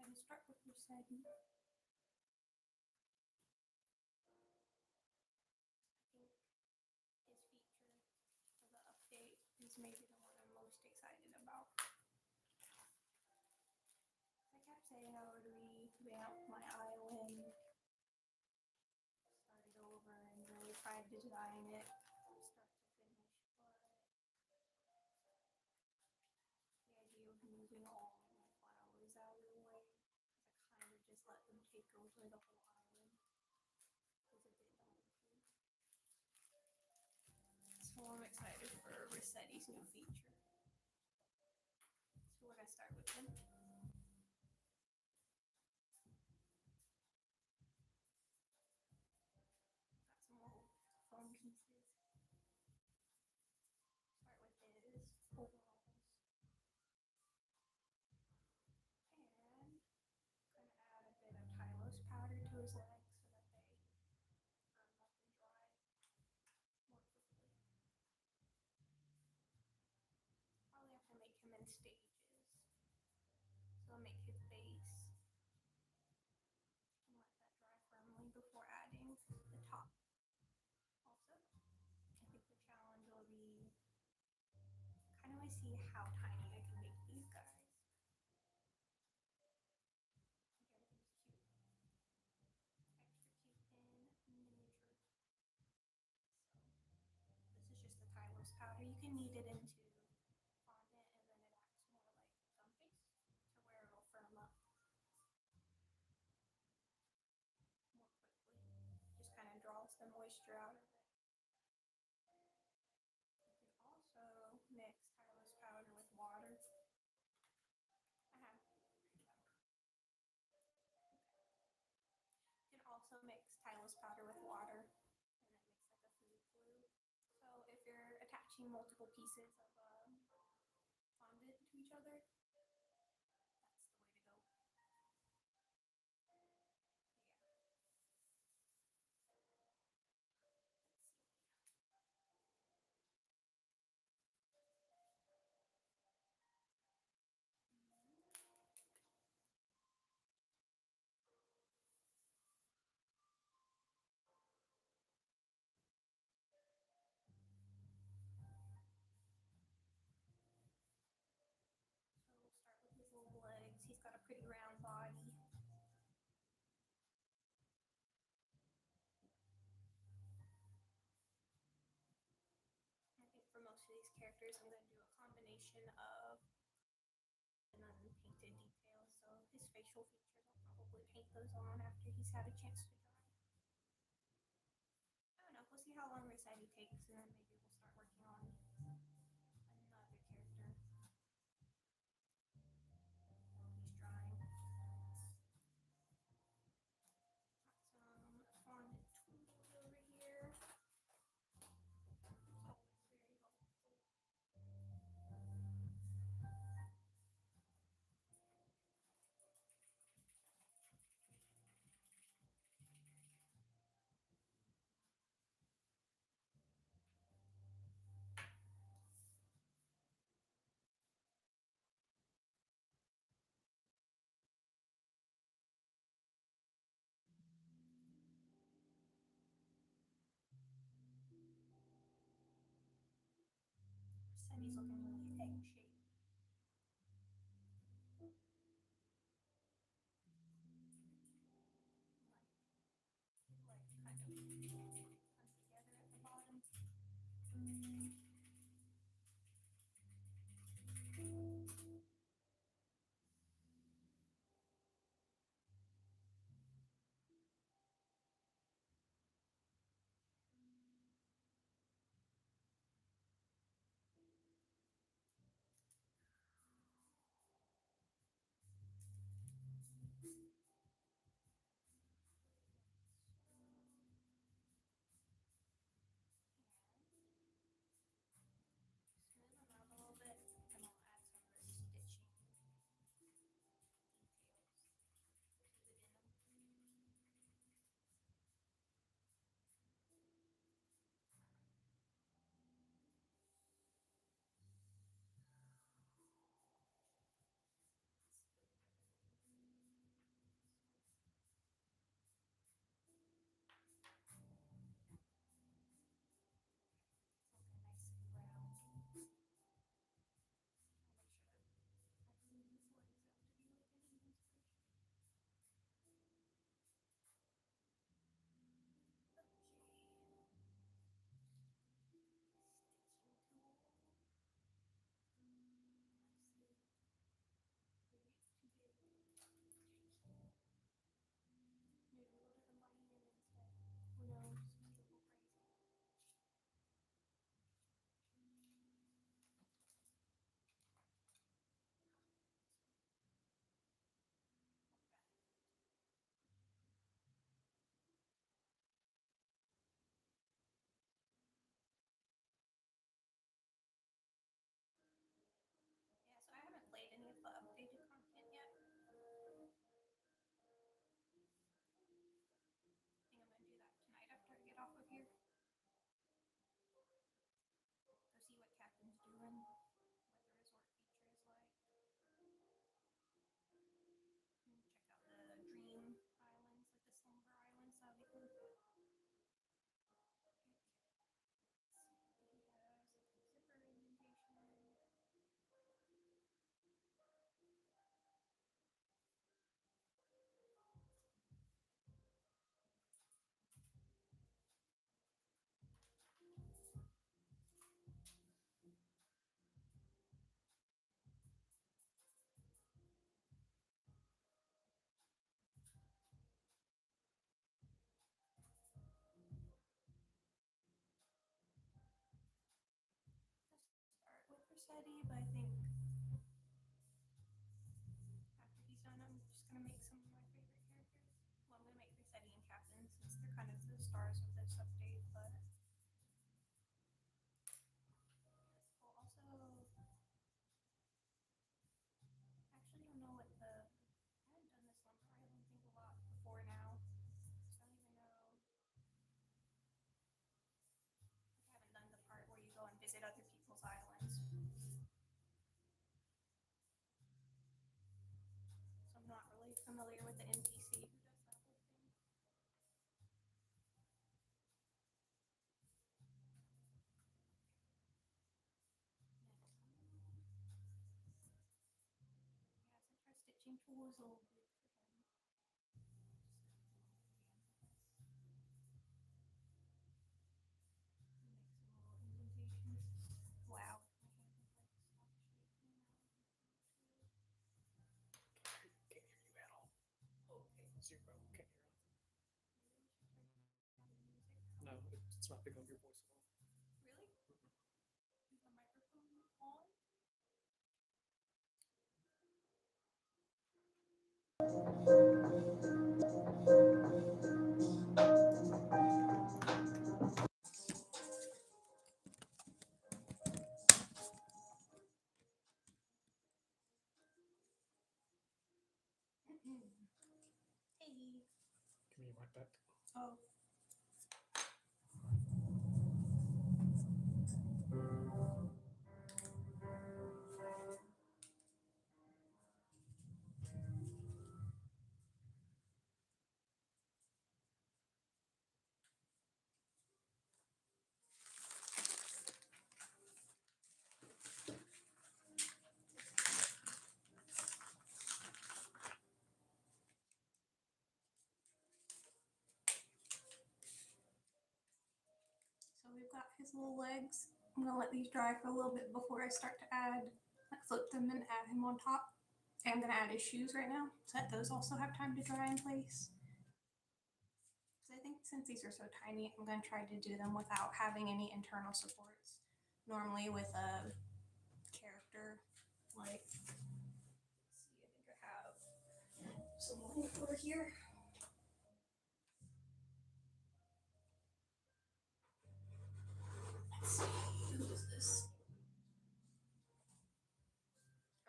And start with your setting. I think his feature for the update is maybe the one I'm most excited about. I kept saying I would revamp my island, start it over, and really try to design it start to finish, but the idea of moving all of my flowers out of the way, I kind of just let them take over the whole island, was a bit daunting. So I'm excited for Rossetti's new feature. So we're gonna start with him. Got some old foam pieces. Start with his overalls. And gonna add a bit of Tylos powder to his legs so that they firm up and dry more quickly. Probably have to make him in stages. So I'll make his base and let that dry firmly before adding the top. Also, I think the challenge will be kind of see how tiny I can make these guys. Miniature. So this is just the Tylos powder. You can knead it into fondant and then it acts more like gum paste to where it'll firm up more quickly. Just kind of draws the moisture out of it. You can also mix Tylos powder with water. You can also mix Tylos powder with water and it makes like a food glue. So if you're attaching multiple pieces of fondant to each other, that's the way to go. So we'll start with his little legs. He's got a pretty round body. I think for most of these characters, I'm going to do a combination of and unpainted details. So his facial features, I'll probably paint those on after he's had a chance to dry. I don't know. We'll see how long Rossetti takes, and then maybe we'll start working on another character. He's drying. Got some fondant tools over here. Smooth them out a little bit, and I'll add some of the stitching details to the denim. Looking nice and round. I'll make sure that I can leave these legs out to be like an even stretch. Okay. Stitching tool. Nicely. Maybe it's too big. Maybe we'll do them by hand instead. Who knows? Maybe we'll go crazy. Yeah, so I haven't played any of the updated content yet. I think I'm gonna do that tonight after I get off of here. Go see what Captain's doing, what the resort feature is like. And check out the dream islands, like the slumber islands. That'll be cool. Okay. He has zipper indentation. Start with Rossetti, but I think after he's done, I'm just gonna make some of my favorite characters. Well, I'm gonna make Rossetti and Captain since they're kind of the stars of this update, but we'll also actually don't know what the I haven't done this Slumber Island thing a lot before now, so I don't even know. Like, I haven't done the part where you go and visit other people's islands, so I'm not really familiar with the NPC who does that whole thing. Yeah, since our stitching tool is a little big for him, make some little indentations. Wow, my hand is like stopped shaking now. Can't hear you at all. Okay. Zero. Can't hear anything. Maybe we should turn down the music. No, it's not picking up your voice at all. Really? Is the microphone on? Hey. Give me your mic back. Oh. his little legs. I'm gonna let these dry for a little bit before I start to add, like flip them and add him on top. And I'm gonna add his shoes right now, so that those also have time to dry in place. So I think since these are so tiny, I'm gonna try to do them without having any internal supports. Normally with a character, like, let's see, I think I have some over here. Let's see, who is this?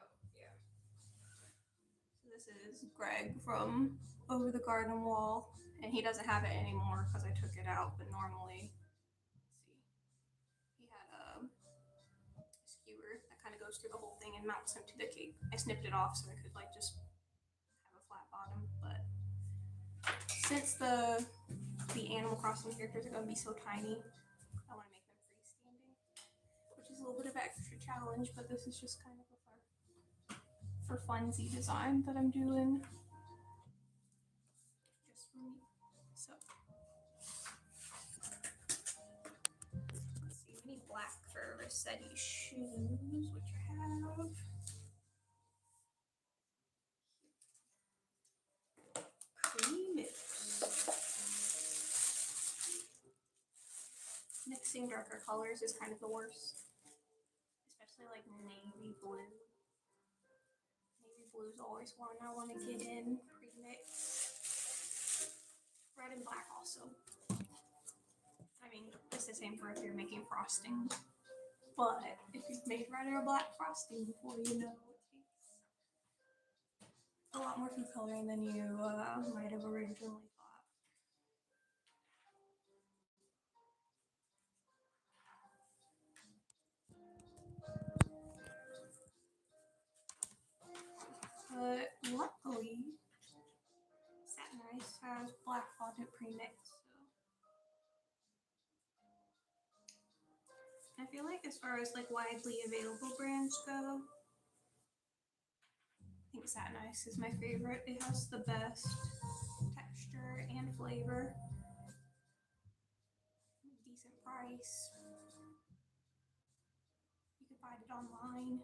Oh, yeah. So this is Greg from Over the Garden Wall, and he doesn't have it anymore because I took it out, but normally, let's see, he had a skewer that kind of goes through the whole thing and mounts him to the cake. I snipped it off so I could like just have a flat bottom, but since the Animal Crossing characters are going to be so tiny, I want to make them freestanding, which is a little bit of extra challenge, but this is just kind of a for funsy design that I'm doing just for me. So let's see, we need black for Rossetti's shoes, which I have. Pre-mix. Mixing darker colors is kind of the worst, especially like navy blue. Navy blue is always one I want to get in pre-mix. Red and black also. I mean, it's the same for if you're making frosting, but if you've made red or black frosting before, you know it takes a lot more food coloring than you might have originally thought. But luckily, Satin Ice has black fondant premix, so I feel like as far as like widely available brands go, I think Satin Ice is my favorite. It has the best texture and flavor, decent price. You can find it online.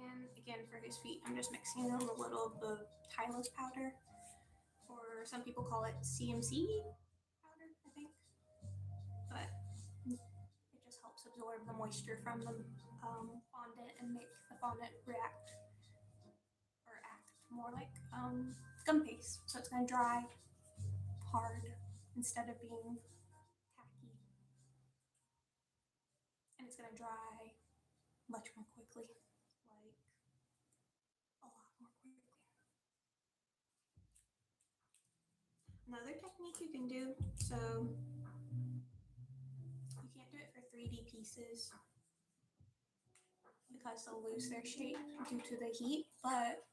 And again, for his feet, I'm just mixing in a little of the Tylose powder, or some people call it CMC powder, I think. But it just helps absorb the moisture from the fondant and make the fondant react or act more like gum paste. So it's going to dry hard instead of being tacky. And it's going to dry much more quickly, like a lot more quickly. Another technique you can do, so you can't do it for 3D pieces because they'll lose their shape due to the heat, but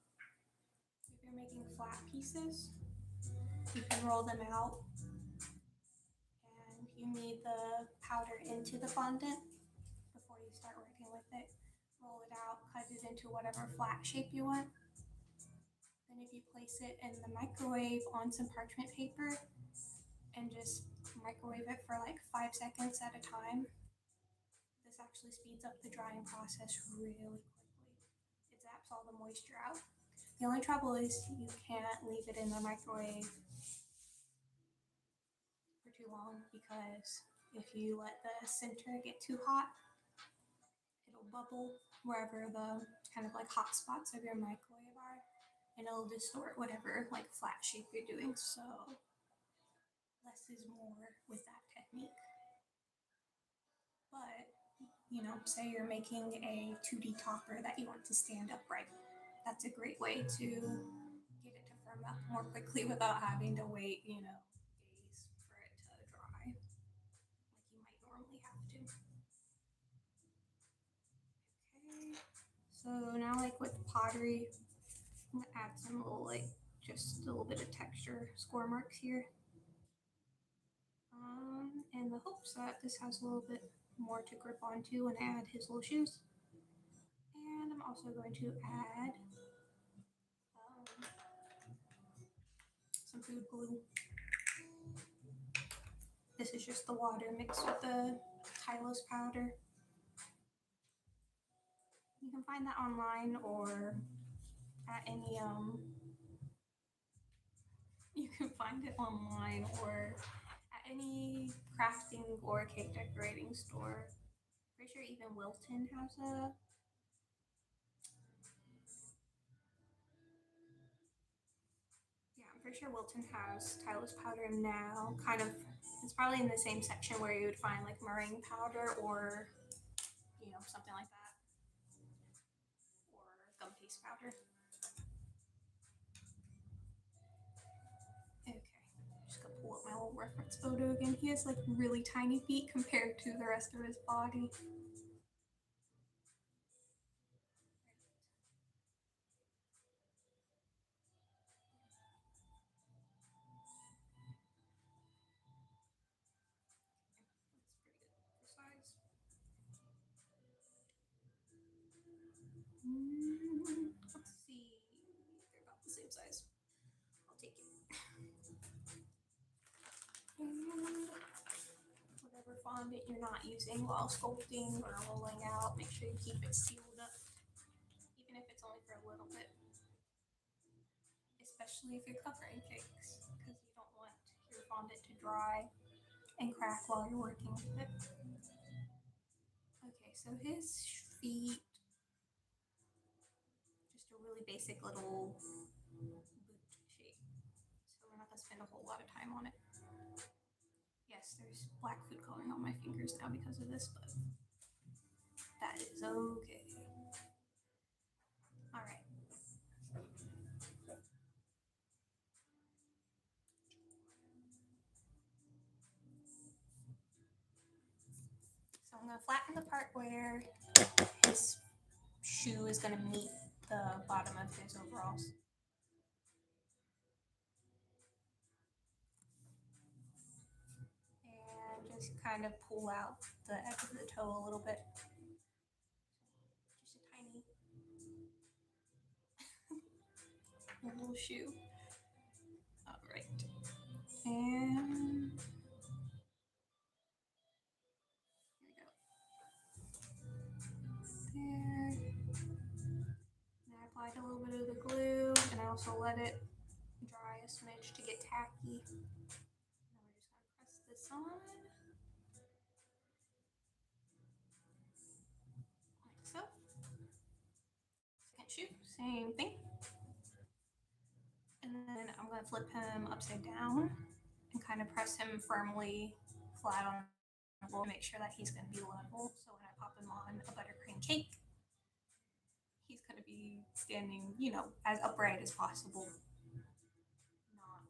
if you're making flat pieces, you can roll them out and you need the powder into the fondant before you start working with it. Roll it out, cut it into whatever flat shape you want. Then if you place it in the microwave on some parchment paper and just microwave it for like 5 seconds at a time, this actually speeds up the drying process really quickly. It zaps all the moisture out. The only trouble is you can't leave it in the microwave for too long because if you let the center get too hot, it'll bubble wherever the kind of like hot spots of your microwave are, and it'll distort whatever like flat shape you're doing. So less is more with that technique. But you know, say you're making a 2D topper that you want to stand upright. That's a great way to get it to firm up more quickly without having to wait, you know, days for it to dry like you might normally have to. Okay, so now like with pottery, I'm gonna add some little like just a little bit of texture score marks here. In the hopes that this has a little bit more to grip onto when I add his little shoes. And I'm also going to add some food glue. This is just the water mixed with the Tylose powder. You can find that online or at any you can find it online or at any crafting or cake decorating store. Pretty sure even Wilton has a. Yeah, I'm pretty sure Wilton has Tylose powder now. Kind of, it's probably in the same section where you would find like meringue powder or, something like that, or gum paste powder. Okay, just gonna pull up my little reference photo again. He has like really tiny feet compared to the rest of his body. That's pretty good for size. Let's see. They're about the same size. I'll take it. And whatever fondant you're not using while sculpting or rolling out, make sure you keep it sealed up, even if it's only for a little bit. Especially if you're covering cakes, because you don't want your fondant to dry and crack while you're working with it. Okay, so his feet, just a really basic little boot shape. So we're not gonna spend a whole lot of time on it. Yes, there's black food coloring on my fingers now because of this, but that is okay. All right. So I'm gonna flatten the part where his shoe is gonna meet the bottom of his overalls. And just kind of pull out the edge of the toe a little bit. Just a tiny little shoe. All right. And here we go. There. And I applied a little bit of the glue, and I also let it dry a smidge to get tacky. Now we're just gonna press this on. Like so. Second shoe, same thing. And then I'm gonna flip him upside down and kind of press him firmly flat on the floor to make sure that he's gonna be level. So when I pop him on a buttercream cake, he's gonna be standing, as upright as possible, not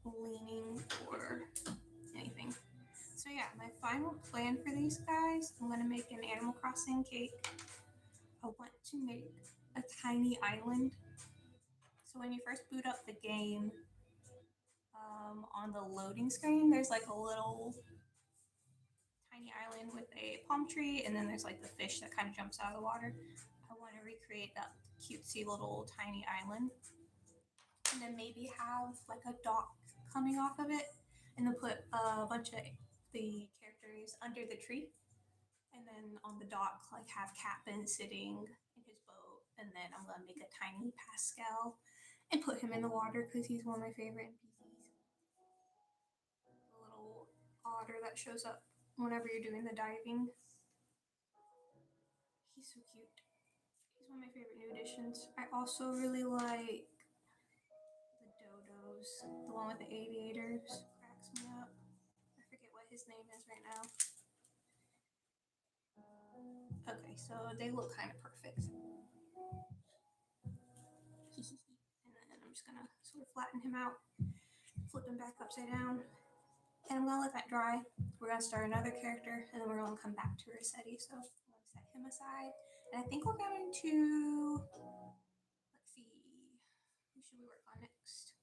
leaning or anything. So yeah, my final plan for these guys, I'm gonna make an Animal Crossing cake. I want to make a tiny island. So when you first boot up the game, on the loading screen, there's like a little tiny island with a palm tree, and then there's like the fish that kind of jumps out of the water. I want to recreate that cutesy little tiny island, and then maybe have like a dock coming off of it, and then put a bunch of the characters under the tree, and then on the dock like have Captain sitting in his boat, and then I'm gonna make a tiny Pascal and put him in the water because he's one of my favorite NPCs. The little otter that shows up whenever you're doing the diving. He's so cute. He's one of my favorite new additions. I also really like the dodos. The one with the aviators cracks me up. I forget what his name is right now. Okay, so they look kind of perfect. And then I'm just gonna sort of flatten him out, flip him back upside down, and I'm gonna let that dry. We're gonna start another character, and then we're gonna come back to Rossetti. So I'm gonna set him aside, and I think we're going to, let's see, who should we work on next?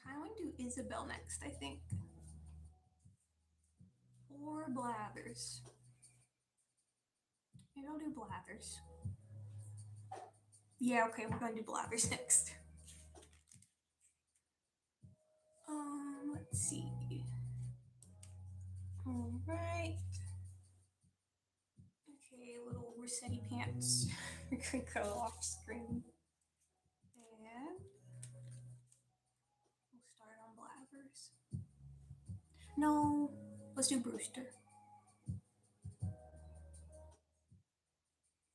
Kind of want to do Isabel next, I think, or Blathers. Maybe I'll do Blathers. Yeah, okay, we're gonna do Blathers next. see. All right. Okay, little Rossetti pants. We could go off screen. And we'll start on Blathers. No, let's do Brewster.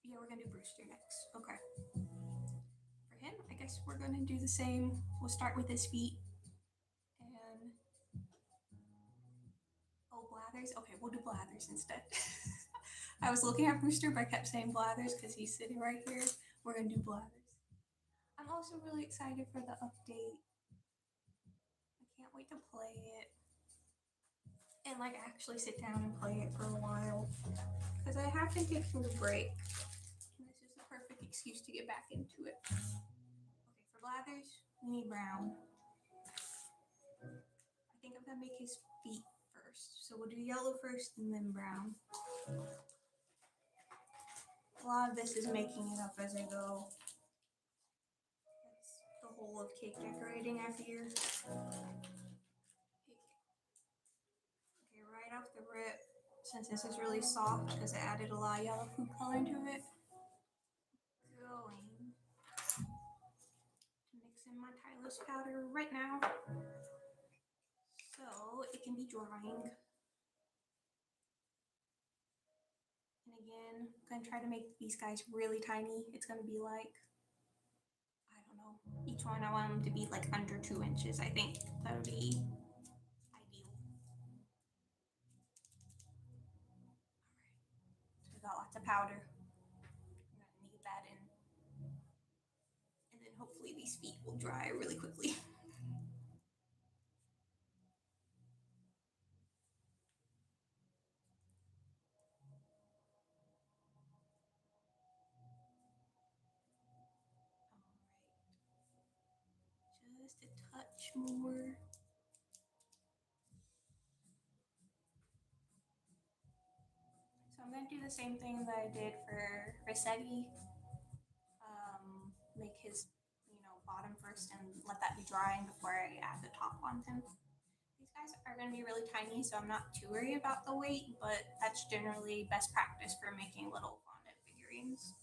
Yeah, we're gonna do Brewster next. Okay. For him, I guess we're gonna do the same. We'll start with his feet. And oh, Blathers. Okay, we'll do Blathers instead. I was looking at Brewster, but I kept saying Blathers because he's sitting right here. We're gonna do Blathers. I'm also really excited for the update. I can't wait to play it and like actually sit down and play it for a while because I have been taking a break. And this is the perfect excuse to get back into it. Okay, for Blathers, we need brown. I think I'm gonna make his feet first. So we'll do yellow first and then brown. A lot of this is making it up as I go. That's the whole of cake decorating I fear. Okay, right off the rip, since this is really soft because I added a lot of yellow food color into it, going to mix in my Tylose powder right now so it can be drying. And again, I'm gonna try to make these guys really tiny. It's gonna be like, I don't know, each one I want them to be like under 2 inches. I think that would be ideal. So we got lots of powder. I'm gonna knead that in. And then hopefully these feet will dry really quickly. Just a touch more. So I'm going to do the same thing that I did for Rossetti. Make his, bottom first and let that be drying before I add the top on him. These guys are going to be really tiny, so I'm not too worried about the weight, but that's generally best practice for making little fondant figurines.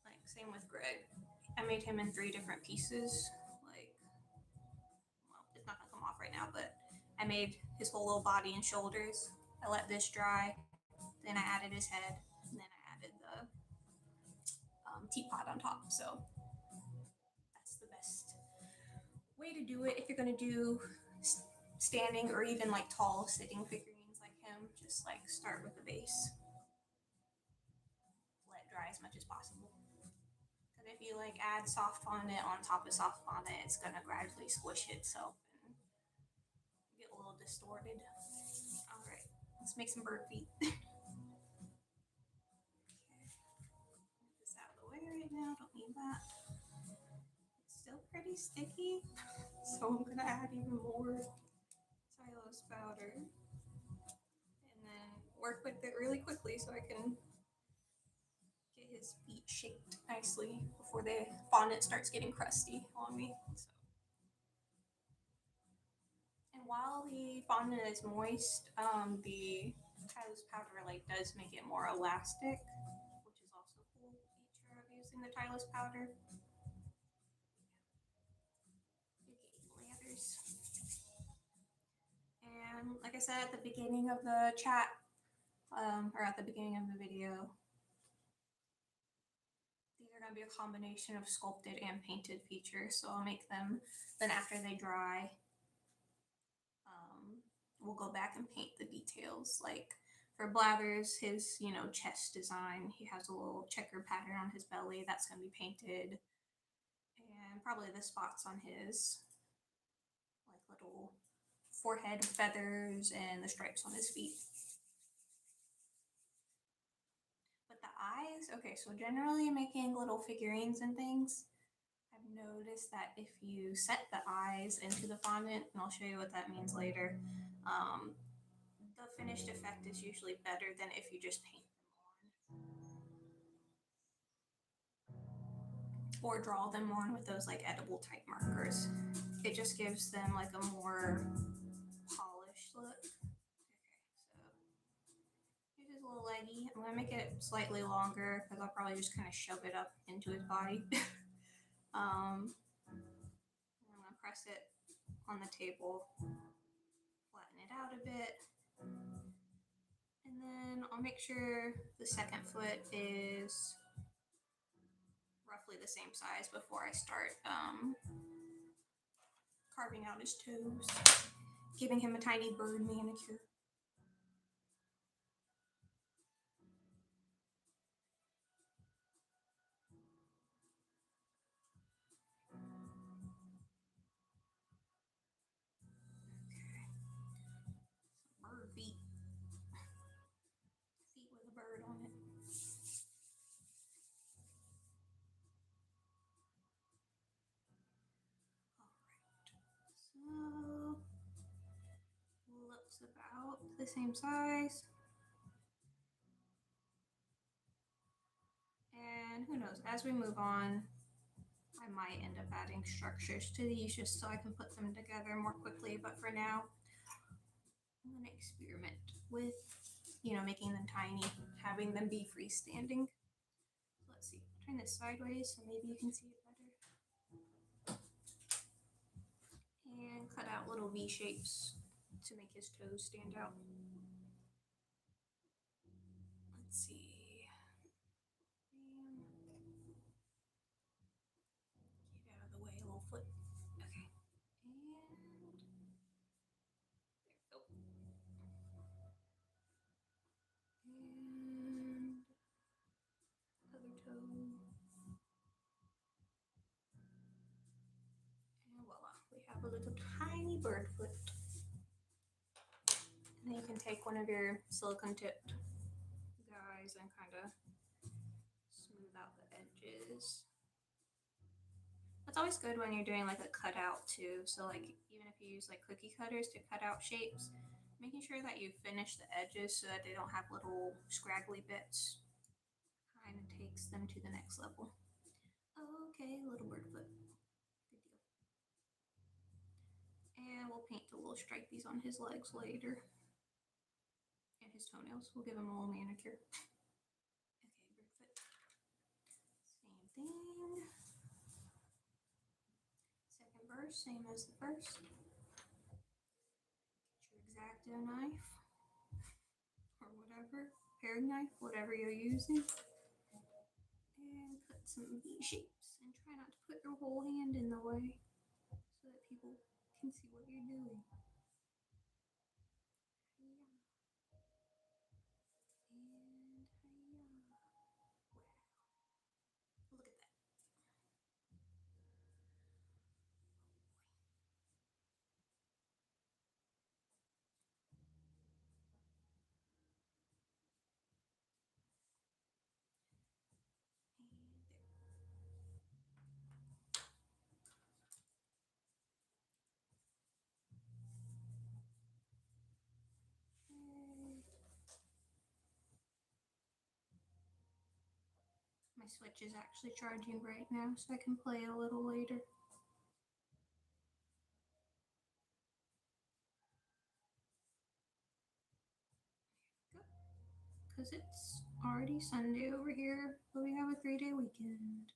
Like, same with Greg. I made him in 3 different pieces. Like, well, it's not going to come off right now, but I made his whole little body and shoulders. I let this dry, then I added his head, and then I added the teapot on top. So that's the best way to do it if you're going to do standing or even like tall sitting figurines like him. Just like start with the base, let it dry as much as possible. Because if you like add soft fondant on top of soft fondant, it's going to gradually squish itself and get a little distorted. All right, let's make some bird feet. Okay. Get this out of the way right now. Don't need that. It's still pretty sticky, so I'm gonna add even more Tylose powder and then work with it really quickly so I can get his feet shaped nicely before the fondant starts getting crusty on me. So. And while the fondant is moist, the Tylose powder does make it more elastic, which is also a cool feature of using the Tylose powder. Blathers. And like I said at the beginning of the chat, or at the beginning of the video, these are going to be a combination of sculpted and painted features. So I'll make them, then after they dry, we'll go back and paint the details. Like for Blathers, his, chest design, he has a little checker pattern on his belly that's going to be painted. And probably the spots on his, like little forehead feathers and the stripes on his feet. But the eyes, okay, so generally making little figurines and things, I've noticed that if you set the eyes into the fondant, and I'll show you what that means later, the finished effect is usually better than if you just paint them on or draw them on with those like edible type markers. it just gives them like a more polished look. Okay, so here's his little leggy. I'm gonna make it slightly longer because I'll probably just kind of shove it up into his body. I'm gonna press it on the table, flatten it out a bit, and then I'll make sure the second foot is roughly the same size before I start carving out his toes, giving him a tiny bird manicure. Bird feet. Feet with a bird on it. Alright. So looks about the same size. And who knows, as we move on, I might end up adding structures to these just so I can put them together more quickly. But for now, I'm going to experiment with, making them tiny, having them be freestanding. Let's see, turn this sideways so maybe you can see it better. And cut out little V shapes to make his toes stand out. Let's see. Get out of the way, little foot. Okay. And there we go. And other toe. And voila, we have a little tiny bird foot. And then you can take one of your silicone tipped guys and kind of smooth out the edges. That's always good when you're doing like a cutout too. So like even if you use like cookie cutters to cut out shapes, making sure that you finish the edges so that they don't have little scraggly bits kind of takes them to the next level. Okay, little bird foot. Good deal. And we'll paint the little stripies on his legs later. And his toenails. We'll give him a little manicure. Okay, bird foot. Same thing. Second verse, same as the first. Get your X-Acto knife or whatever, paring knife, whatever you're using. And cut some V shapes and try not to put your whole hand in the way so that people can see what you're doing. My Switch is actually charging right now, so I can play a little later. Because it's already Sunday over here, but we have a 3-day weekend.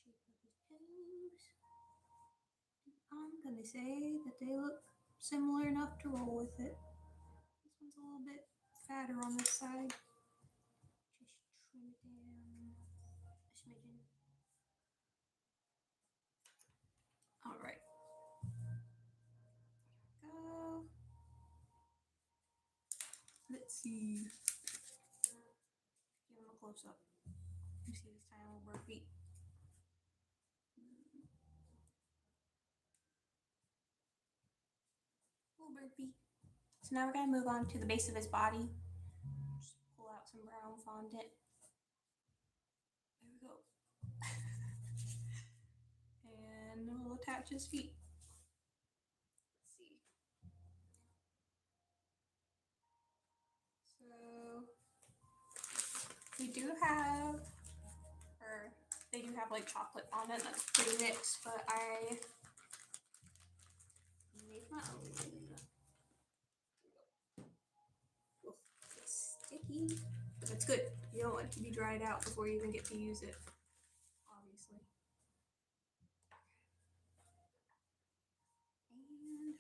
Shape of his toes. I'm gonna say that they look similar enough to roll with it. This one's a little bit fatter on this side. Just trim it down a smidgen. Alright. Go. Let's see. Give him a close up. You see his tiny little bird feet. Little bird feet. So now we're gonna move on to the base of his body. Just pull out some brown fondant. There we go. And we'll attach his feet. Let's see. So We do have, or they do have like chocolate fondant that's pre-mixed, but I made my own. Ugh, it's sticky, but it's good. You don't want it to be dried out before you even get to use it, obviously. And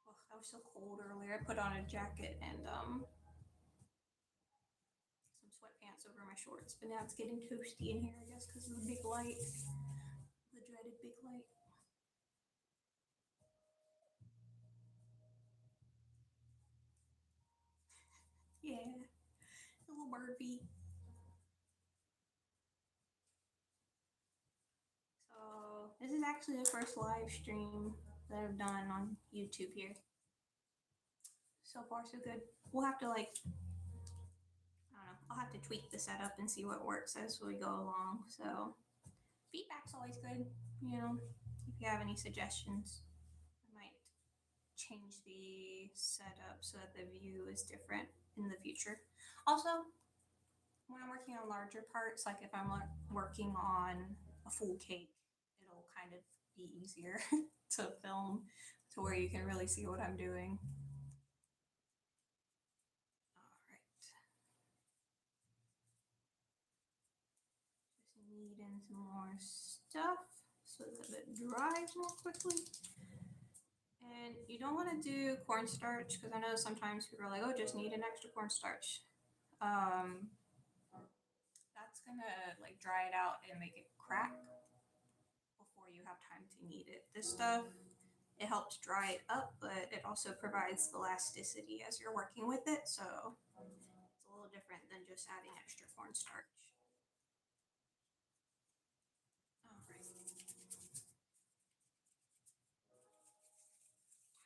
oh, I was so cold earlier. I put on a jacket and some sweatpants over my shorts, but now it's getting toasty in here, I guess, because of the big light, the dreaded big light. Yeah, a little bird feet. So this is actually the first live stream that I've done on YouTube here. So far, so good. We'll have to like, I don't know, I'll have to tweak the setup and see what works as we go along. So feedback's always good, you know, if you have any suggestions. I might change the setup so that the view is different in the future. Also, when I'm working on larger parts, like if I'm working on a full cake, it'll kind of be easier to film to where you can really see what I'm doing. All right. Just need in some more stuff so that it dries more quickly. And you don't want to do cornstarch because I know sometimes people are like, oh, just need an extra cornstarch. That's gonna like dry it out and make it crack before you have time to knead it. This stuff, it helps dry it up, but it also provides elasticity as you're working with it. So it's a little different than just adding extra cornstarch. All right.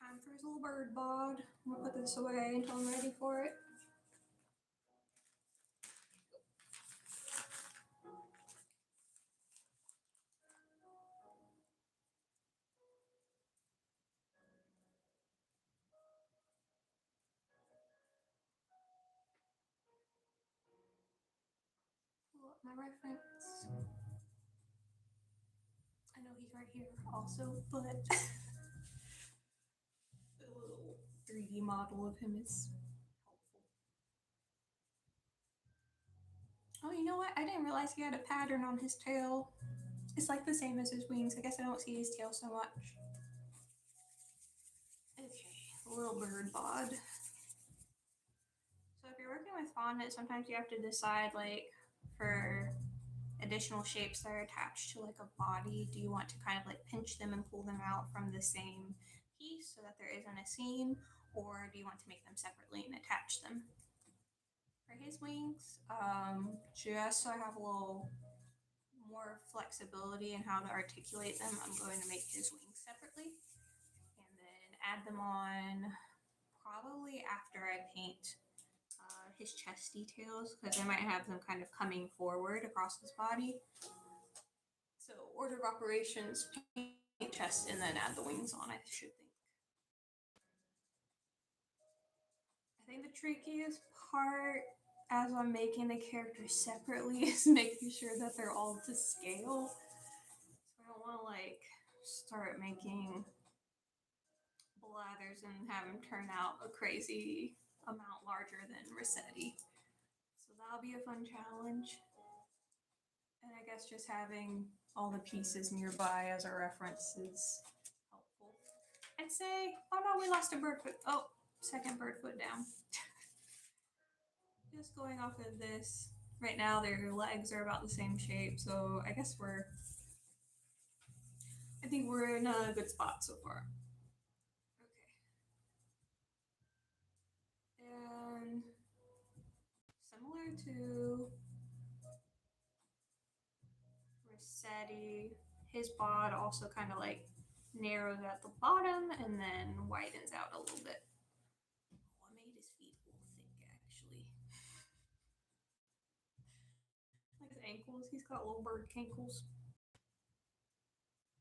Time for his little bird bod. I'm gonna put this away until I'm ready for it. Pull up my reference. I know he's right here also, but the little 3D model of him is helpful. Oh, you know what? I didn't realize he had a pattern on his tail. It's like the same as his wings. I guess I don't see his tail so much. Okay, a little bird bod. So if you're working with fondant, sometimes you have to decide like for additional shapes that are attached to like a body, do you want to kind of like pinch them and pull them out from the same piece so that there isn't a seam, or do you want to make them separately and attach them? For his wings, just so I have a little more flexibility in how to articulate them, I'm going to make his wings separately and then add them on probably after I paint his chest details, because I might have them kind of coming forward across his body. So order of operations, paint chest, and then add the wings on, I should think. I think the trickiest part as I'm making the characters separately is making sure that they're all to scale. So I don't want to like start making blathers and have them turn out a crazy amount larger than Rossetti. So that'll be a fun challenge. And I guess just having all the pieces nearby as a reference is helpful. I'd say, oh no, we lost a bird foot. Oh, second bird foot down. Just going off of this, right now their legs are about the same shape, so I guess I think we're in a good spot so far. Okay. And similar to Rossetti, his bod also kind of like narrows at the bottom and then widens out a little bit. Oh, I made his feet a little thick actually. Like his ankles, he's got little bird cankles.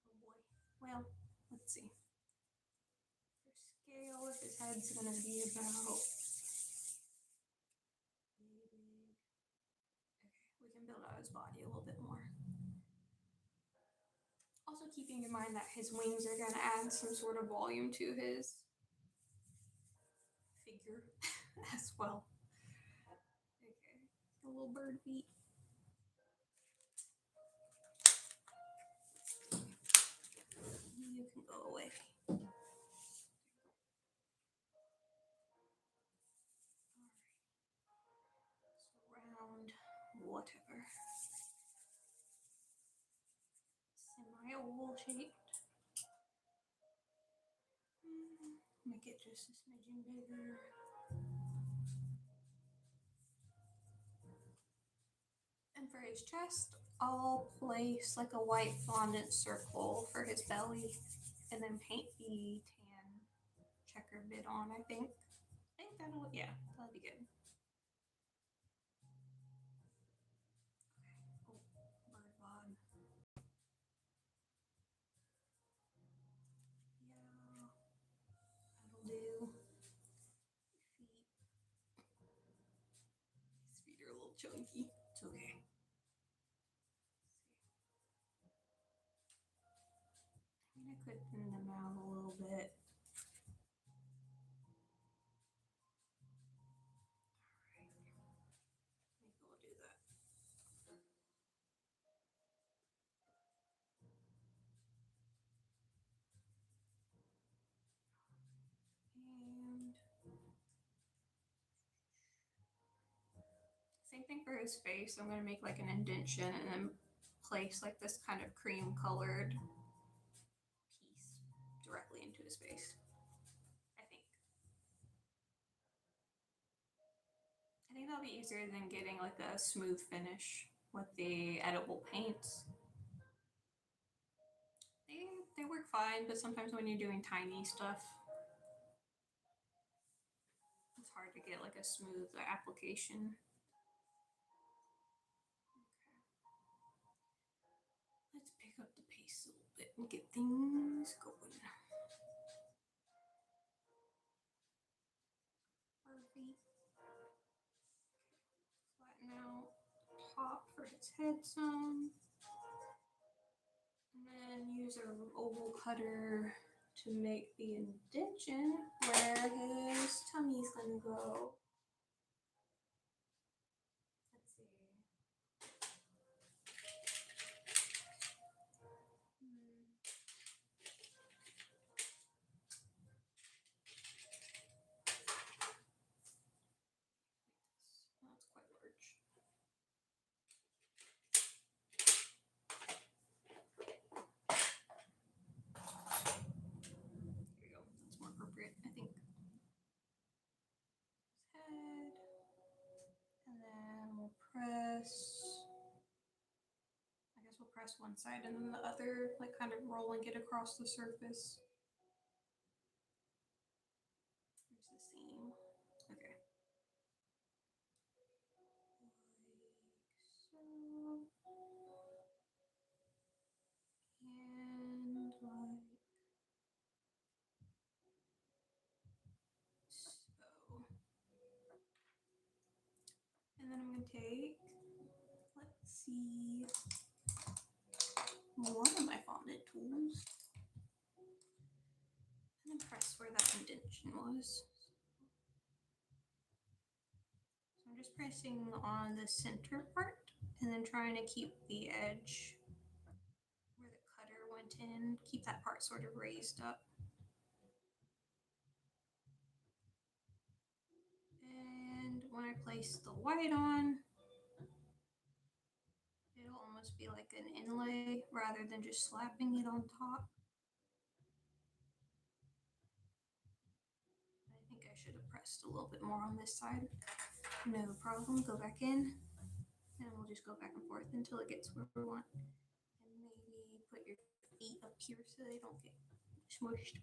Oh boy. Well, let's see. For scale, if his head's gonna be about and build out his body a little bit more. Also keeping in mind that his wings are going to add some sort of volume to his figure as well. Okay, a little bird feet. You can go away. Round, whatever. Semi-oval shaped. Make it just a smidgen bigger. And for his chest, I'll place like a white fondant circle for his belly and then paint the tan checker bit on, I think. That'll be good. Oh, bird bod. Yeah, that'll do. Feet. His feet are a little chunky. It's okay. I mean, I could thin them out a little bit. Maybe we'll do that. And same thing for his face. I'm going to make like an indentation and then place like this kind of cream colored piece directly into his face. I think that'll be easier than getting like a smooth finish with the edible paints. They work fine, but sometimes when you're doing tiny stuff, it's hard to get like a smooth application. Okay. Let's pick up the pace a little bit and get things going. Perfect. Flatten out top for his head some. And then use an oval cutter to make the indentation where his tummy's gonna go. Let's see. That's quite large. Here we go. That's more appropriate, I think. Head. And then we'll press. I guess we'll press one side and then the other, like kind of rolling it across the surface. Here's the seam. Okay. Like so. And like so. And then I'm going to take, let's see, one of my fondant tools and then press where that indentation was. So I'm just pressing on the center part and then trying to keep the edge where the cutter went in, keep that part sort of raised up. And when I place the white on, it'll almost be like an inlay rather than just slapping it on top. I think I should have pressed a little bit more on this side. No problem, go back in. And we'll just go back and forth until it gets where we want. And maybe put your feet up here so they don't get smushed.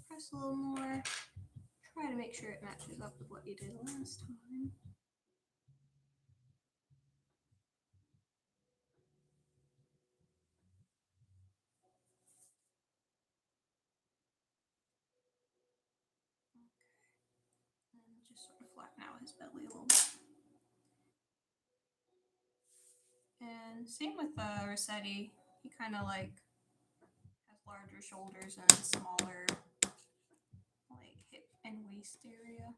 Press a little more. Try to make sure it matches up with what you did last time. just sort of flatten out his belly a little bit. And same with Rossetti. He kind of like has larger shoulders and smaller like hip and waist area.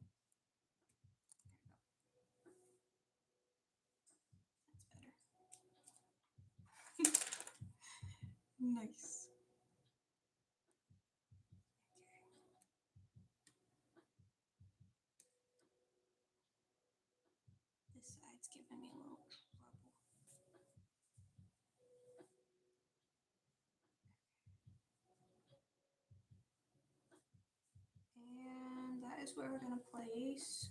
That's better. Nice. This side's giving me a little trouble. And that is where we're going to place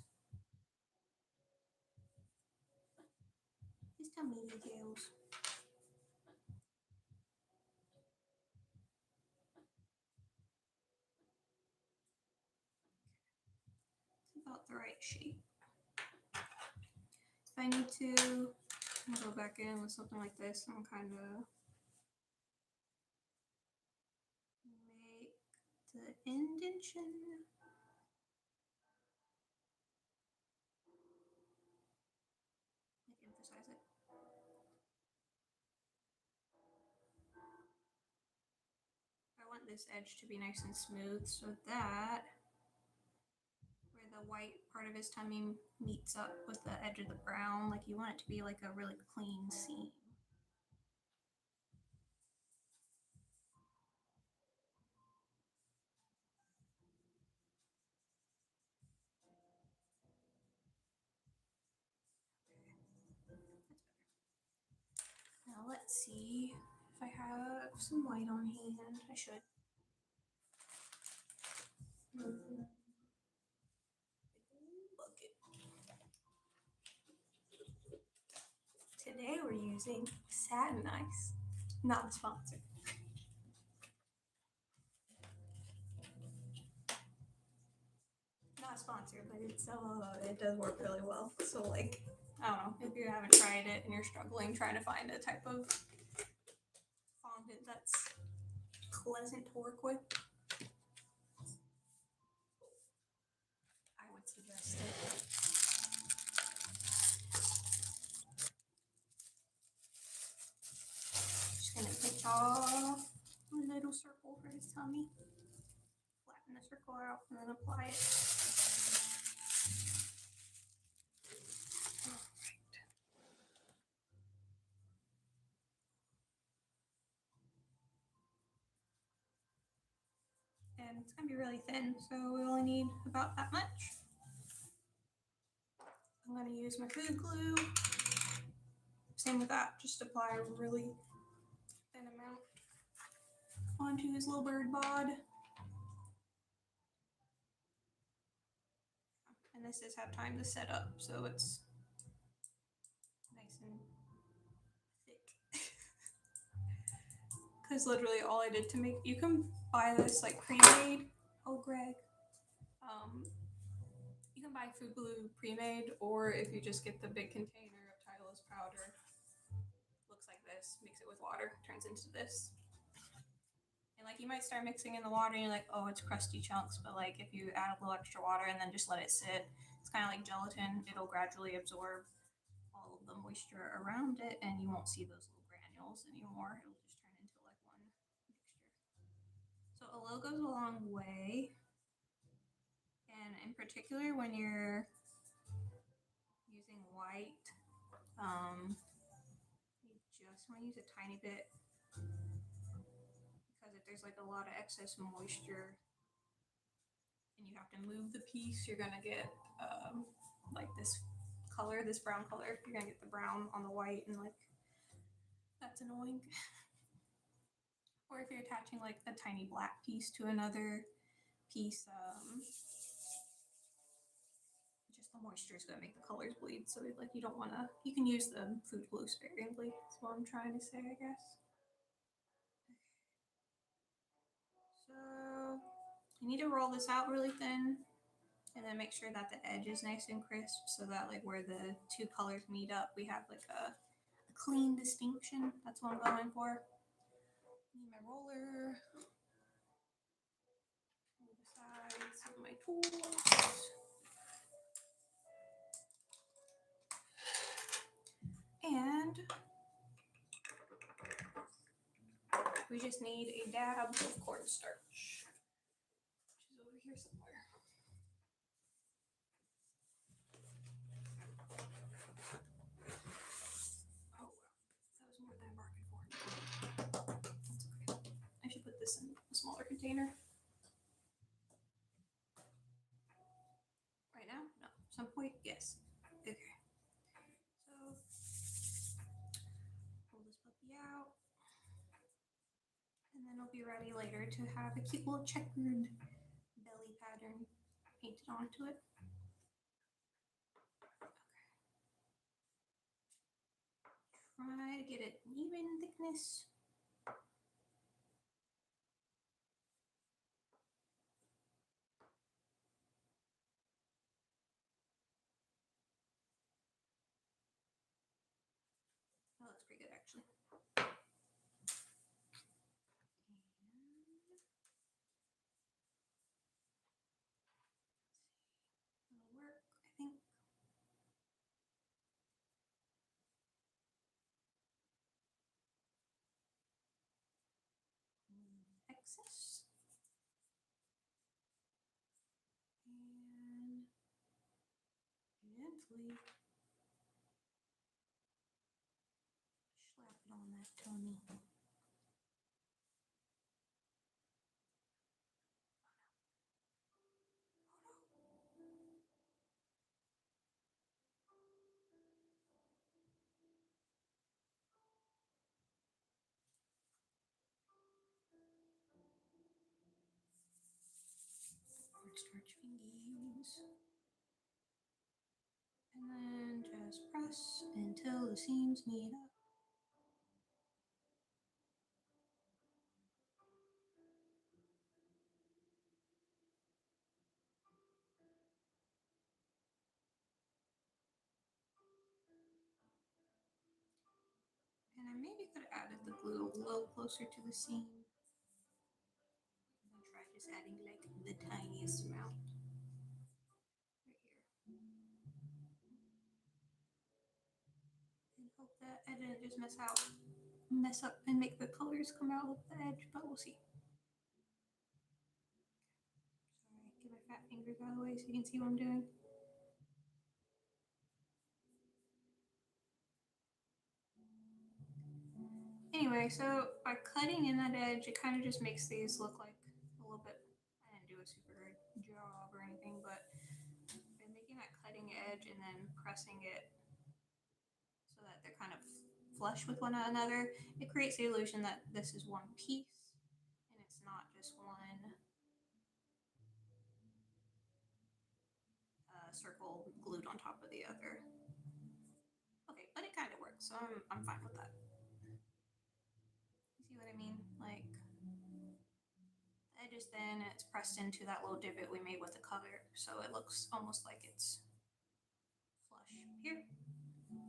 his tummy details. It's about the right shape. If I need to, I'll go back in with something like this and kind of make the indentation. Like emphasize it. I want this edge to be nice and smooth so that where the white part of his tummy meets up with the edge of the brown, like you want it to be like a really clean seam. Now let's see if I have some white on hand. I should. Bucket. Today we're using Satin Ice, not a sponsor. Not sponsored, but it does work really well. So like, I don't know, if you haven't tried it and you're struggling trying to find a type of fondant that's pleasant to work with, I would suggest it. Just gonna pinch off a little circle for his tummy, flatten the circle out, and then apply it. And it's gonna be really thin, so we only need about that much. I'm gonna use my food glue. Same with that, just apply a really thin amount onto his little bird bod. And this does have time to set up, so it's nice and thick. Because literally all I did to make, you can buy this like pre-made. Oh, Greg. You can buy food glue pre-made, or if you just get the big container of Titleist powder, looks like this, mix it with water, turns into this. And like you might start mixing in the water and you're like, oh, it's crusty chunks, but like if you add a little extra water and then just let it sit, it's kind of like gelatin. It'll gradually absorb all of the moisture around it and you won't see those little granules anymore. It'll just turn into like one mixture. So a little goes a long way. And in particular, when you're using white, you just want to use a tiny bit because if there's like a lot of excess moisture and you have to move the piece, you're gonna get like this color, this brown color. You're gonna get the brown on the white, and like that's annoying. Or if you're attaching like a tiny black piece to another piece, just the moisture is gonna make the colors bleed. So like you don't wanna. You can use the food glue sparingly. That's what I'm trying to say, I guess. So you need to roll this out really thin and then make sure that the edge is nice and crisp so that like where the two colors meet up, we have like a clean distinction. That's what I'm going for. Need my roller. Move aside some of my tools. And we just need a dab of cornstarch, which is over here somewhere. Oh, wow. That was more than I bargained for. That's okay. I should put this in a smaller container. Right now? No. Some point? Yes. Okay. So, pull this puppy out. And then it'll be ready later to have a cute little checkered belly pattern painted onto it. Try to get it even thickness. That looks pretty good actually. That'll work, I think. Excess. And gently slap it on that tummy. Cornstarch fingies. And then just press until the seams meet up. And I maybe could have added the glue a little closer to the seam. I'm gonna try just adding like the tiniest amount right here. And hope that I didn't just mess up and make the colors come out of the edge, but we'll see. Sorry, get my fat fingers out of the way so you can see what I'm doing. Anyway, so by cutting in that edge, it kind of just makes these look like a little bit, I didn't do a super good job or anything, but by making that cutting edge and then pressing it so that they're kind of flush with one another, it creates the illusion that this is one piece and it's not just one circle glued on top of the other. Okay, but it kind of works, so I'm fine with that. You see what I mean? Like, the edge is thin and it's pressed into that little divot we made with the color, so it looks almost like it's flush here.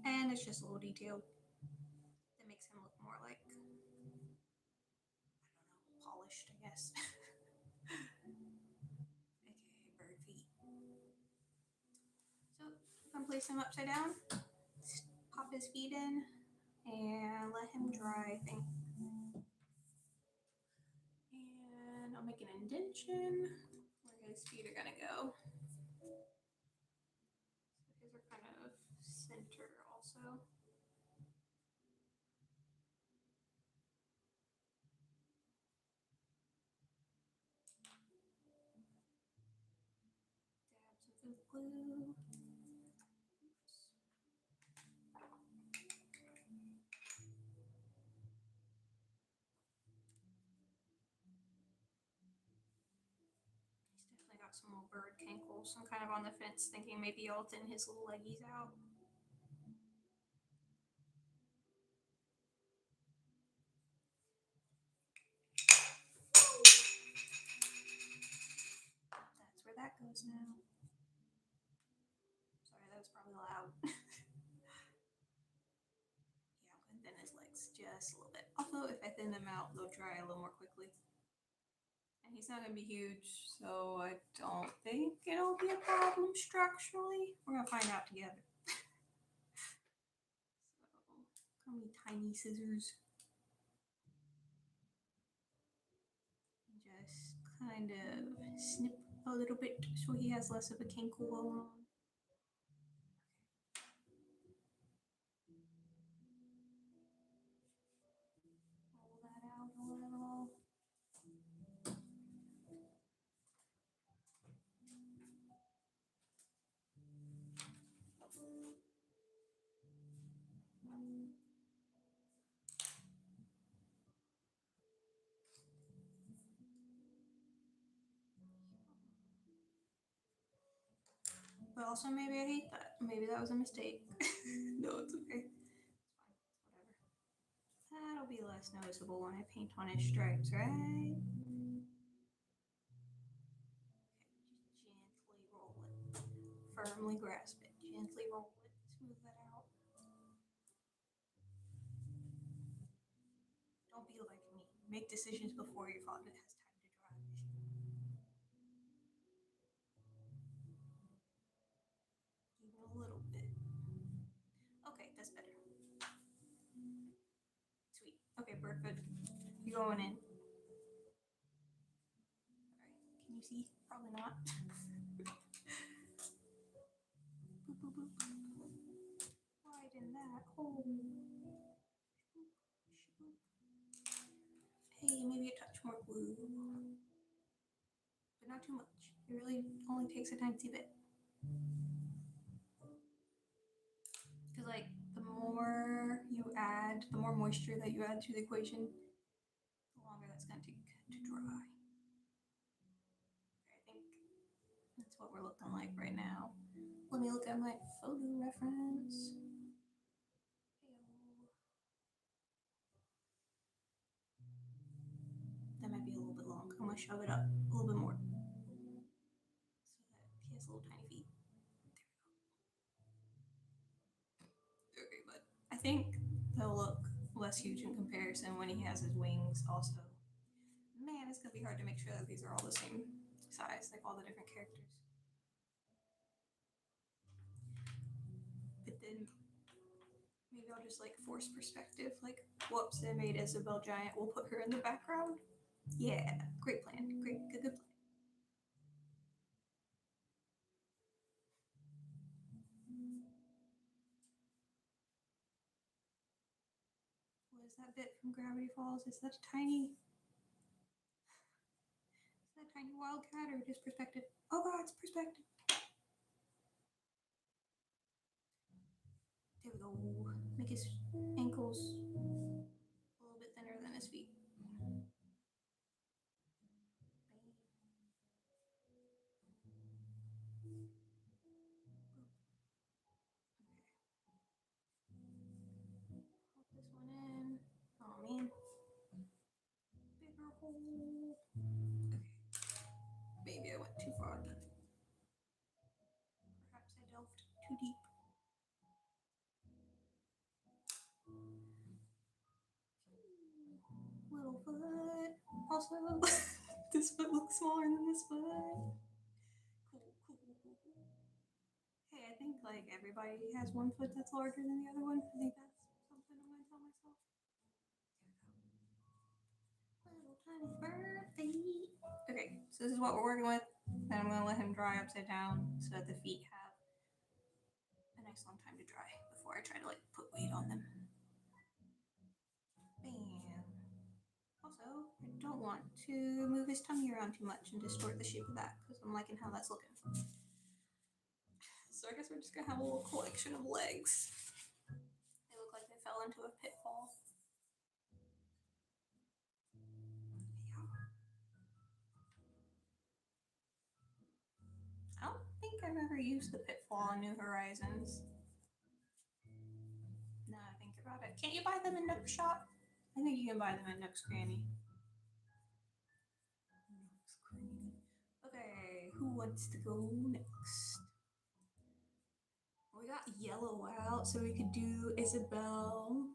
And it's just a little detail that makes him look more like, I don't know, polished, I guess. Okay, bird feet. So I'm gonna place him upside down, pop his feet in, and let him dry, I think. And I'll make an indentation where his feet are gonna go. So his are kind of center also. Dab some food glue. Oops. He's definitely got some little bird cankles. I'm kind of on the fence thinking maybe I'll thin his little leggies out. That's where that goes now. Sorry, that was probably loud. Yeah, I'm gonna thin his legs just a little bit. Although if I thin them out, they'll dry a little more quickly. And he's not gonna be huge, so I don't think it'll be a problem structurally. We're gonna find out together. So me tiny scissors. Just kind of snip a little bit so he has less of a kinkle going on. Roll that out a little. But also maybe I hate that. Maybe that was a mistake. No, it's okay. It's fine. Whatever. That'll be less noticeable when I paint on his stripes, right? Okay, just gently roll it. Firmly grasp it. Gently roll it. Smooth that out. Don't be like me. Make decisions before your fondant has time to dry. Even a little bit. Okay, that's better. Sweet. Okay, perfect. You're going in. Alright, can you see? Probably not. Boop, boop, boop. Widen that hole. Hey, maybe a touch more glue. But not too much. It really only takes a tiny bit. Because, like, the more you add, the more moisture that you add to the equation, the longer that's going to take to dry. Okay, I think that's what we're looking like right now. Let me look at my photo reference. That might be a little bit long. I'm gonna shove it up a little bit more so that he has little tiny feet. There we go. Okay, but I think they'll look less huge in comparison when he has his wings also. Man, it's gonna be hard to make sure that these are all the same size, like all the different characters. But then maybe I'll just like force perspective, like, whoops, I made Isabel giant, we'll put her in the background. Yeah, great plan. Great, good plan. What is that bit from Gravity Falls? Is that a tiny wildcat or just perspective? Oh god, it's perspective. There we go. Make his ankles a little bit thinner than his feet. Pop this one in. Oh man. Bigger hole. Okay. Maybe I went too far. Perhaps I delved too deep. Little foot. Also, this foot looks smaller than this foot. Cool. Hey, I think like everybody has one foot that's larger than the other one. I think that's something I'm gonna tell myself. Little tiny bird feet. Okay, so this is what we're working with. Then I'm gonna let him dry upside down so that the feet have a nice long time to dry before I try to like put weight on them. Bam. Also, I don't want to move his tummy around too much and distort the shape of that because I'm liking how that's looking. So I guess we're just gonna have a little collection of legs. They look like they fell into a pitfall. I don't think I've ever used the pitfall on New Horizons. Now I think about it. Can't you buy them in Nook Shop? I think you can buy them at Nook's Cranny. Okay, who wants to go next? We got yellow out, so we could do Isabel.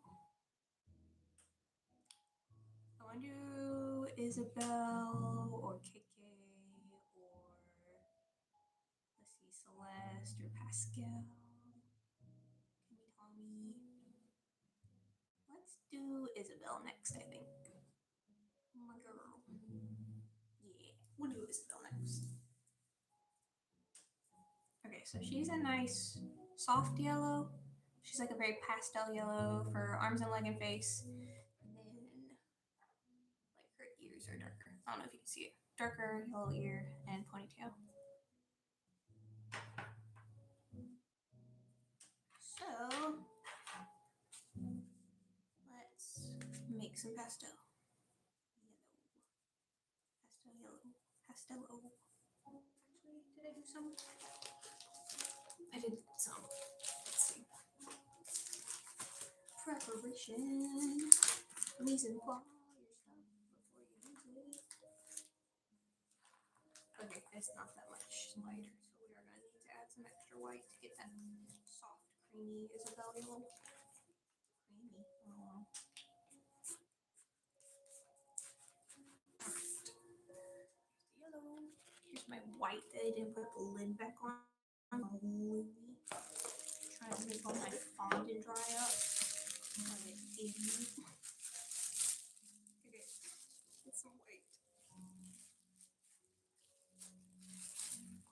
I want to do Isabel or KK or let's see, Celeste or Pascal. Can we Tommy? do Isabel next, I think. My girl. Yeah, we'll do Isabel next. Okay, so she's a nice soft yellow. She's like a very pastel yellow for arms and leg and face. And then like her ears are darker. I don't know if you can see it. Darker yellow ear and ponytail. So let's make some pastel. Yellow. Pastel yellow. Pastel. Actually, did I do some? I did some. Let's see. Preparation. Mise en place your stuff before you use it. Okay, it's not that much lighter, so we are going to need to add some extra white to get that soft, creamy Isabel yellow. Creamy. Oh. Yellow. Here's my white that I didn't put the lid back on. Gloomy. Trying to make all my fondant dry up. Like an idiot. Okay, get some white.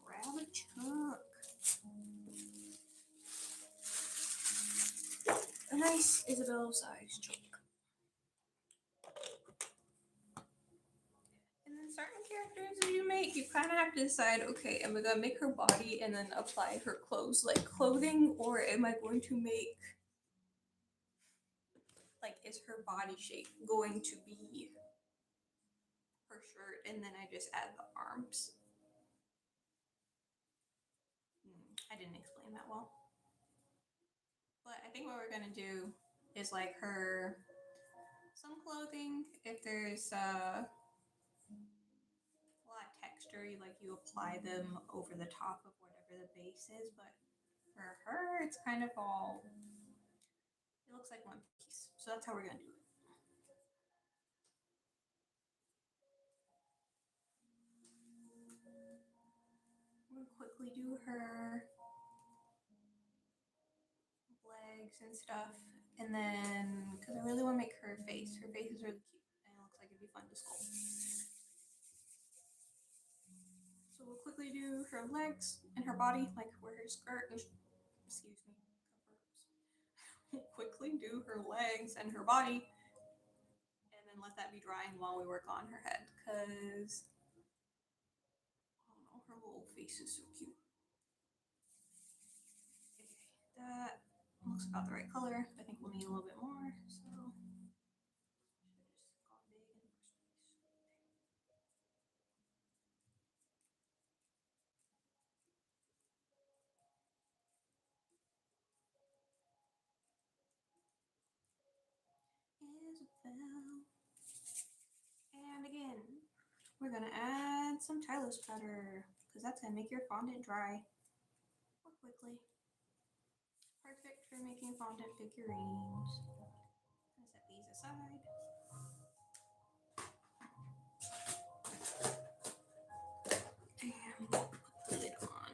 Grab a chunk. A nice Isabel size chunk. And then certain characters that you make, you kind of have to decide, okay, am I going to make her body and then apply her clothes like clothing, or am I going to make, like, is her body shape going to be her shirt and then I just add the arms? I didn't explain that well. But I think what we're going to do is like her, some clothing, if there's a lot of texture, you apply them over the top of whatever the base is, but for her, it's kind of all, it looks like one piece. So that's how we're going to do it. We'll quickly do her legs and stuff. And then, because I really want to make her face. Her face is really cute. And it looks like it'd be fun to sculpt. So we'll quickly do her legs and her body, like where her skirt and, excuse me, we'll quickly do her legs and her body. And then let that be drying while we work on her head. Because, I don't know, her little face is so cute. Okay, that looks about the right color. I think we'll need a little bit more. So, should have just gone big in the first place. Isabel. And again, we're gonna add some Tylose powder because that's gonna make your fondant dry more quickly. Perfect for making fondant figurines. I'm gonna set these aside. And put the lid on.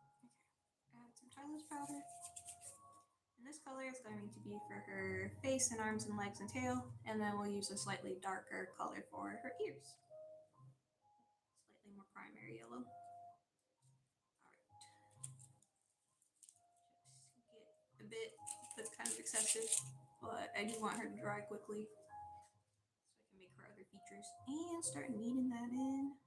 Okay, add some Tylose powder. And this color is going to be for her face and arms and legs and tail, and then we'll use a slightly darker color for her ears. Slightly more primary yellow. Alright. Just get a bit that's kind of excessive, but I do want her to dry quickly so I can make her other features and start kneading that in.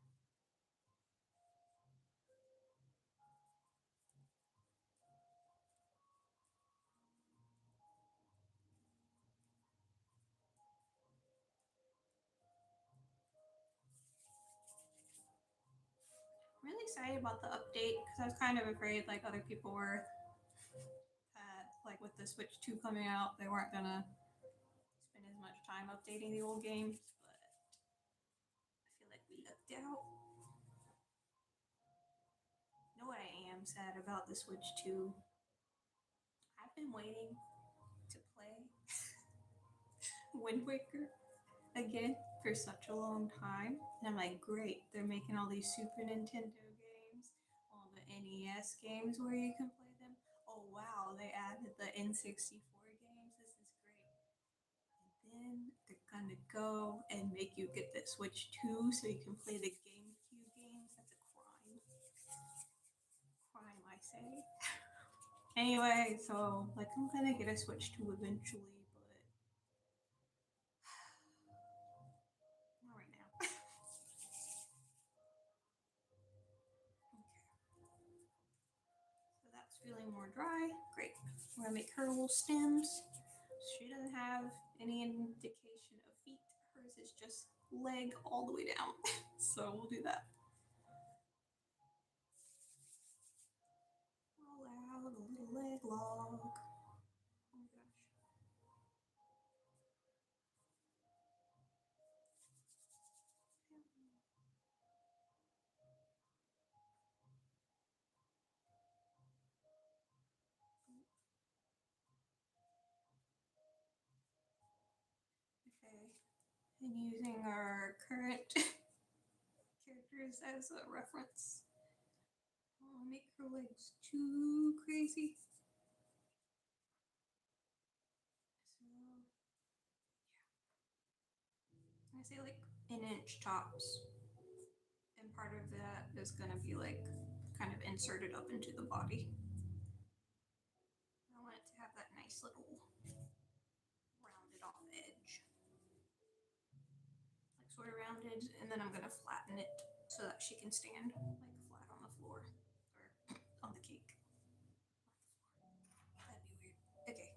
I'm really excited about the update because I was kind of afraid, like other people were, that like with the Switch 2 coming out, they weren't gonna spend as much time updating the old games, but I feel like we lucked out. You know what I am sad about the Switch 2? I've been waiting to play Wind Waker again for such a long time. And I'm like, great, they're making all these Super Nintendo games, all the NES games where you can play them. Oh, wow, they added the N64 games. This is great. And then they're gonna go and make you get the Switch 2 so you can play the GameCube games. That's a crime. Crime, I say. Anyway, so like I'm gonna get a Switch 2 eventually, but not right now. Okay. So that's feeling more dry. Great. We're gonna make her little stems. She doesn't have any indication of feet. Hers is just leg all the way down. So we'll do that. Roll out a little leg log. Oh my gosh. Okay. And using our current characters as a reference. Oh, make her legs too crazy. So, I say like an inch tops. And part of that is going to be like kind of inserted up into the body. I want it to have that nice little rounded off edge. Like sort of rounded, and then I'm going to flatten it so that she can stand like flat on the floor or on the cake. That'd be weird. Okay.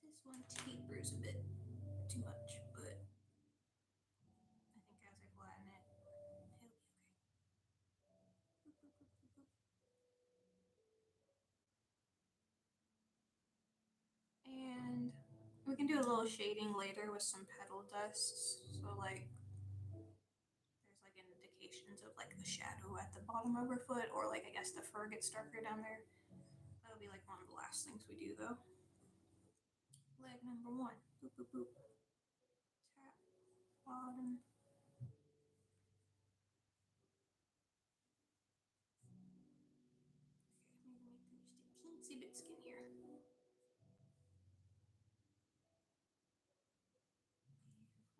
This one tapers a bit too much, but I think as I flatten it, it'll be okay. Boop, boop, boop, boop, boop. And we can do a little shading later with some petal dusts. So like there's like indications of like the shadow at the bottom of her foot, or like I guess the fur gets darker down there. That'll be like one of the last things we do though. Leg number one. Boop boop boop. Tap bottom. Okay, maybe make them just a teensy bit skinnier.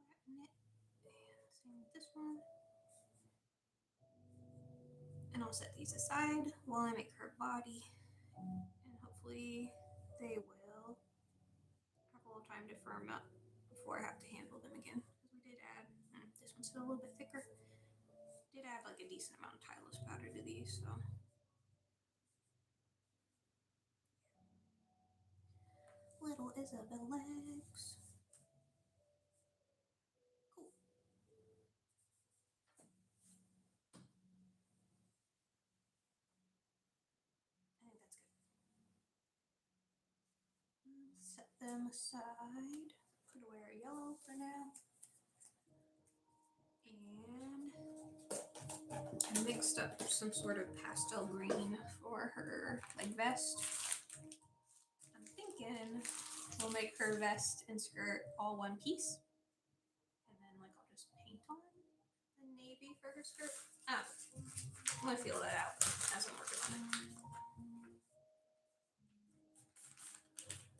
Flatten it. And same with this one. And I'll set these aside while I make her body. And hopefully they will have a little time to firm up before I have to handle them again. Because we did add, this one's still a little bit thicker. Did add like a decent amount of Tylose powder to these, so. Little Isabel legs. Cool. I think that's good. Set them aside. Put away our yellow for now. And I mixed up some sort of pastel green for her like vest. I'm thinking we'll make her vest and skirt all one piece. And then like I'll just paint on the navy for her skirt. I'm gonna feel that out as I'm working on it.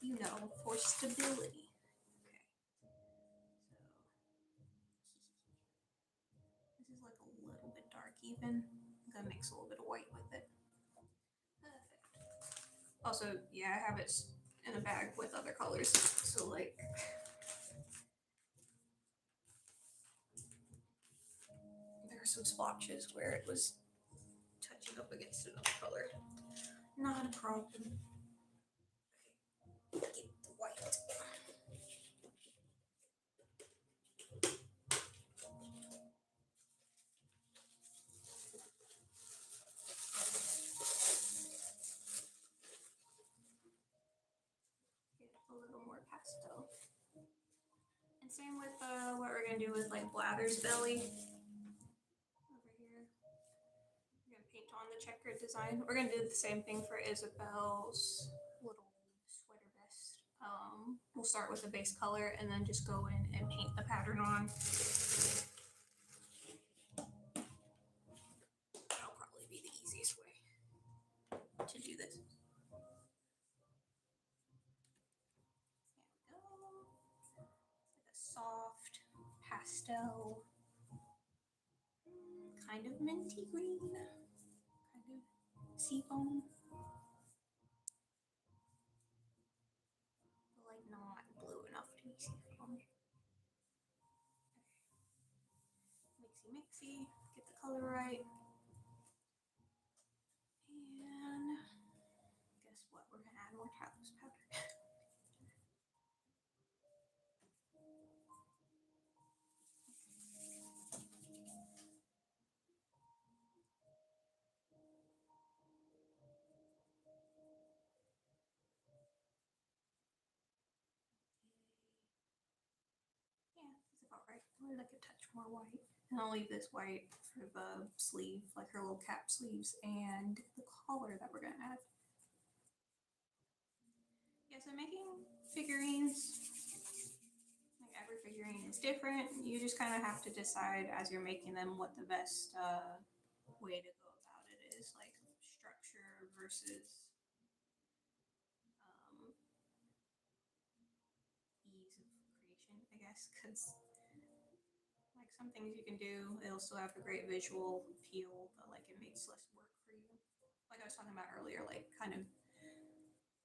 You know, for stability. Okay. So this is like a little bit dark even. I'm gonna mix a little bit of white with it. Perfect. Also, yeah, I have it in a bag with other colors. So like there are some splotches where it was touching up against another color. Not a problem. Okay. Get the white. Get a little more pastel. And same with what we're gonna do with like Blather's belly. Over here. We're gonna paint on the checkered design. We're gonna do the same thing for Isabel's little sweater vest we'll start with the base color and then just go in and paint the pattern on. That'll probably be the easiest way to do this. There we go. It's like a soft pastel, kind of minty green, kind of seafoam. Like not blue enough to be seafoam. Mixy mixy, get the color right. And guess what? We're gonna add more talus powder. Yeah, that's about right. I like a touch more white. And I'll leave this white for the sleeve, like her little cap sleeves, and the collar that we're gonna add. Yeah, so making figurines, like every figurine is different. You just kind of have to decide as you're making them what the best way to go about it is, like structure versus ease of creation, I guess, because like some things you can do, it'll still have a great visual appeal, but like it makes less work for you. Like I was talking about earlier, like kind of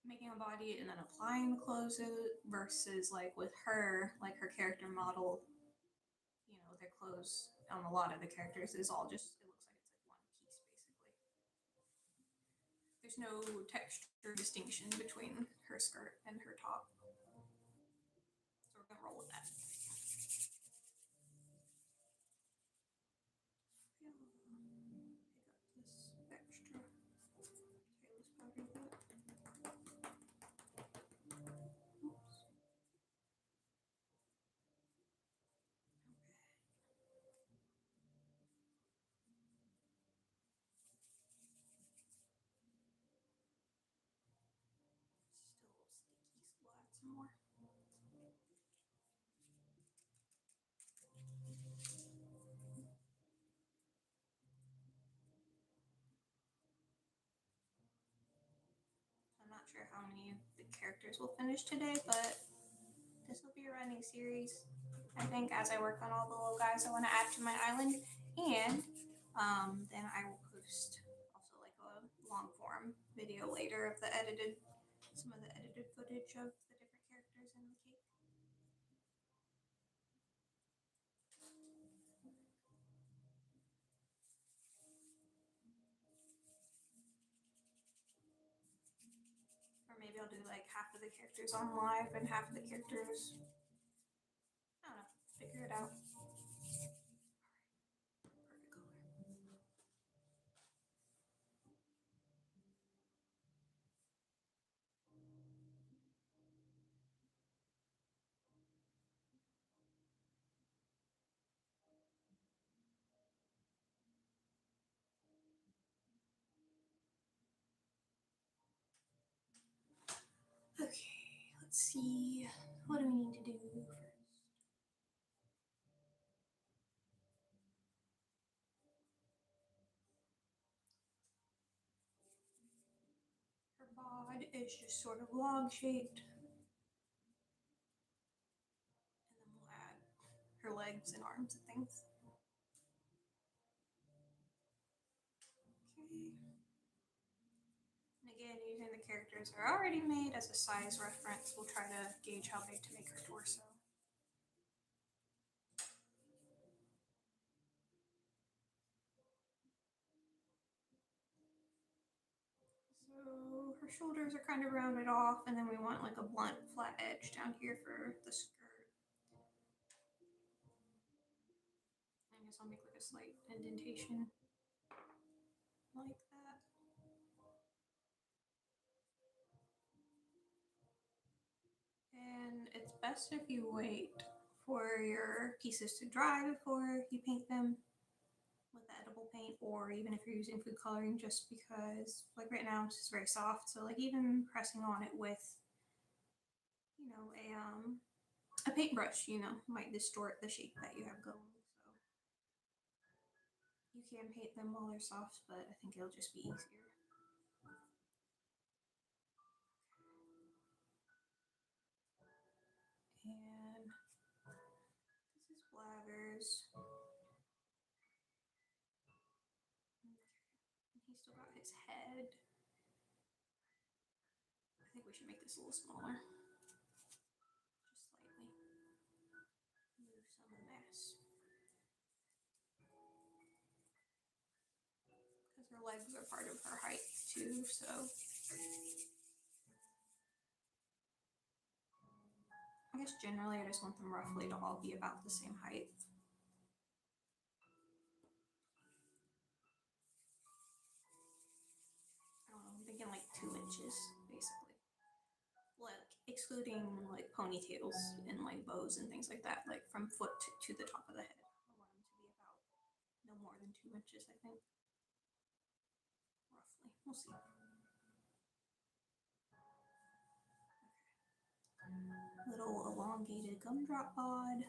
making a body and then applying the clothes versus like with her, like her character model, you know, their clothes on a lot of the characters is all just, it looks like it's like one piece basically. There's no texture distinction between her skirt and her top. So we're gonna roll with that. Pick up this extra talus powder bit. Oops. Still a little sticky, so we'll add some more. I'm not sure how many of the characters will finish today, but this will be a running series. I think as I work on all the little guys I want to add to my island, and then I will post also like a long form video later of some of the edited footage of the different characters in the cake. Or maybe I'll do like half of the characters on live and half of the characters. I don't know. Figure it out. Perfect color. Okay, let's see. What do we need to do first? Her bod is just sort of log shaped. And then we'll add her legs and arms and things. Okay. And again, using the characters that are already made as a size reference, we'll try to gauge how big to make her torso. So her shoulders are kind of rounded off, and then we want like a blunt, flat edge down here for the skirt. I guess I'll make like a slight indentation like that. And it's best if you wait for your pieces to dry before you paint them with the edible paint, or even if you're using food coloring, just because like right now it's just very soft, so like even pressing on it with a paintbrush, might distort the shape that you have going. So you can paint them while they're soft, but I think it'll just be easier. And this is Blathers. Okay. And he's still got his head. I think we should make this a little smaller. Just slightly. Move some of this. Because her legs are part of her height too, so. I guess generally I just want them roughly to all be about the same height. I don't know, I'm thinking like 2 inches, basically. Like, excluding like ponytails and like bows and things like that, like from foot to the top of the head. I want them to be about no more than 2 inches, I think. Roughly. We'll see. Little elongated gumdrop bod.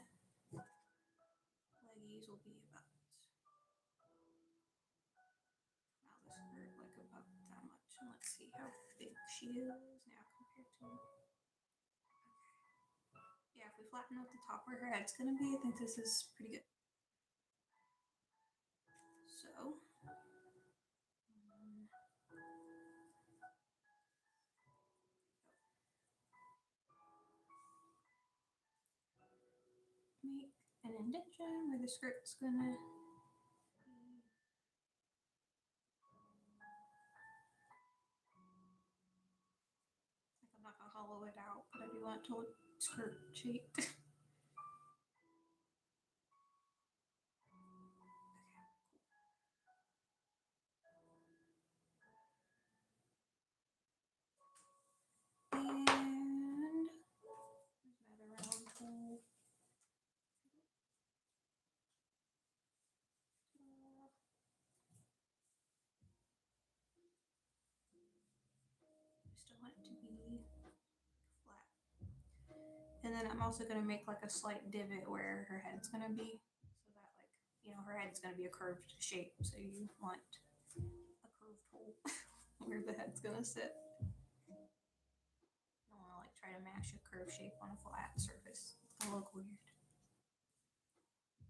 Leggies will be about the skirt, like about that much. And let's see how big she is now compared to. Yeah, if we flatten out the top where her head's gonna be, I think this is pretty good. So. Make an indentation where the skirt's gonna be. Like, I'm not gonna hollow it out, but I do want it to look skirt shaped. And there's another round hole. Still want it to be flat. And then I'm also gonna make like a slight divot where her head's gonna be, so that her head's gonna be a curved shape. So you want a curved hole where the head's gonna sit. You don't want to try to mash a curved shape on a flat surface. It'll look weird.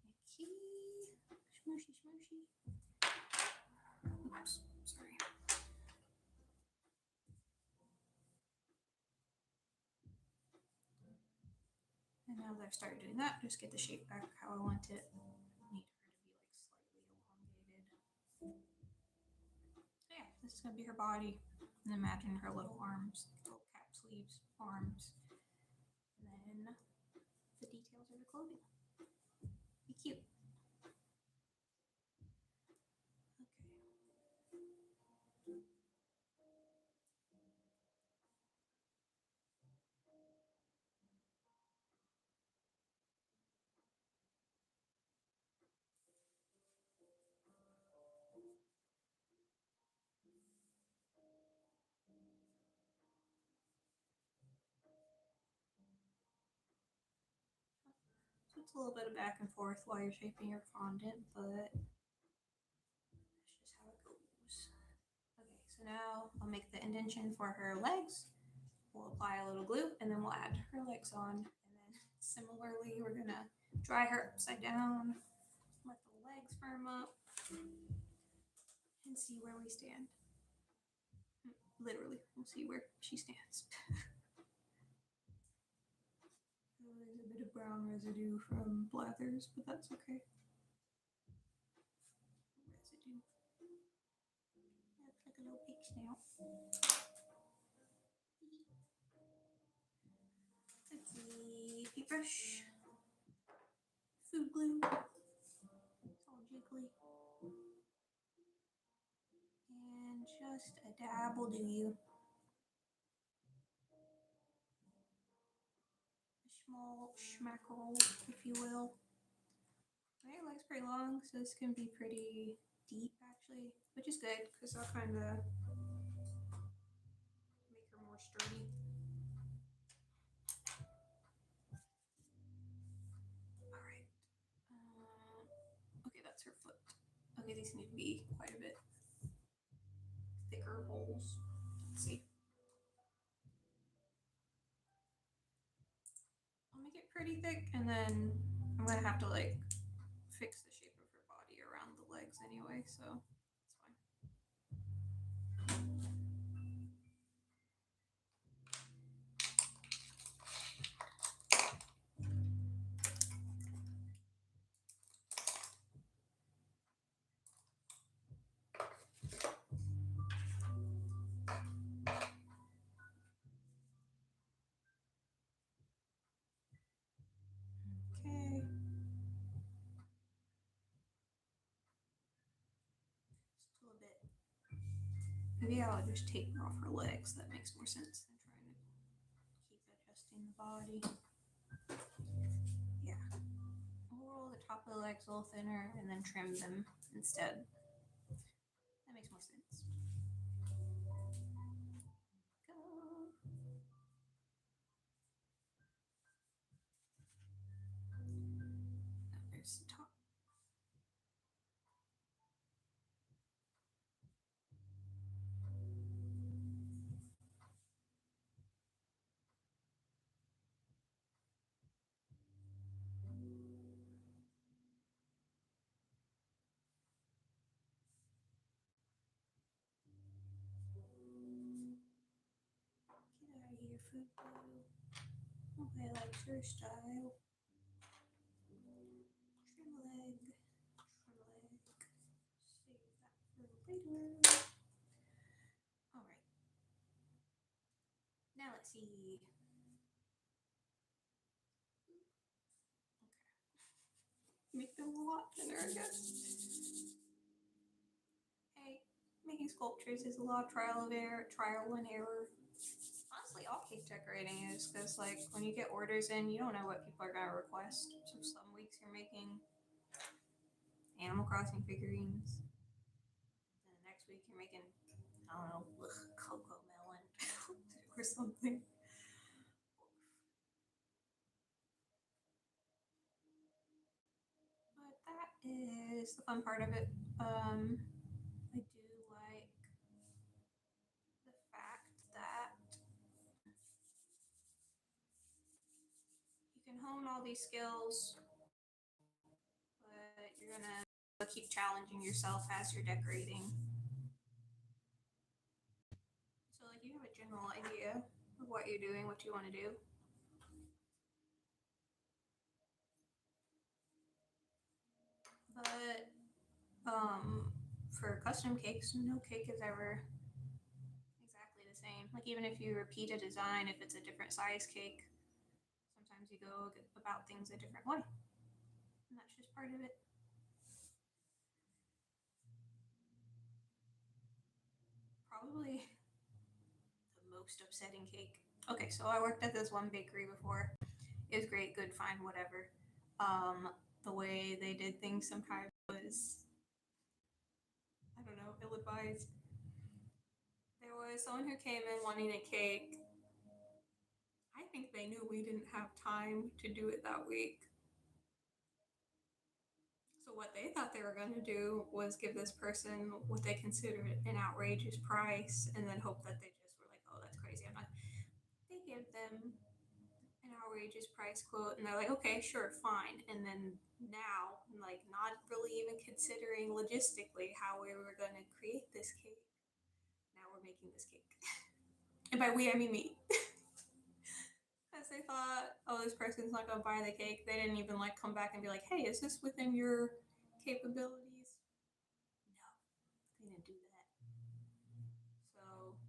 Okay. Smooshy, smooshy. Oops, sorry. And now that I've started doing that, just get the shape back how I want it. I need her to be slightly elongated. So yeah, this is gonna be her body. And imagine her little arms, little cap sleeves, arms. And then the details of the clothing. Be cute. So it's a little bit of back and forth while you're shaping your fondant, but that's just how it goes. Okay, so now I'll make the indentation for her legs. We'll apply a little glue and then we'll add her legs on. And then similarly, we're gonna dry her upside down, let the legs firm up, and see where we stand. Literally, we'll see where she stands. There's a bit of brown residue from Blathers, but that's okay. Residue. Looks like a little pig snout. Okay, paintbrush. Food glue. It's all jiggly. And just a dab will do you. A small schmackerel, if you will. My hair looks pretty long, so this can be pretty deep actually, which is good because I'll kind of make her more sturdy. Okay, these need to be quite a bit thicker holes. Let's see. I'll make it pretty thick, and then I'm gonna have to like fix the shape of her body around the legs anyway, so it's fine. Okay. Still a bit. Maybe I'll just take off her legs. That makes more sense than trying to keep adjusting the body. Yeah. We'll roll the top of the legs a little thinner and then trim them instead. That makes more sense. Go. Now there's the top. Get out of here, food blue. Nobody likes your style. Trim leg. Trim leg. Save that for later. Alright. Now let's see. Okay. Make them a lot thinner, I guess. Hey, making sculptures is a lot of trial and error. Honestly, all cake decorating is, because like when you get orders in, you don't know what people are gonna request. So some weeks you're making Animal Crossing figurines, and the next week you're making, I don't know, cocoa melon or something. But that is the fun part of it. I do like the fact that you can hone all these skills, but you're gonna keep challenging yourself as you're decorating. So like you have a general idea of what you're doing, what you want to do. But for custom cakes, no cake is ever exactly the same. Like even if you repeat a design, if it's a different size cake, sometimes you go about things a different way. And that's just part of it. Probably the most upsetting cake. Okay, so I worked at this one bakery before. It was great, good, fine, whatever. The way they did things sometimes was, I don't know, ill advised. There was someone who came in wanting a cake. I think they knew we didn't have time to do it that week. So what they thought they were going to do was give this person what they considered an outrageous price and then hope that they just were like, oh, that's crazy. I'm not. They give them an outrageous price quote and they're like, okay, sure, fine. And then now, like, not really even considering logistically how we were going to create this cake, now we're making this cake. And by we, I mean me. Because they thought, oh, this person's not going to buy the cake. They didn't even like come back and be like, hey, is this within your capabilities? No, they didn't do that. So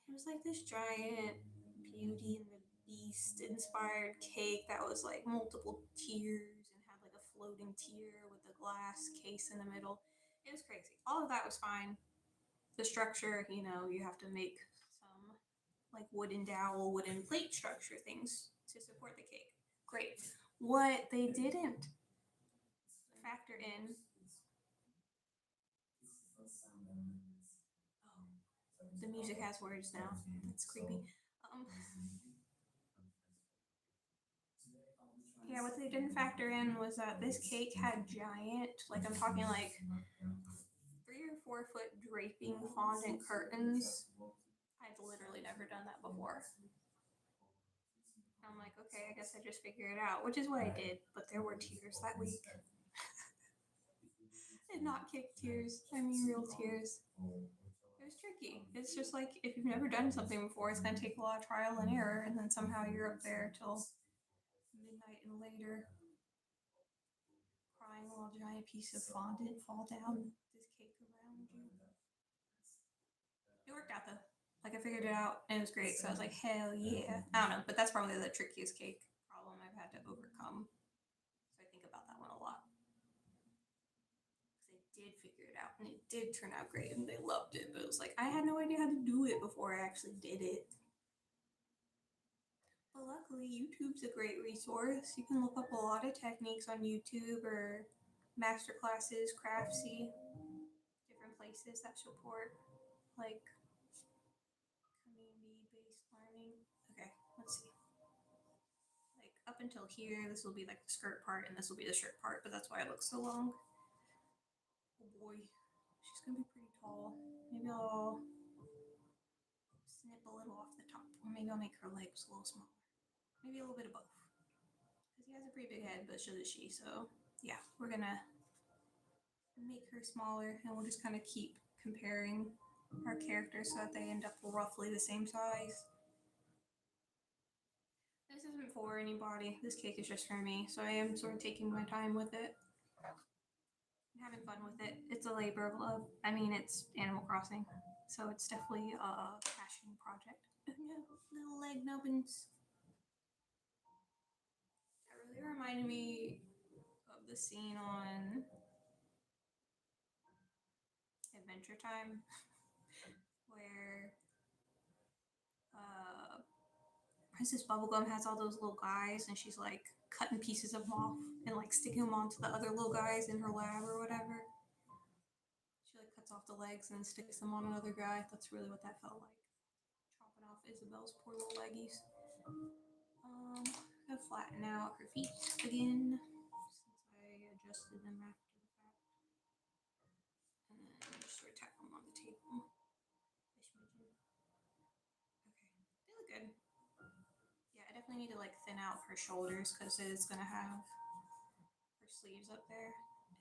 it was like this giant Beauty and the Beast inspired cake that was like multiple tiers and had like a floating tier with a glass case in the middle. It was crazy. All of that was fine. The structure, you know, you have to make some like wooden dowel, wooden plate structure things to support the cake. Great. What they didn't factor in. Oh, the music has words now. That's creepy. Yeah, what they didn't factor in was that this cake had giant, like I'm talking like 3 or 4 foot draping fondant curtains. I'd literally never done that before. I'm like, okay, I guess I just figure it out, which is what I did, but there were tears that week. And not cake tears, I mean real tears. It was tricky. It's just like if you've never done something before, it's gonna take a lot of trial and error, and then somehow you're up there till midnight and later, crying while a giant piece of fondant fall down this cake around you. It worked out though. Like I figured it out and it was great. So I was like, hell yeah. I don't know, but that's probably the trickiest cake problem I've had to overcome. So I think about that one a lot. Because I did figure it out and it did turn out great and they loved it. But it was like I had no idea how to do it before I actually did it. But luckily, YouTube's a great resource. You can look up a lot of techniques on YouTube or master classes, Craftsy, different places that support like community-based learning. Okay, let's see. Like up until here, this will be like the skirt part, and this will be the shirt part. But that's why it looks so long. Oh boy, she's gonna be pretty tall. Maybe I'll snip a little off the top, or maybe I'll make her legs a little smaller. Maybe a little bit of both. Because he has a pretty big head, but so does she. So yeah, we're gonna make her smaller, and we'll just kind of keep comparing our characters so that they end up roughly the same size. This isn't for anybody. This cake is just for me, so I am sort of taking my time with it. I'm having fun with it. It's a labor of love. I mean, it's Animal Crossing, so it's definitely a passion project. Little leg nubbins. That really reminded me of the scene on Adventure Time where Princess Bubblegum has all those little guys and she's like cutting pieces of them off and like sticking them onto the other little guys in her lab or whatever. She like cuts off the legs and sticks them on another guy. That's really what that felt like. Chopping off Isabel's poor little leggies. Gonna flatten out her feet again since I adjusted them after the fact. And then just sort of tap them on the table. Okay, they look good. Yeah, I definitely need to like thin out her shoulders because it's gonna have her sleeves up there.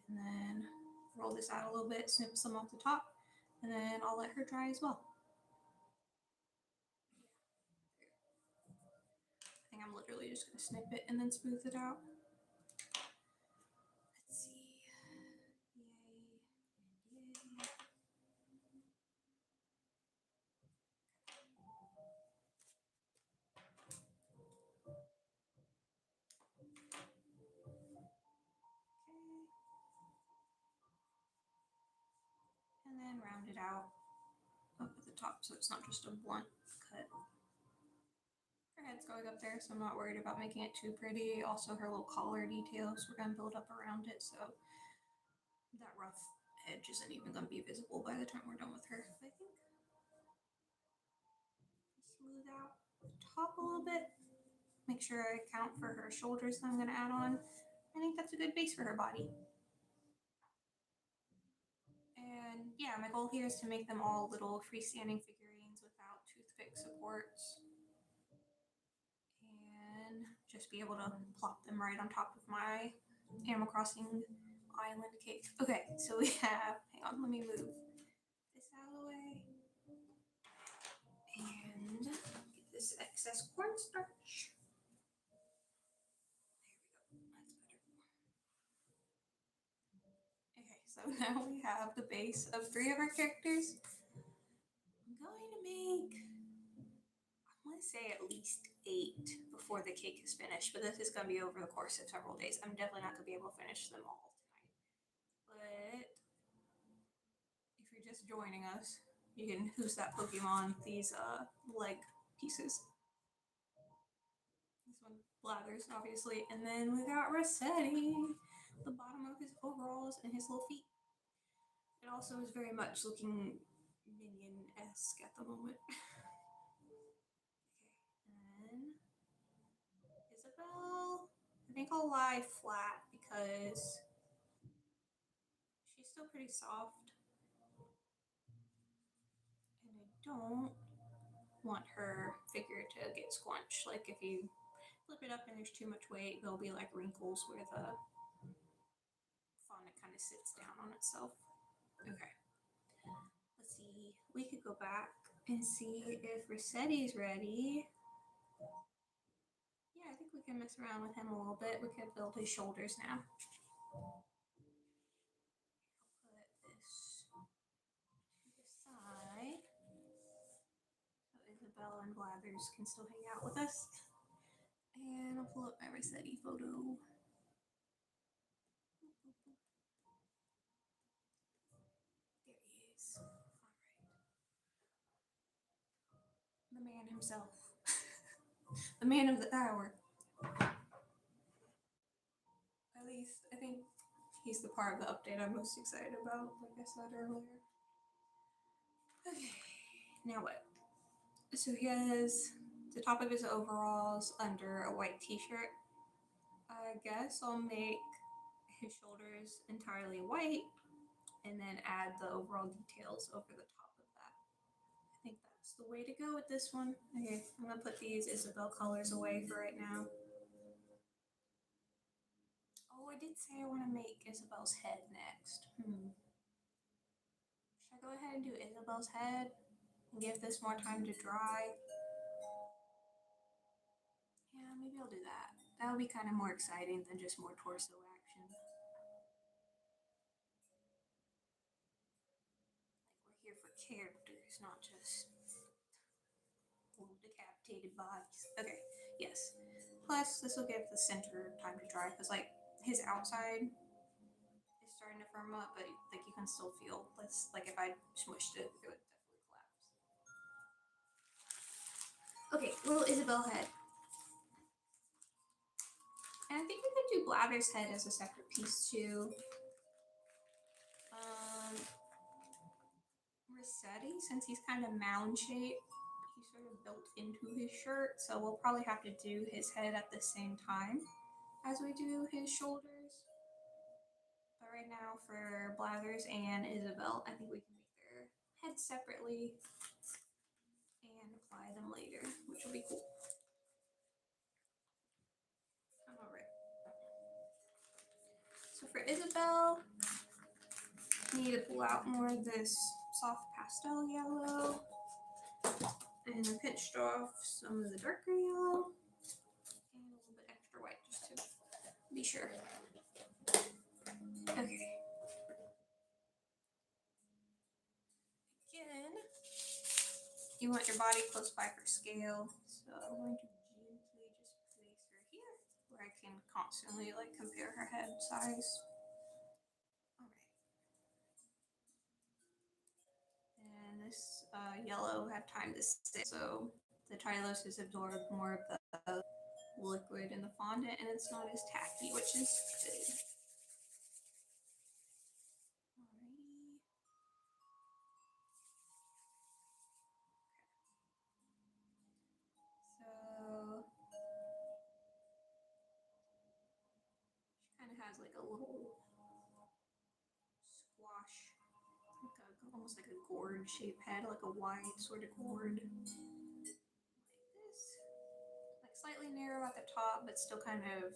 And then roll this out a little bit, snip some off the top, and then I'll let her dry as well. I think I'm literally just gonna snip it and then smooth it out. Let's see. Yay. Yay. And then round it out up at the top so it's not just a blunt cut. Her head's going up there, so I'm not worried about making it too pretty. Also, her little collar details, we're going to build up around it, so that rough edge isn't even going to be visible by the time we're done with her. I think smooth out the top a little bit. Make sure I account for her shoulders that I'm going to add on. I think that's a good base for her body. And yeah, my goal here is to make them all little freestanding figurines without toothpick supports. And just be able to plop them right on top of my Animal Crossing island cake. Okay, so we have, hang on, let me move this out of the way. And get this excess cornstarch. Okay, so now we have the base of 3 of our characters. I'm going to make, I want to say at least 8 before the cake is finished, but this is going to be over the course of several days. I'm definitely not going to be able to finish them all tonight. But if you're just joining us, you can who's that Pokemon, these leg pieces. This one Blathers, obviously. And then we got Rossetti, the bottom of his overalls and his little feet. It also is very much looking minion-esque at the moment. Okay, and Isabel. I think think I'll lie flat because she's still pretty soft. And I don't want her figure to get squunched. Like if you flip it up and there's too much weight, there'll be like wrinkles where the fondant kind of sits down on itself. Okay. Let's see. We could go back and see if Rossetti's ready. Yeah, I think we can mess around with him a little bit. We could build his shoulders now. I'll put this to the side so Isabel and Blathers can still hang out with us. And I'll pull up my Rossetti photo. There he is. All right. The man himself. The man of the hour. At least, I think he's the part of the update I'm most excited about, like I said earlier. Okay, now what? So he has the top of his overalls under a white t-shirt. I guess I'll make his shoulders entirely white and then add the overall details over the top of that. I think that's the way to go with this one. Okay, I'm gonna put these Isabel colors away for right now. Oh, I did say I want to make Isabel's head next. Should I go ahead and do Isabel's head and give this more time to dry? Yeah, maybe I'll do that. That would be kind of more exciting than just more torso action. Like we're here for characters, not just decapitated bodies. Okay, yes. Plus, this will give the center time to dry because, like, his outside is starting to firm up, but like you can still feel. Like if I smushed it, it would definitely collapse. Okay, little Isabel head. And I think we could do Blather's head as a separate piece too. Rossetti, since he's kind of mound shaped, he's sort of built into his shirt, so we'll probably have to do his head at the same time as we do his shoulders. But right now for Blathers and Isabel, I think we can make their heads separately and apply them later, which will be cool. Alright. So for Isabel, we need to pull out more of this soft pastel yellow and I pinched off some of the darker yellow and a little bit extra white just to be sure. Okay. Again, you want your body close by for scale, so I'm going to gently just place her here where I can constantly like compare her head size. All right. And this yellow had time to sit, so the Tylose has absorbed more of the liquid in the fondant, and it's not as tacky, which is good. Alrighty. So she kind of has like a little squash, like almost like a gourd shaped head, like a wide sort of gourd. Like this. Like slightly narrow at the top, but still kind of a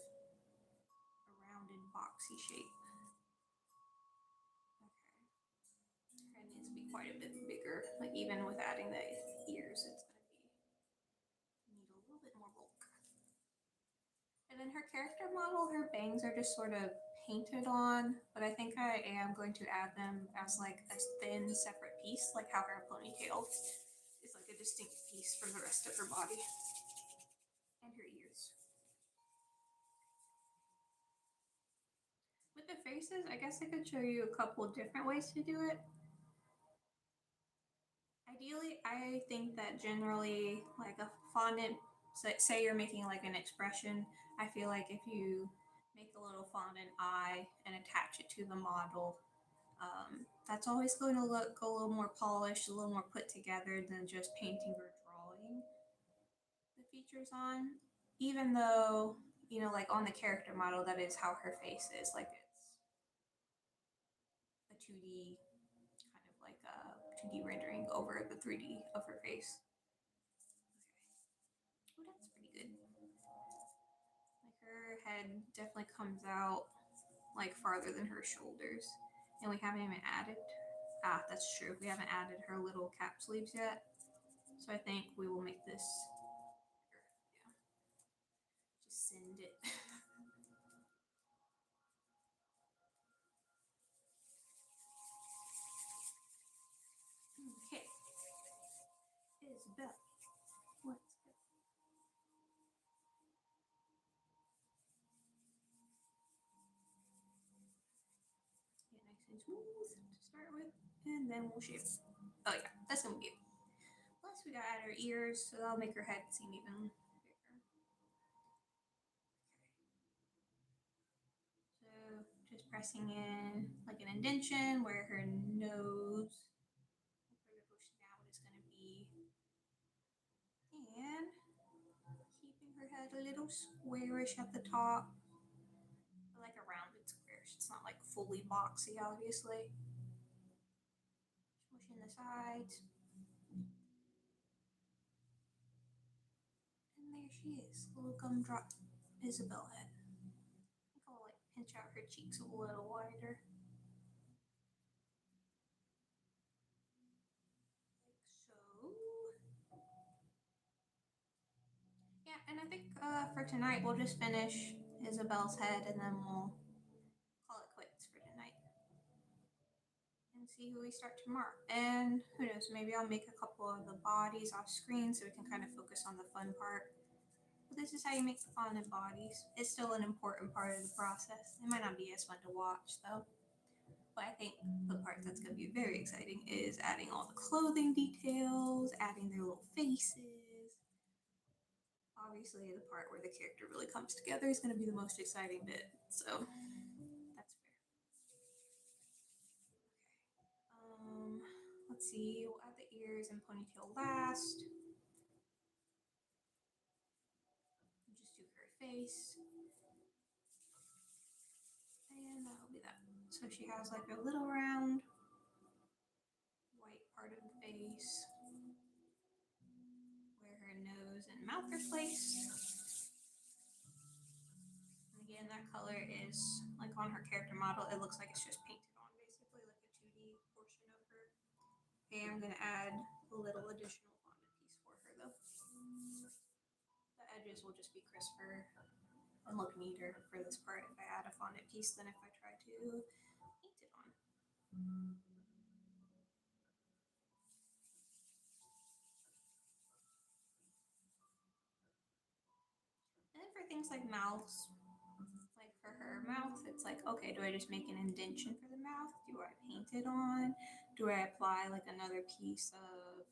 rounded, boxy shape. Okay. It needs to be quite a bit bigger. Like even with adding the ears, it's going to need a little bit more bulk. And then her character model, her bangs are just sort of painted on, but I think I am going to add them as like a thin separate piece, like how her ponytail is like a distinct piece from the rest of her body and her ears. With the faces, I guess I could show you a couple different ways to do it. Ideally, I think that generally, like a fondant, say you're making like an expression, I feel like if you make a little fondant eye and attach it to the model, that's always going to look a little more polished, a little more put together than just painting or drawing the features on. Even though you know, like on the character model, that is how her face is. Like it's a 2D kind of like a 2D rendering over the 3D of her face. Okay. Oh, that's pretty good. Like her head definitely comes out like farther than her shoulders. And we haven't even added, that's true. We haven't added her little cap sleeves yet. So I think we will make this, yeah, just send it. Okay. Isabel, let's go. Get nice and smooth to start with, and then we'll shape. Oh yeah, that's gonna be it. Plus we gotta add her ears, so that'll make her head seem even bigger. Okay. So just pressing in like an indentation where her nose, where the bush snout is gonna be, and keeping her head a little squarish at the top, like a rounded squarish. It's not like fully boxy, obviously. Smushing the sides. And there she is, little gumdrop Isabel head. I think I'll like pinch out her cheeks a little wider. Like so. Yeah, and I think for tonight we'll just finish Isabel's head and then we'll call it quits for tonight. And see who we start tomorrow. And who knows, maybe I'll make a couple of the bodies off screen so we can kind of focus on the fun part. But this is how you make the fondant bodies. It's still an important part of the process. It might not be as fun to watch though. But I think the part that's going to be very exciting is adding all the clothing details, adding their little faces. Obviously, the part where the character really comes together is going to be the most exciting bit. So that's fair. Okay. Let's see. We'll add the ears and ponytail last. We'll just do her face. And that'll be that. So she has like a little round white part of the face where her nose and mouth are placed. And again, that color is like on her character model. It looks like it's just painted on basically like a 2D portion of her. Okay, I'm going to add a little additional fondant piece for her though. The edges will just be crisper and look neater for this part if I add a fondant piece than if I try to paint it on. And then for things like mouths, like for her mouth, it's like, okay, do I just make an indentation for the mouth? Do I paint it on? Do I apply like another piece of,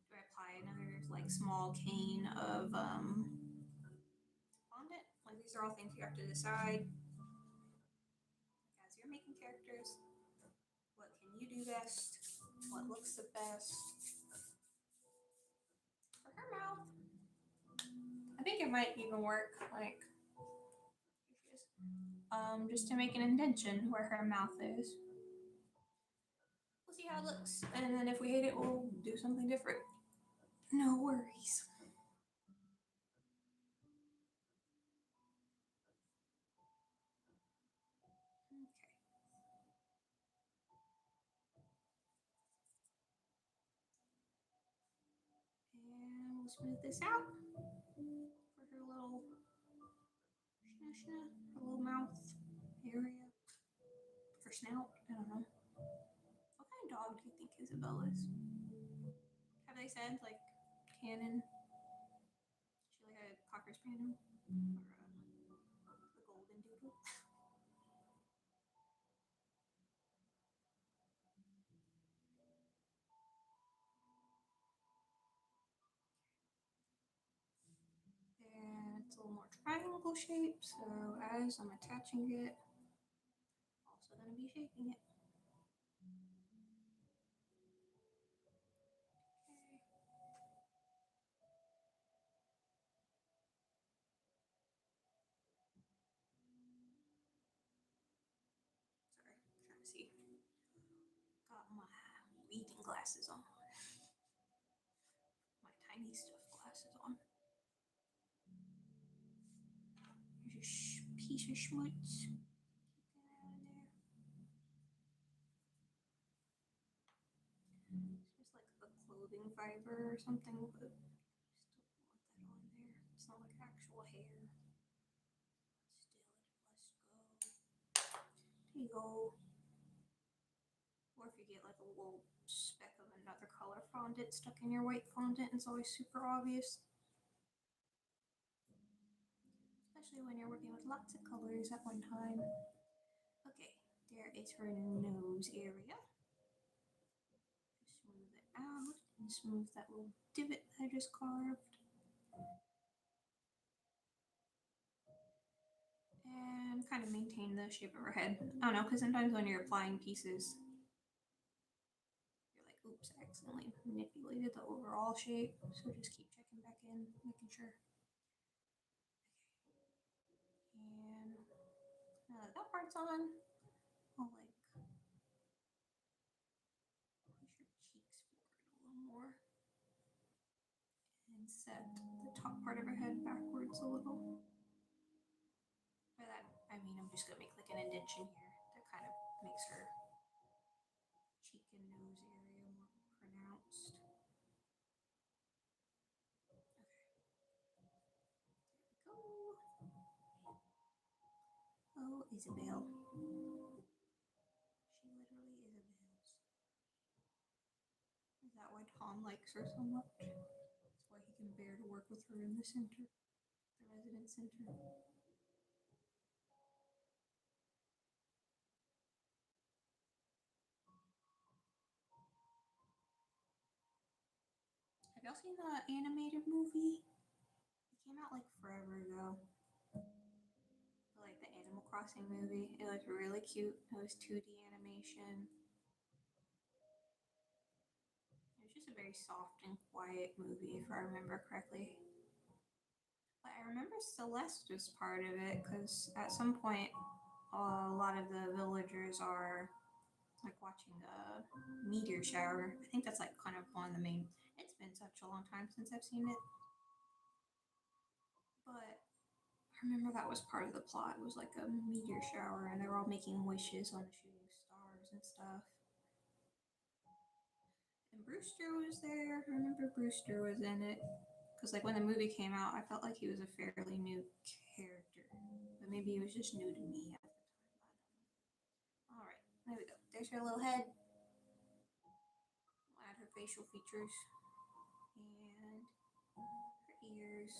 do I apply another like small cane of fondant? Like these are all things you have to decide as you're making characters. What can you do best? What looks the best? For her mouth, I think it might even work like just to make an indentation where her mouth is. We'll see how it looks, and then if we hate it, we'll do something different. No worries. Okay. And we'll smooth this out for her little her little mouth area. Her snout. I don't know. What kind of dog do you think Isabel is? Have they said like canon? Is she like a cocker spaniel or a golden doodle? And it's a little more triangle shape, so as I'm attaching it, also going to be shaping it. Okay. 'Cause, like, I don't know, I feel like I should have like a little, like, maybe like a little, like, triangle shape, so as I'm attaching it, also gonna be shaping it. Okay. And it's a little more triangle shape, so as I'm attaching it, also gonna be shaping it. glasses on. My tiny stuff glasses on. There's a piece of schmutz. Get that out of there. It's just like a clothing fiber or something, but I still want that on there. It's not like actual hair. Let's go. There you go. Or if you get like a little speck of another color fondant stuck in your white fondant, it's always super obvious. Especially when you're working with lots of colors at one time. Okay, there is her nose area. Just smooth it out and smooth that little divot that I just carved. And kind of maintain the shape of her head. I don't know, because sometimes when you're applying pieces, you're like, oops, I accidentally manipulated the overall shape. So just keep checking back in, making sure. And now that that part's on, I'll like push her cheeks forward a little more and set the top part of her head backwards a little. By that, I mean I'm just gonna make like an indentation here that kind of makes her cheek and nose area more pronounced. Okay. There we go. Oh, Isabel. She literally Isabels. Is that why Tom likes her so much? That's why he can bear to work with her in the center, the resident center. Have y'all seen the animated movie? It came out like forever ago. Like the Animal Crossing movie. It was really cute. It was 2D animation. It was just a very soft and quiet movie, if I remember correctly. But I remember Celeste was part of it because at some point, a lot of the villagers are like watching a meteor shower. I think that's like kind of one of the main. It's been such a long time since I've seen it, but I remember that was part of the plot. It was like a meteor shower, and they were all making wishes on the shooting stars and stuff. And Brewster was there. I remember Brewster was in it because, like, when the movie came out, I felt like he was a fairly new character, but maybe he was just new to me at the time. All right, there we go. There's her little head. We'll add her facial features and her ears.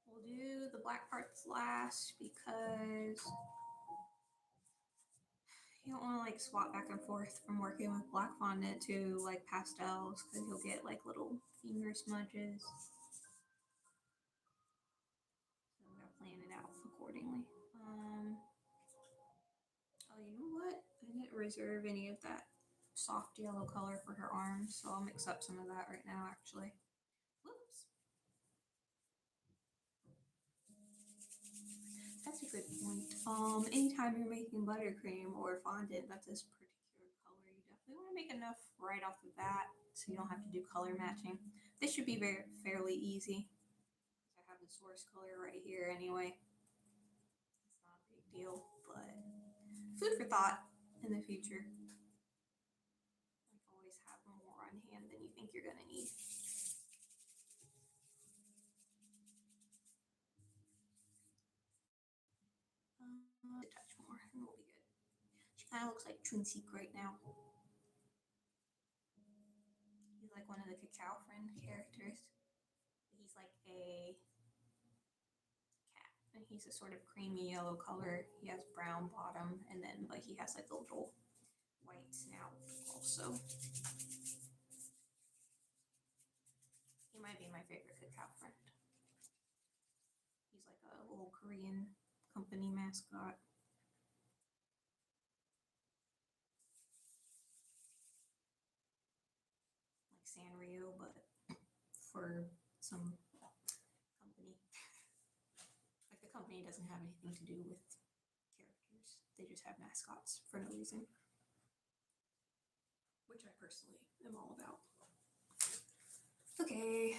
We'll do the black parts last because you don't want to like swap back and forth from working with black fondant to like pastels because you'll get like little finger smudges. So we gotta plan it out accordingly. Oh, you know what? I didn't reserve any of that soft yellow color for her arms, so I'll mix up some of that right now actually. Whoops. That's a good point. Anytime you're making buttercream or fondant that's this particular color, you definitely want to make enough right off the bat so you don't have to do color matching. This should be fairly easy. I have the source color right here anyway. It's not a big deal, but food for thought in the future. Like always have more on hand than you think you're gonna need. A touch more and we'll be good. She kind of looks like Twinsy right now. He's like one of the Cacao Friend characters. He's like a cat, and he's a sort of creamy yellow color. He has brown bottom, and then but he has like a little white snout also. He might be my favorite Cacao Friend. He's like a little Korean company mascot. Like Sanrio, but for some company. Like the company doesn't have anything to do with characters. They just have mascots for no reason. which I personally am all about. Okay.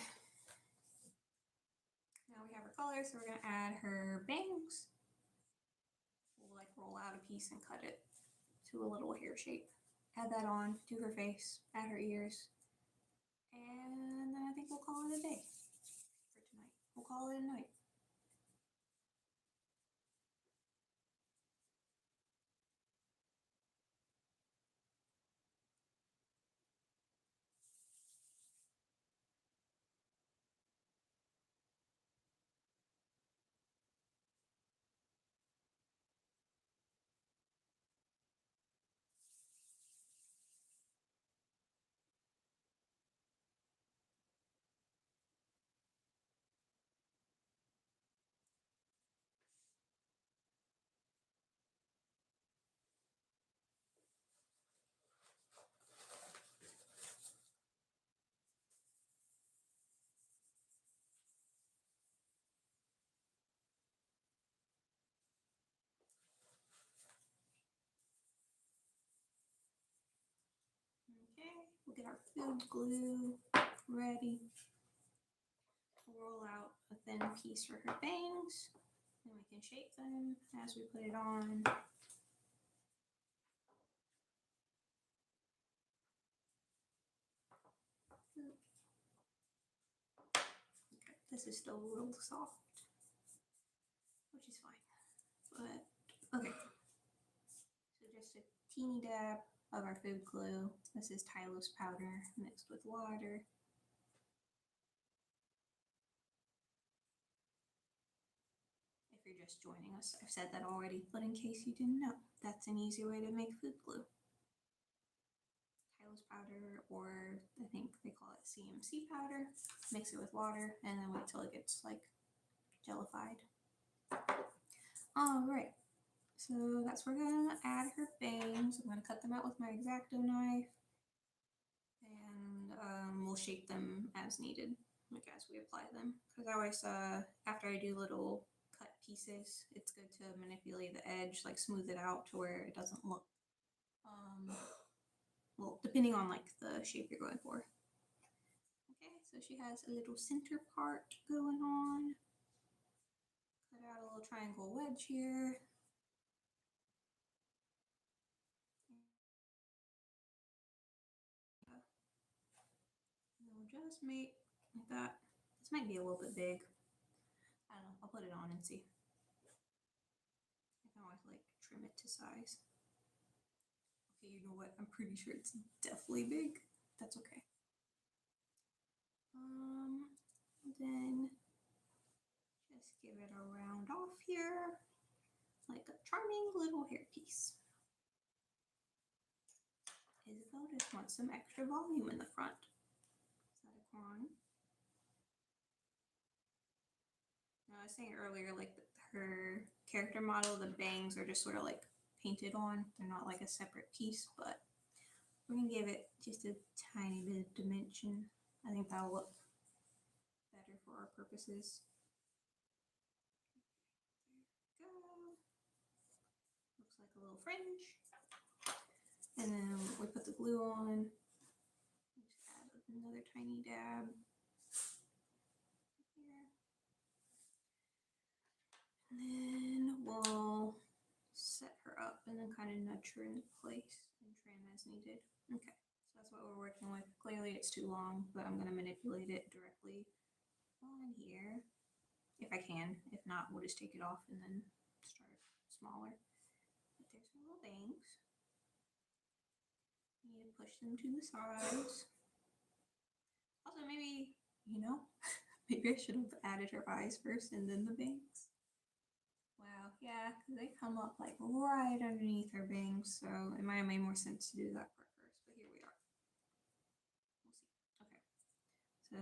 Now we have her color, so we're gonna add her bangs. We'll like roll out a piece and cut it to a little hair shape. Add that on to her face, add her ears, and then I think we'll call it a day for tonight. We'll call it a night. Okay, we'll get our food glue ready. Roll out a thin piece for her bangs, and we can shape them as we put it on. Okay, this is still a little soft, which is fine, but okay. So just a teeny dab of our food glue. This is Tylose powder mixed with water. If you're just joining us, I've said that already, but in case you didn't know, that's an easy way to make food glue. Tylose powder, or I think they call it CMC powder. Mix it with water and then wait till it gets like jellified. All right, so that's where we're gonna add her bangs. I'm gonna cut them out with my X-Acto knife, and we'll shape them as needed, like as we apply them. Because I always, after I do little cut pieces, it's good to manipulate the edge, like smooth it out to where it doesn't look, well, depending on like the shape you're going for. Okay, so she has a little center part going on. Cut out a little triangle wedge here. And we'll just make like that. This might be a little bit big. I don't know, I'll put it on and see. I can always like trim it to size. Okay, you know what? I'm pretty sure it's definitely big. That's okay. Then just give it a round off here, like a charming little hairpiece. Isabel just wants some extra volume in the front. Is that a corn? No, I was saying earlier, like her character model, the bangs are just sort of like painted on. They're not like a separate piece, but we're gonna give it just a tiny bit of dimension. I think that'll look better for our purposes. There we go. Looks like a little fringe. And then we put the glue on. Just add another tiny dab here. And then we'll set her up and then kind of nudge her into place and trim as needed. Okay, so that's what we're working with. Clearly it's too long, but I'm going to manipulate it directly on here if I can. If not, we'll just take it off and then start smaller. But there's her little bangs. You need to push them to the sides. Also, maybe, you know, maybe I should have added her eyes first and then the bangs. Wow, yeah, because they come up like right underneath her bangs, so it might have made more sense to do that part first, but here we are. We'll see. Okay, so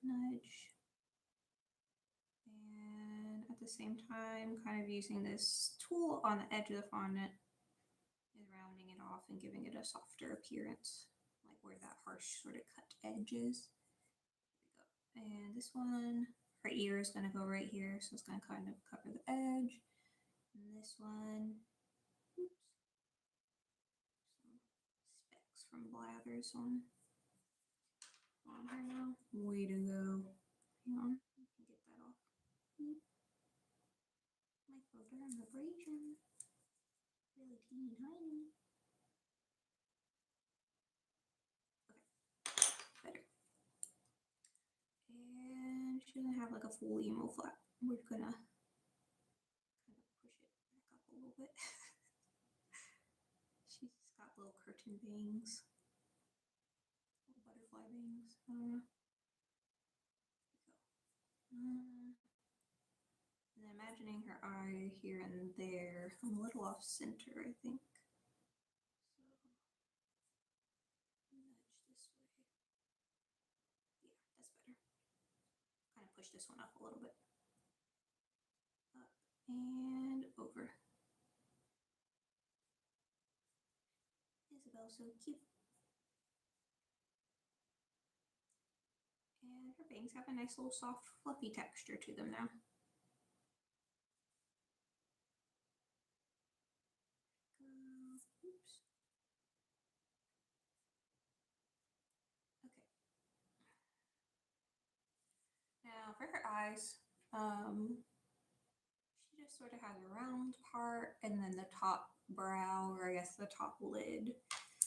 nudge. And at the same time, kind of using this tool on the edge of the fondant is rounding it off and giving it a softer appearance, like where that harsh sort of cut edge is. There we go. And this one, her ear is going to go right here, so it's going to kind of cover the edge. And this one, oops, some specks from blather. feathers on her now. Way to go. Hang on, I can get that off. Microdermabrasion. Really teeny tiny. Okay, better. And she doesn't have like a full emo flap. We're gonna kind of push it back up a little bit. She's got little curtain bangs. Little butterfly bangs. I don't know. And then imagining her eye here and there. I'm a little off center, I think. So nudge this way. Yeah, that's better. Kind of push this one up a little bit. Up and over. Isabel's so cute. And her bangs have a nice little soft fluffy texture to them now. Oops. Okay. Now for her eyes, she just sort of has a round part and then the top brow, or I guess the top lid.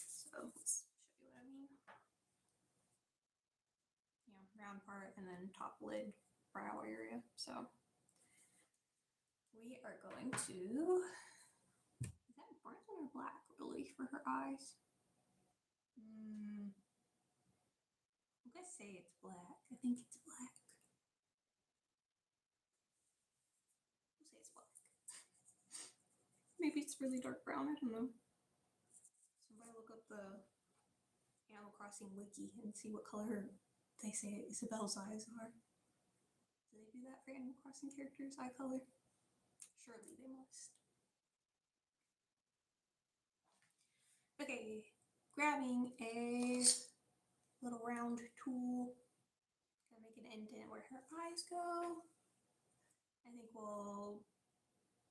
So let's show you what I mean. Yeah, round part and then top lid brow area. So we are going to, is that brown or black really for her eyes? I'm gonna say it's black. I think it's black. We'll say it's black. Maybe it's really dark brown. I don't know. Somebody look up the Animal Crossing wiki and see what color they say Isabel's eyes are. Do they do that for Animal Crossing characters' eye color? Surely they must. Okay, grabbing a little round tool. Gonna make an indent where her eyes go. I think we'll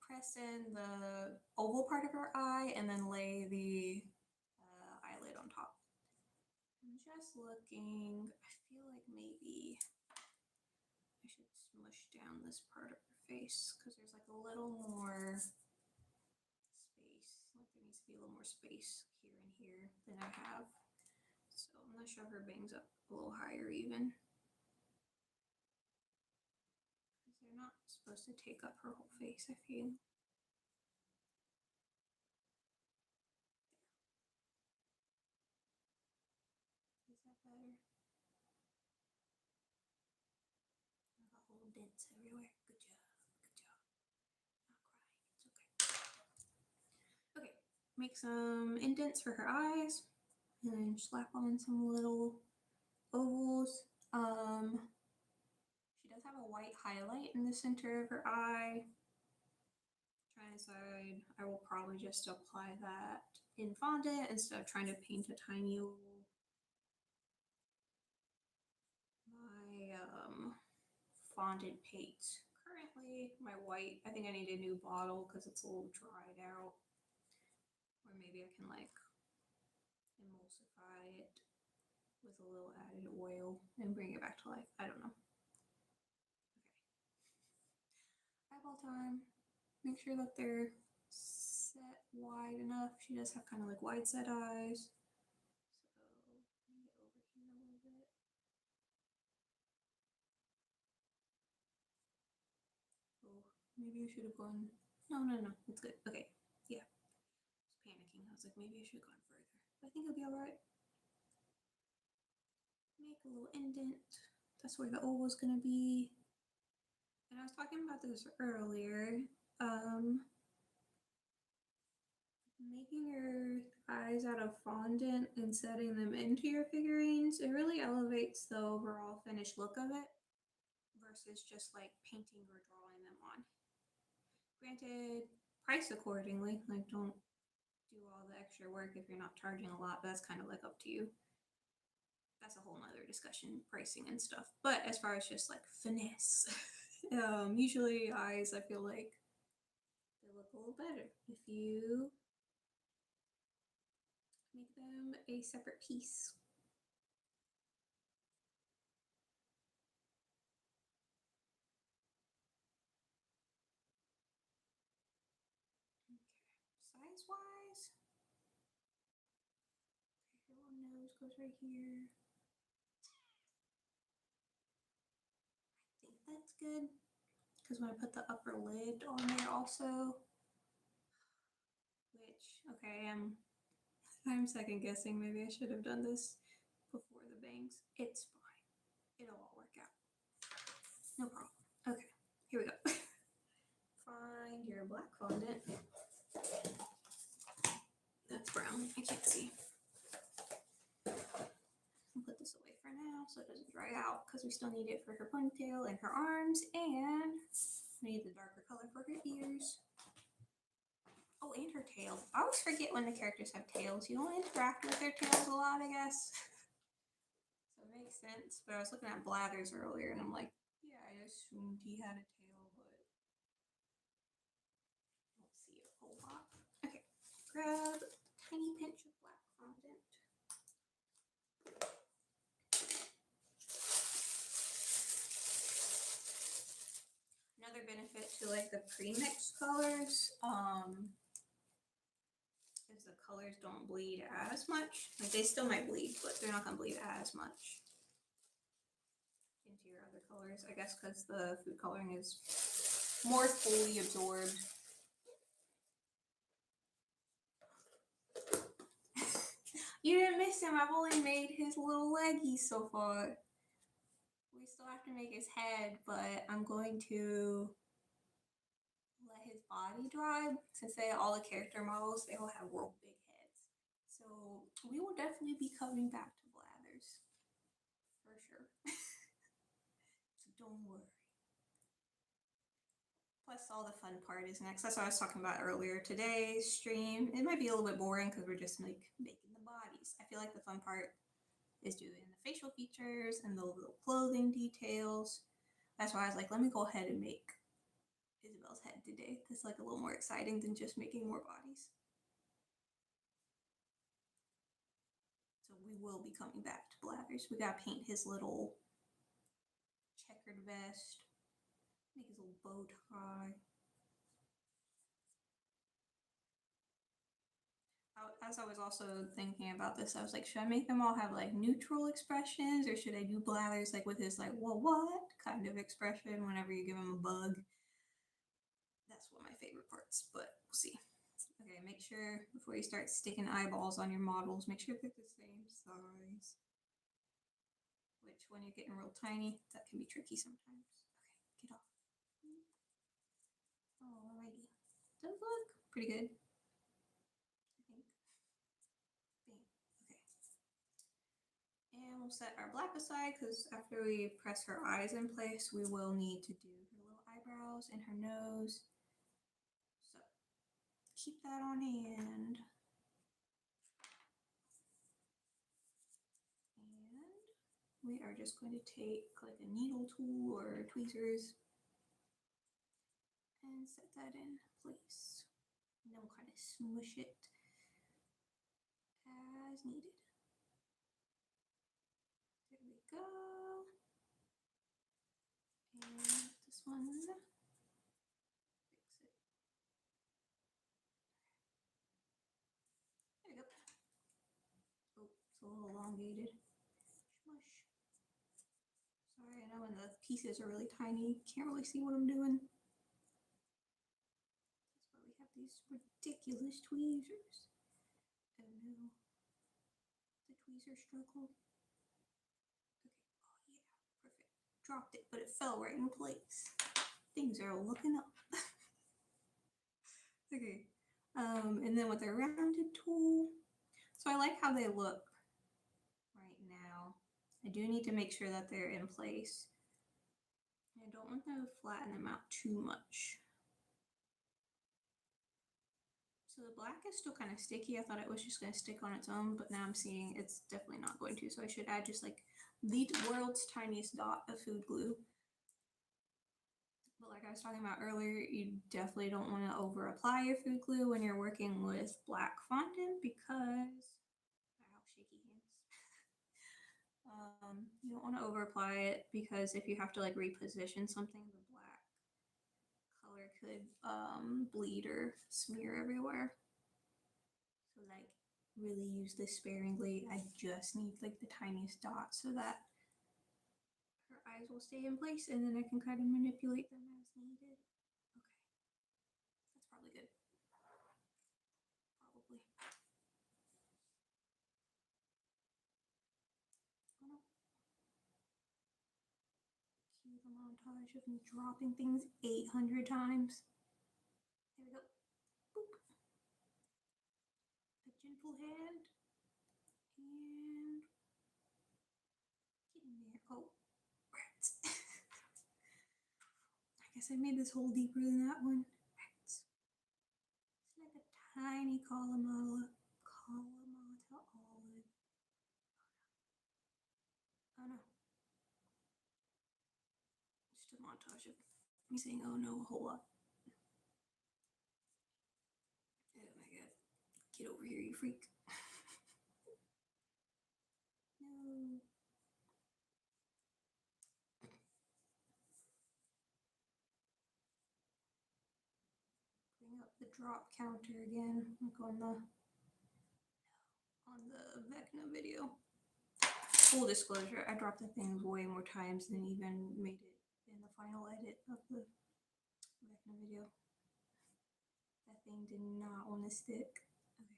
press in the oval part of her eye and then lay the eyelid on top. I'm just looking, I feel like maybe I should smush down this part of her face because there's like a little more space. Like there needs to be a little more space here and here than I have. So I'm gonna shove her bangs up a little higher even. Because they're not supposed to take up her whole face, I feel. Is that better? I got little dents everywhere. Good job. Good job. Not crying. It's okay. Okay. Make some indents for her eyes. And then slap on some little ovals. She does have a white highlight in the center of her eye. Trying to decide, I will probably just apply that in fondant instead of trying to paint a tiny oval. My fondant paint. Currently, my white, I think I need a new bottle because it's a little dried out. Or maybe I can like emulsify it with a little added oil and bring it back to life. I don't know. Okay. Eyeball time. Make sure that they're set wide enough. She does have kind of like wide set eyes. So let me get over here a little bit. Oh, maybe I should have gone. No, it's good. Okay, yeah. I was panicking. I was like, maybe I should have gone further. But I think it'll be alright. Make a little indent. That's where the oval's gonna be. And I was talking about this earlier. Making your eyes out of fondant and setting them into your figurines, it really elevates the overall finished look of it versus just like painting or drawing them on. Granted, price accordingly. Like, don't do all the extra work if you're not charging a lot, but that's kind of like up to you. That's a whole nother discussion, pricing and stuff. But as far as just like finesse, usually eyes, I feel like they look a little better if you make them a separate piece. Okay, size-wise, her little nose goes right here. I think that's good. Because when I put the upper lid on there also, which, okay, I'm second guessing. Maybe I should have done this before the bangs. It's fine. It'll all work out. No problem. Okay, here we go. Find your black fondant. That's brown. I can't see. I'll put this away for now so it doesn't dry out because we still need it for her ponytail and her arms, and we need the darker color for her ears. Oh, and her tail. I always forget when the characters have tails. You don't interact with their tails a lot, I guess. So it makes sense. But I was looking at Blathers earlier and I'm like, yeah, I assumed he had a tail, but I don't see a whole lot. Okay, grab a tiny pinch of black fondant. Another benefit to like the pre-mixed colors, is the colors don't bleed as much. Like they still might bleed, but they're not gonna bleed as much into your other colors. I guess because the food coloring is more fully absorbed. You didn't miss him. I've only made his little leggies so far. We still have to make his head, but I'm going to let his body dry, since all the character models, they all have real big heads. So we will definitely be coming back to Blathers for sure. So don't worry. Plus, all the fun part is next. That's what I was talking about earlier. Today's stream, it might be a little bit boring because we're just like making the bodies. I feel like the fun part is doing the facial features and the little clothing details. That's why I was like, let me go ahead and make Isabel's head today. That's like a little more exciting than just making more bodies. So we will be coming back to Blathers. We gotta paint his little checkered vest, make his little bow tie. As I was also thinking about this, I was like, should I make them all have like neutral expressions, or should I do Blathers like with his like, well, what kind of expression whenever you give him a bug? That's one of my favorite parts, but we'll see. Okay, make sure before you start sticking eyeballs on your models, make sure they're the same size. Which, when you're getting real tiny, that can be tricky sometimes. Okay, get off. Alrighty. Does look pretty good, I think. Bam. Okay. And we'll set our black aside because after we press her eyes in place, we will need to do her little eyebrows and her nose. So keep that on hand. And we are just going to take like a needle tool or tweezers and set that in place. And then we'll kind of smush it as needed. There we go. And this one, fix it. There we go. Oh, it's a little elongated. Smush. Sorry, I know when the pieces are really tiny, you can't really see what I'm doing. That's why we have these ridiculous tweezers. Oh no. The tweezer struggle. Okay, oh yeah, perfect. Dropped it, but it fell right in place. Things are looking up. Okay, and then with the rounded tool, so I like how they look right now. I do need to make sure that they're in place. I don't want to flatten them out too much. So the black is still kind of sticky. I thought it was just going to stick on its own, but now I'm seeing it's definitely not going to. So I should add just like the world's tiniest dot of food glue. But like I was talking about earlier, you definitely don't want to over apply your food glue when you're working with black fondant, because You don't want to over apply it because if you have to like reposition something, the black color could bleed or smear everywhere. So like really use this sparingly. I just need like the tiniest dot so that her eyes will stay in place and then I can kind of manipulate them as needed. Okay, that's probably good. Probably. Oh no. Cue the montage of me dropping things 800 times. There we go. Boop. A gentle hand. And get in there. Oh, rats. I guess I made this hole deeper than that one. Rats. It's like a tiny Kalamata olive. Oh no. Just a montage of me saying oh no a whole lot. Oh my god. Get over here, you freak. No. Bring up the drop counter again, like on the Vecna video. Full disclosure, I dropped the things way more times than even made it in the final edit of the Vecna video. That thing did not want to stick. Okay.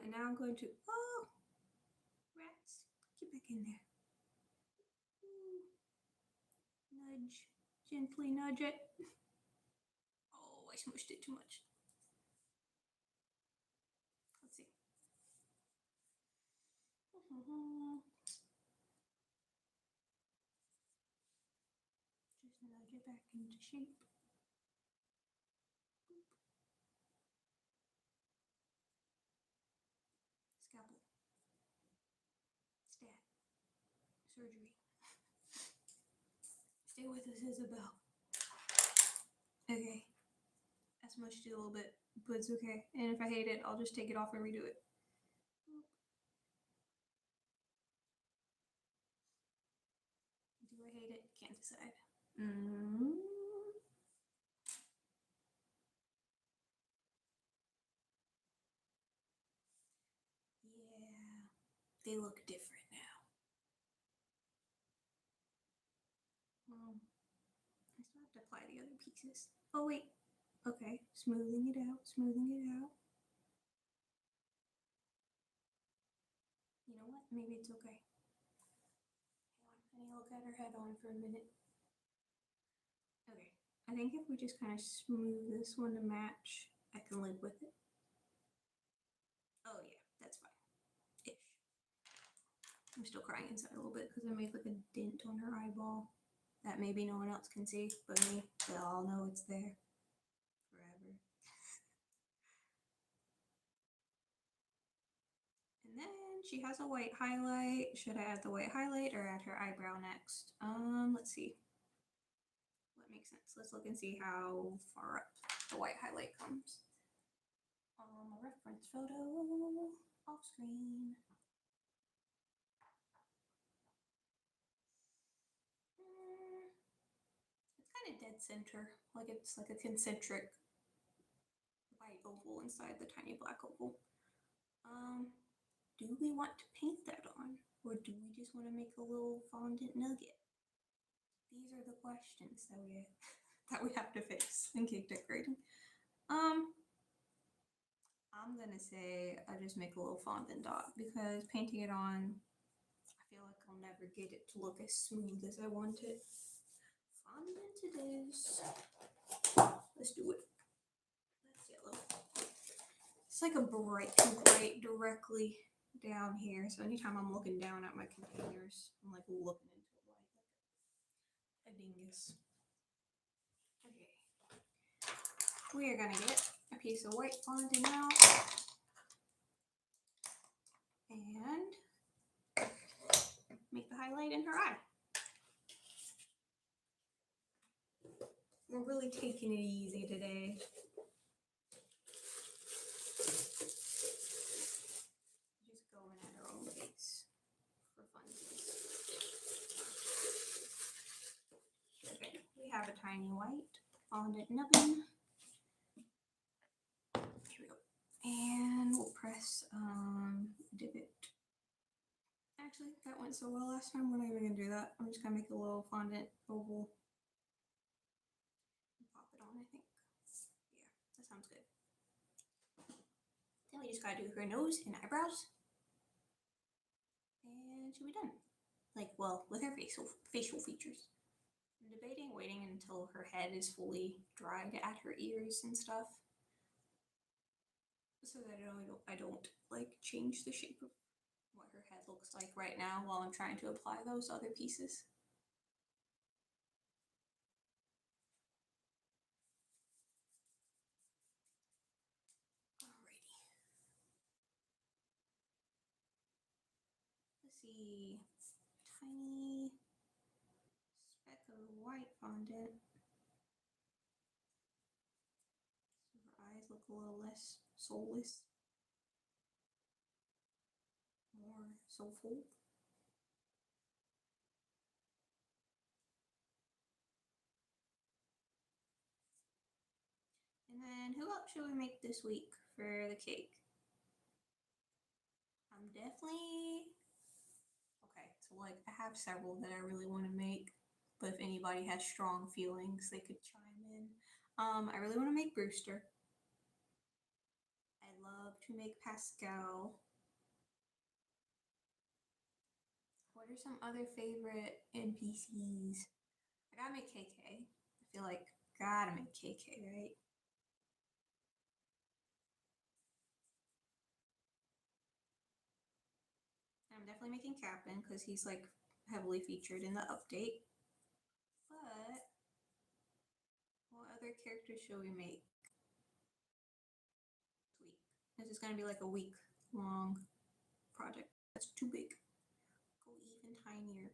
And now I'm going to, oh, rats, get back in there. Ooh. Nudge, gently nudge it. Oh, I smushed it too much. Let's see. Just nudge it back into shape. Boop. Scalpel. Stat. Surgery. Stay with us, Isabel. Okay. I smushed it a little bit, but it's okay. And if I hate it, I'll just take it off and redo it. Do I hate it? Can't decide. Yeah, they look different now. I still have to apply the other pieces. Oh wait, okay, smoothing it out, smoothing it out. You know what, maybe it's okay. Hang on, I need to look at her head on for a minute. Okay, I think if we just kind of smooth this one to match, I can live with it. Oh yeah, that's fine. Ish. I'm still crying inside a little bit because I made like a dent on her eyeball that maybe no one else can see but me. They all know it's there forever. And then she has a white highlight. Should I add the white highlight or add her eyebrow next? Let's see. What makes sense? Let's look and see how far up the white highlight comes. A reference photo off screen. It's kind of dead center, like it's like a concentric white oval inside the tiny black oval. Do we want to paint that on, or do we just want to make a little fondant nugget? These are the questions that we have to face in cake decorating. I'm gonna say I just make a little fondant dot because painting it on, I feel like I'll never get it to look as smooth as I want it. Fondant it is. Let's do it. That's yellow. It's like a bright directly down here. So anytime I'm looking down at my containers, I'm like looking into a light like a dingus. Okay. We are gonna get a piece of white fondant out and make the highlight in her eye. We're really taking it easy today. Just going at our own pace for fun. tiny white fondant nubbin. Here we go. And we'll press divot. Actually, that went so well last time, we're not even gonna do that. I'm just gonna make a little fondant oval and pop it on, I think. Yeah, that sounds good. Then we just gotta do her nose and eyebrows. And she'll be done. Like, well, with her facial features. I'm debating waiting until her head is fully dry to add her ears and stuff, so that I don't like change the shape of what her head looks like right now while I'm trying to apply those other pieces. Alrighty. Let's see. Tiny speck of white fondant. So her eyes look a little less soulless. More soulful. And then who else should we make this week for the cake? I'm definitely okay. So like I have several that I really want to make, but if anybody has strong feelings, they could chime in. I really want to make Brewster. I love to make Pascal. What are some other favorite NPCs? I gotta make KK. I feel like gotta make KK, right? I'm definitely making Captain because he's like heavily featured in the update. But what other characters should we make this week? This is gonna be like a week long project. That's too big. Go even tinier.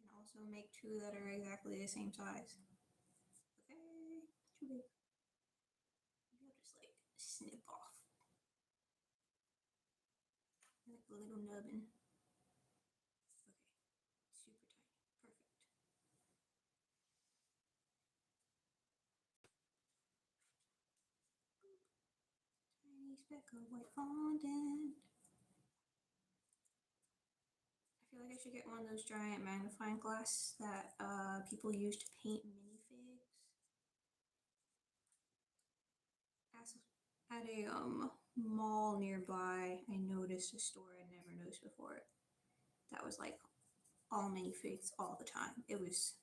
And also make two that are exactly the same size. Okay, too big. Maybe I'll just like snip off. Like a little nubbin. Okay, super tiny. Perfect. Tiny speck of white fondant. I feel like I should get one of those giant magnifying glass that people use to paint minifigs. At a mall nearby, I noticed a store I'd never noticed before. That was like all minifigs all the time. It was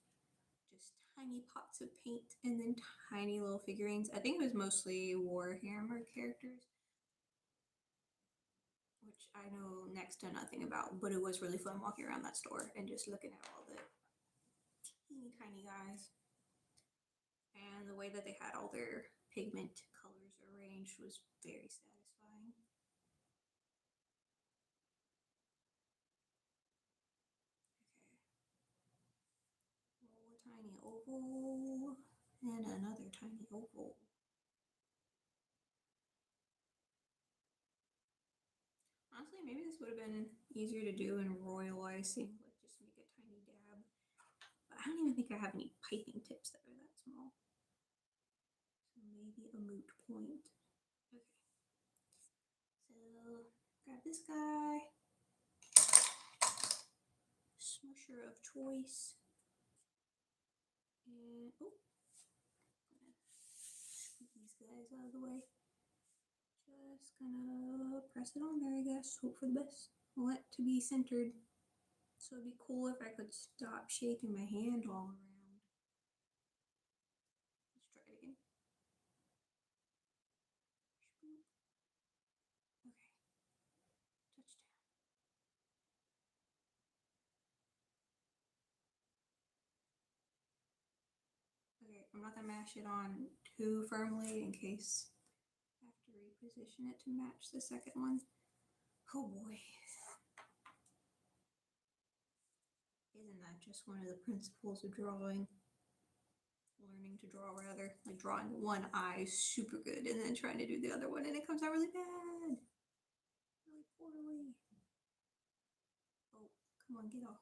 just tiny pots of paint and then tiny little figurines. I think it was mostly Warhammer characters, which I know next to nothing about, but it was really fun walking around that store and just looking at all the teeny tiny guys. And the way that they had all their pigment colors arranged was very satisfying. Okay. Roll a tiny oval and another tiny oval. Honestly, maybe this would have been easier to do in royal icing, like just make a tiny dab. But I don't even think I have any piping tips that are that small. So maybe a moot point. Okay. So grab this guy. Smusher of choice. And oh, I'm gonna scoot these guys out of the way. Just gonna press it on there, I guess. Hope for the best. Want it to be centered. So it'd be cool if I could stop shaking my hand all around. Let's try it again. Okay. Touchdown. Okay, I'm not gonna mash it on too firmly in case I have to reposition it to match the second one. Oh boy. Isn't that just one of the principles of drawing? Learning to draw, rather. Like drawing one eye super good and then trying to do the other one and it comes out really bad. Really poorly. Oh, come on, get off.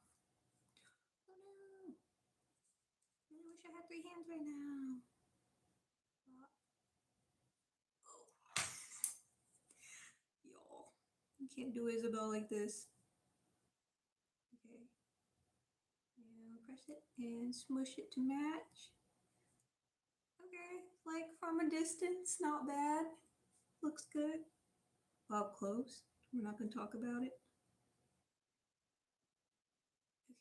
Oh no. I had 3 hands right now. Y'all, you can't do Isabel like this. Okay. And press it and smush it to match. Okay, like from a distance, not bad. Looks good. Up close, we're not going to talk about it. Okay,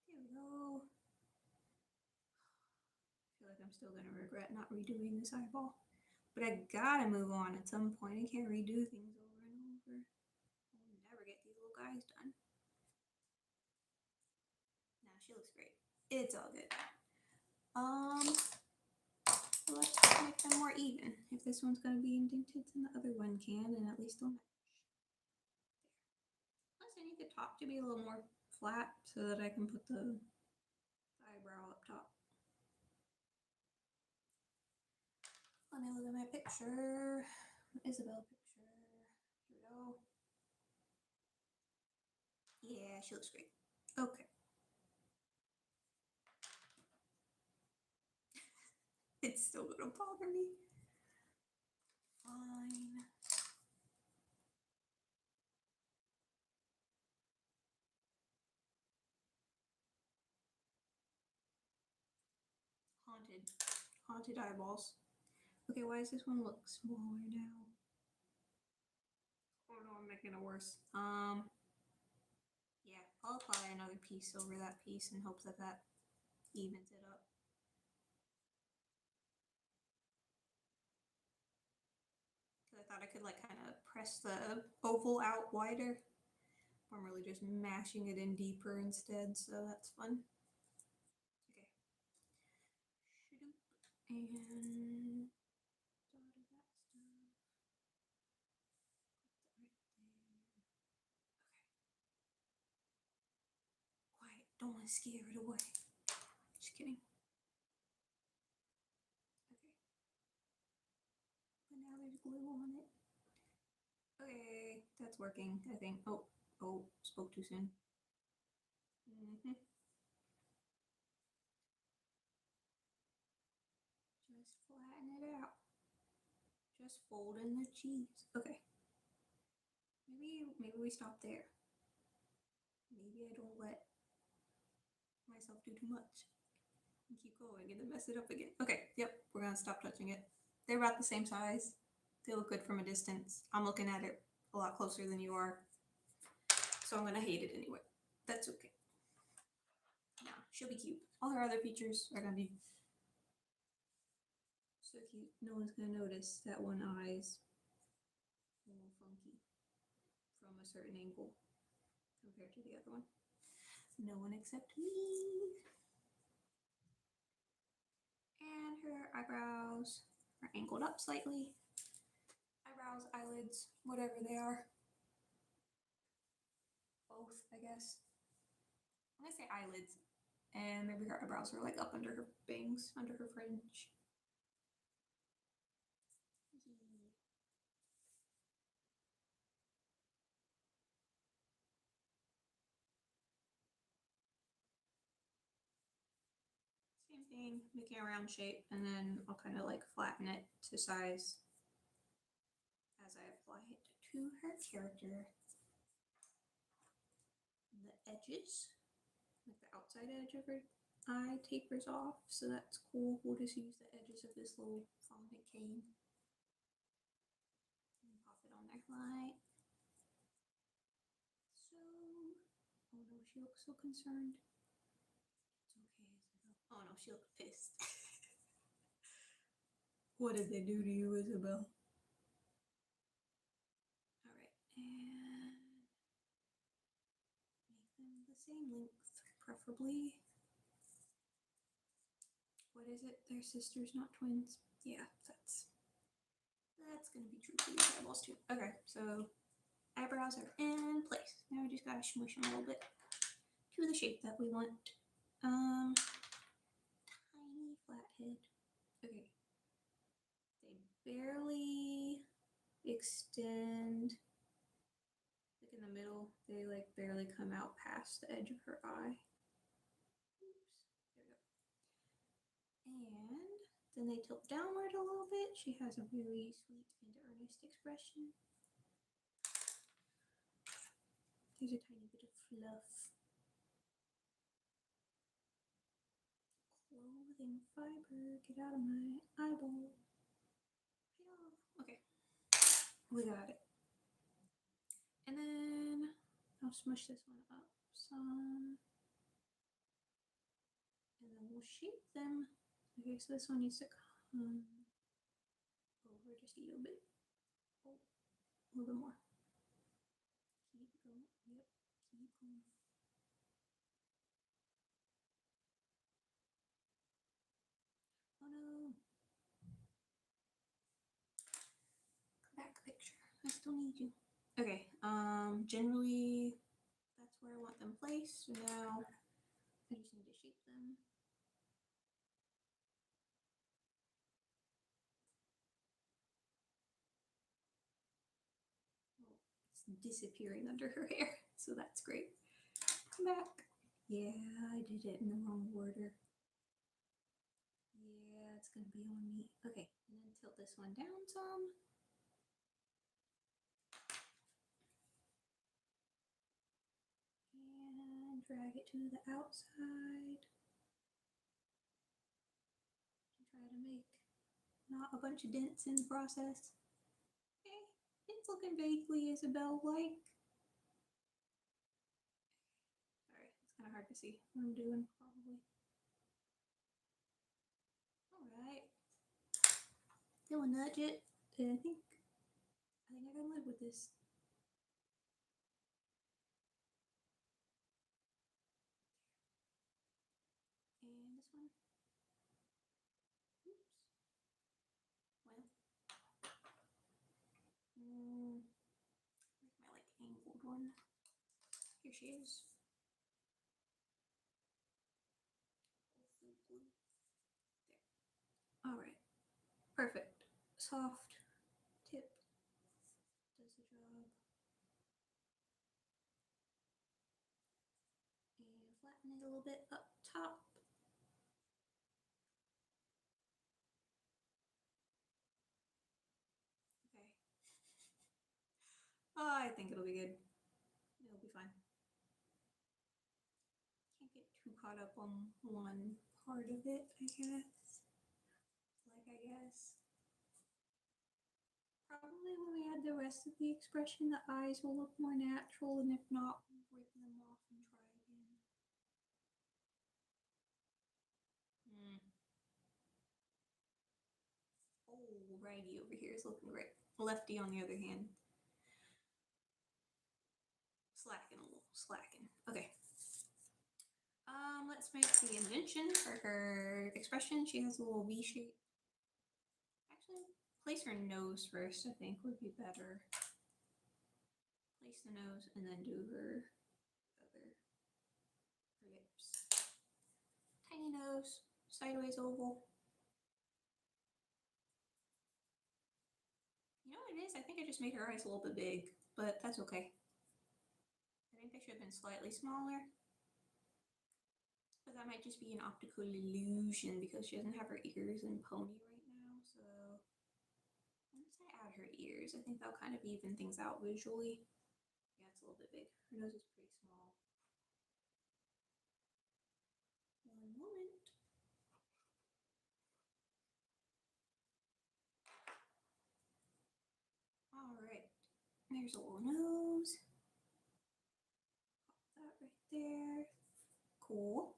there we go. I feel like I'm still going to regret not redoing this eyeball. But I gotta move on at some point. I can't redo things over and over. I'll never get these little guys done. Nah, she looks great. It's all good. Let's make them more even. If this one's gonna be indented, then the other one can, and at least they'll match. Plus, I need the top to be a little more flat so that I can put the eyebrow up top. Let me look at my picture. Isabel picture. Here we go. Yeah, she looks great. Okay. It's still gonna bother me. Fine. Haunted eyeballs. Okay, why does this one look smaller now? Oh no, I'm making it worse. Yeah, I'll apply another piece over that piece in hopes that that evens it up. I thought I could like kind of press the oval out wider. I'm really just mashing it in deeper instead, so that's fun. Okay. And dot of that stuff. Quiet, don't want to scare it away. Just kidding. Okay. But now there's glue on it. Okay, that's working, I think. Oh, spoke too soon. Just flatten it out. Just fold in the cheese. Okay. Maybe we stop there. Maybe I don't let myself do too much and keep going and then mess it up again. Okay, yep, we're gonna stop touching it. They're about the same size. They look good from a distance. I'm looking at it a lot closer than you are. So I'm gonna hate it anyway. That's okay. Nah, she'll be cute. All her other features are gonna be so cute. No one's gonna notice that one eye's a little funky from a certain angle compared to the other one. No one except me. And her eyebrows are angled up slightly. Eyebrows, eyelids, whatever they are. Both, I guess. I'm gonna say eyelids. And maybe her eyebrows are like up under her bangs, under her fringe. Same thing, making a round shape, and then I'll kind of like flatten it to size as I apply it to her character. The edges, like the outside edge of her eye tapers off, so that's cool. We'll just use the edges of this little fondant cane and pop it on there like so. Oh no, she looks so concerned. It's okay, Isabel. Oh no, she looks pissed. What did they do to you, Isabel? Alright, and make them the same length, preferably. What is it? They're sisters, not twins. Yeah, that's gonna be true for these eyeballs too. Okay, so eyebrows are in place. Now we just gotta smush them a little bit to the shape that we want. Tiny flat head. Okay. They barely extend. Like in the middle, they like barely come out past the edge of her eye. Oops. There we go. then they tilt downward a little bit. She has a really sweet and earnest expression. There's a tiny bit of fluff. Clothing fiber, get out of my eyeball. Okay, we got it. And then I'll smush this one up some. And then we'll shape them. Okay, so this one needs to come over just a little bit. Oh, a little bit more. Keep going. Yep, keep going. Oh no. Back picture. I still need you. Okay, generally that's where I want them placed. So now I just need to shape them. Oh, it's disappearing under her hair, so that's great. Come back. Yeah, I did it in the wrong order. Yeah, it's gonna be on me. Okay, and then tilt this one down some. And drag it to the outside. And try to make not a bunch of dents in the process. Okay, it's looking vaguely Isabelle-like. Sorry, it's kind of hard to see what I'm doing, probably. Alright. Still a nudge it. I think I can live with this. And this one. Oops. Well. Where's my angled one? Here she is. There. Alright. Perfect. Soft tip does the job. And flatten it a little bit up top. Okay. Oh, I think it'll be good. It'll be fine. Can't get too caught up on one part of it, I guess. Probably when we add the rest of the expression, the eyes will look more natural, and if not, we'll rip them off and try again. Oh, righty over here is looking great. Lefty, on the other hand, slacking a little, slacking. Okay. Let's make the indentation for her expression. She has a little V shape. Actually, place her nose first, I think would be better. Place the nose and then do her lips. Tiny nose, sideways oval. You know what it is? I think I just made her eyes a little bit big, but that's okay. I think they should have been slightly smaller. But that might just be an optical illusion because she doesn't have her ears and pony right now. So once I add her ears, I think that'll kind of even things out visually. Yeah, it's a little bit big. Her nose is pretty small. One moment. Alright, there's a little nose. Pop that right there. Cool.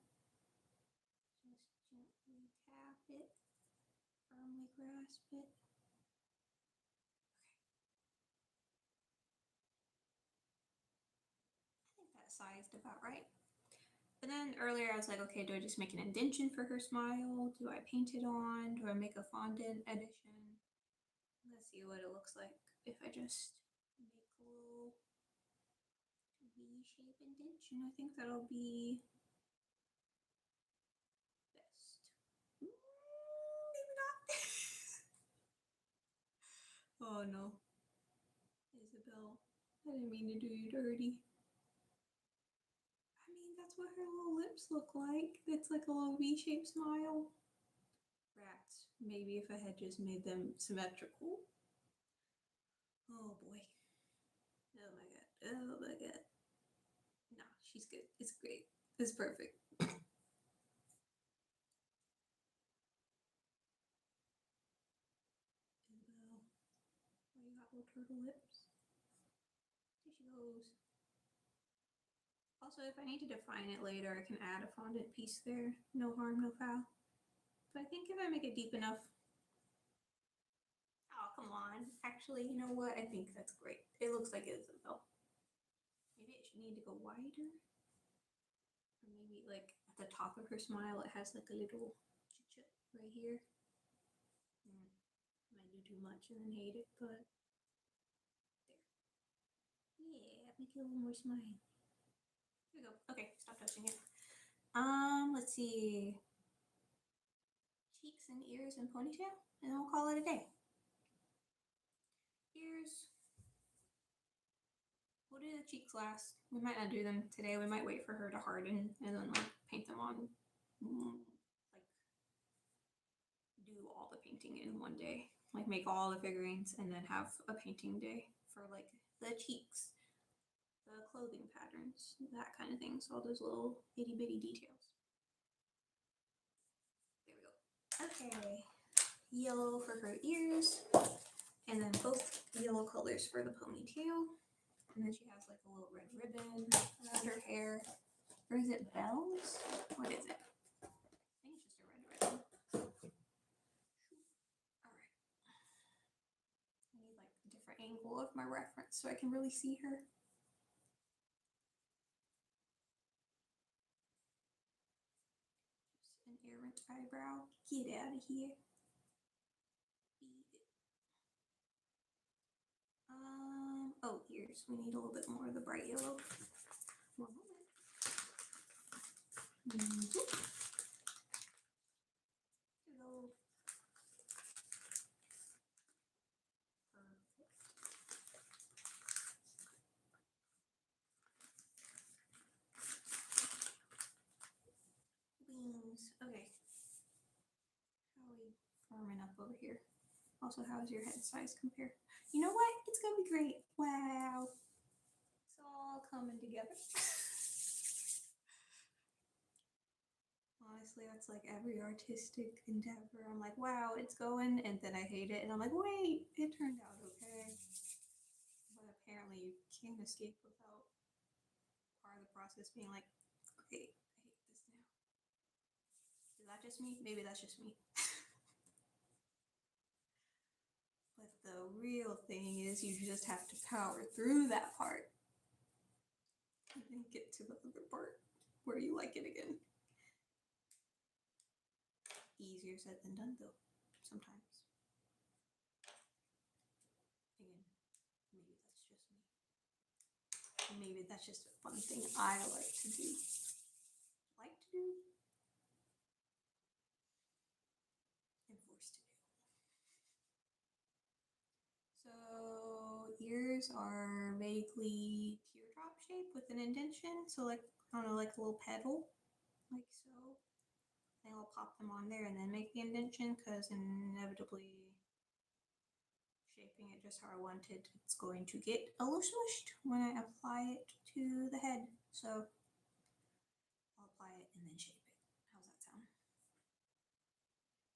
Just gently tap it, firmly grasp it. Okay. I think that sized about right. But then earlier I was like, okay, do I just make an indentation for her smile? Do I paint it on? Do I make a fondant edition? Let's see what it looks like if I just make a little V-shape indentation. I think that'll be best. Maybe not. Oh no. Isabelle, I didn't mean to do you dirty. I mean, that's what her little lips look like. It's like a little V-shaped smile. Rats. Maybe if I had just made them symmetrical. Oh boy. Oh my god. Oh my god. No, she's good. It's great. It's perfect. Isabel. Oh, you got little turtle lips. There she goes. Also, if I need to define it later, I can add a fondant piece there. No harm, no foul. But I think if I make it deep enough. Oh, come on. Actually, you know what? I think that's great. It looks like Isabel. Maybe it should need to go wider. Or maybe like at the top of her smile, it has like a little chit right here. Might do too much and then hate it, but there. Yeah, make it a little more smiley. There we go. Okay, stop touching it. Let's see. Cheeks and ears and ponytail, and then we'll call it a day. Ears. We'll do the cheeks last. We might not do them today. We might wait for her to harden and then like paint them on. Like do all the painting in one day. Like make all the figurines and then have a painting day for like the cheeks, the clothing patterns, that kind of thing. So all those little itty bitty details. There we go. Okay. Yellow for her ears. And then both yellow colors for the ponytail. And then she has like a little red ribbon around her hair. Or is it bells? What is it? I think it's just a red ribbon. Alright. I need like a different angle of my reference so I can really see her. Just an errant eyebrow. Get out of here. Oh, ears. We need a little bit more of the bright yellow. One moment. Hello. Perfect. Wings. Okay. How are we forming up over here? Also, how's your head size compare? You know what? It's gonna be great. Wow. It's all coming together. Honestly, that's like every artistic endeavor. I'm like, wow, it's going, and then I hate it, and I'm like, wait, it turned out okay. But apparently, you can't escape without part of the process being like, great, I hate this now. Is that just me? Maybe that's just me. But the real thing is you just have to power through that part and then get to the other part where you like it again. Easier said than done though, sometimes. Again, maybe that's just me. Maybe that's just a fun thing I like to do. Like to do? And forced to do. So ears are vaguely teardrop shaped with an indentation. So like, I don't know, like a little petal, like so. Then I'll pop them on there and then make the indentation because inevitably shaping it just how I wanted, it's going to get a little smushed when I apply it to the head. So I'll apply it and then shape it. How's that sound?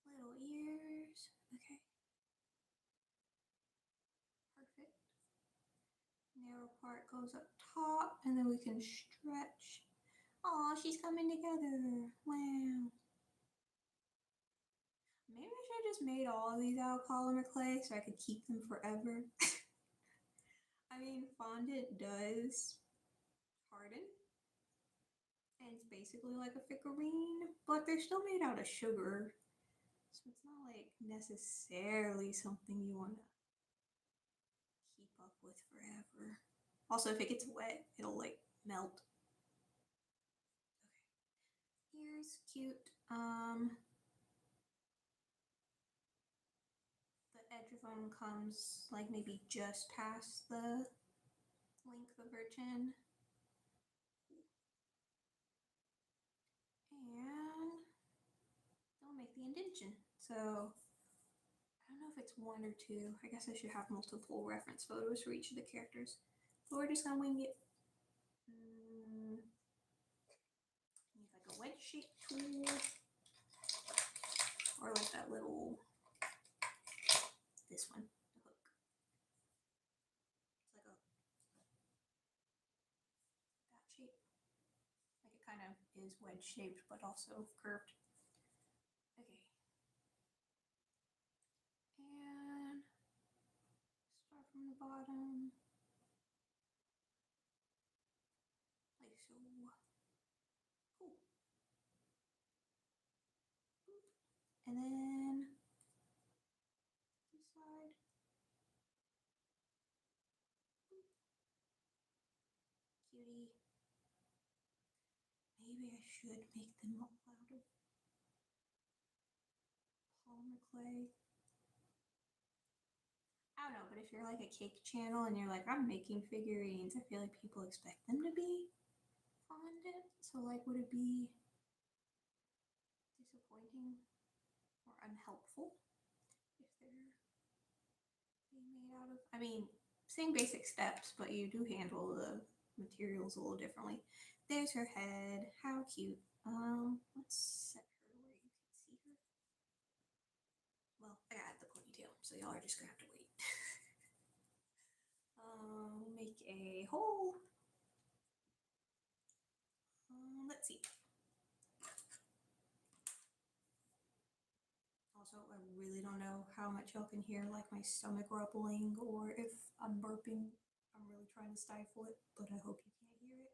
Little ears. Okay. Perfect. Narrow part goes up top and then we can stretch. Oh, she's coming together. Wow. Maybe I should have just made all of these out of polymer clay so I could keep them forever. I mean, fondant does harden. And it's basically like a figurine, but they're still made out of sugar. So it's not like necessarily something you want to keep up with forever. Also, if it gets wet, it'll like melt. Okay. Here's cute. The edge of them comes like maybe just past the length of her chin. And I'll make the indentation. So if it's one or two. I guess I should have multiple reference photos for each of the characters. But we're just gonna wing it. Need like a wedge shape tool. Or like that little, this one, the hook. It's like that shape. Like it kind of is wedge shaped, but also curved. Okay. And start from the bottom. Like so. Cool. And then this side. Cutie. Maybe I should make them all out of polymer clay. I don't know, but if you're like a cake channel and you're like, I'm making figurines, I feel like people expect them to be fondant. So like, would it be disappointing or unhelpful if they're being made out of, I mean, same basic steps, but you do handle the materials a little differently. There's her head. How cute. Let's set her where you can see her. Well, I got the ponytail, so y'all are just gonna have to wait. Make a hole. Let's see. Also, I really don't know how much y'all can hear like my stomach rumbling or if I'm burping. I'm really trying to stifle it, but I hope you can't hear it.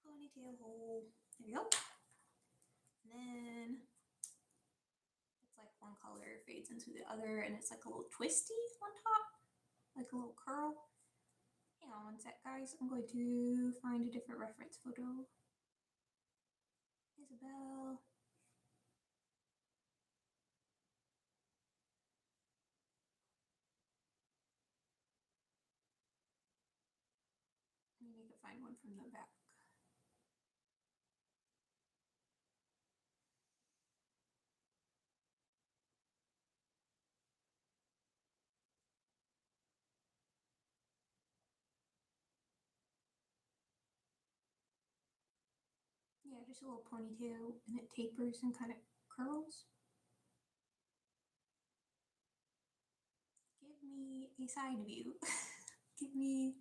Ponytail hole. There we go. And then it's like one color fades into the other and it's like a little twisty on top, like a little curl. Hang on one sec, guys. I'm going to find a different reference photo. Isabel. I need to find one from the back. Yeah, just a little ponytail and it tapers and kind of curls. Give me a side view. Give me,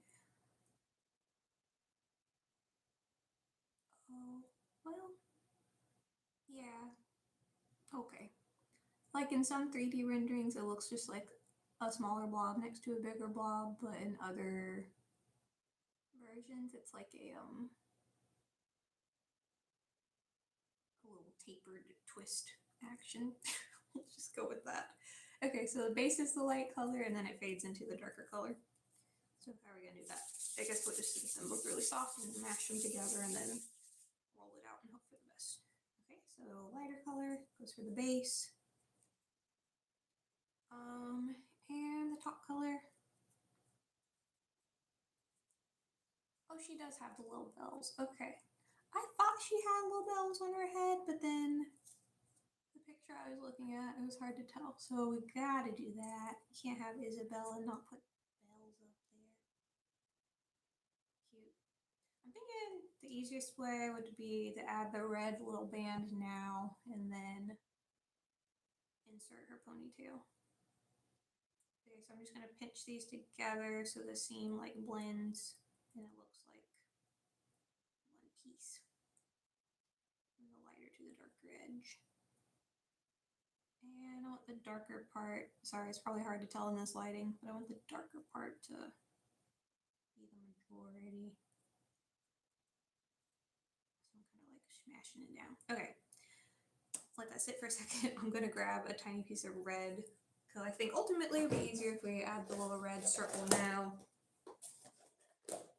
oh, well, yeah, okay. Like in some 3D renderings, it looks just like a smaller blob next to a bigger blob, but in other versions, it's like a little tapered twist action. Let's just go with that. Okay, so the base is the light color and then it fades into the darker color. So how are we gonna do that? I guess we'll just make them look really soft and mash them together and then roll it out and hope for the best. Okay, so lighter color goes for the base. And the top color. Oh, she does have the little bells. Okay. I thought she had little bells on her head, but then the picture I was looking at, it was hard to tell. So we gotta do that. You can't have Isabel and not put bells up there. Cute. I'm thinking the easiest way would be to add the red little band now and then insert her ponytail. Okay, so I'm just gonna pinch these together so the seam like blends and it looks like one piece. From the lighter to the darker edge. And I want the darker part, sorry, it's probably hard to tell in this lighting, but I want the darker part to be the majority. So I'm kind of like smashing it down. Okay, let that sit for a second. I'm gonna grab a tiny piece of red because I think ultimately it would be easier if we add the little red circle now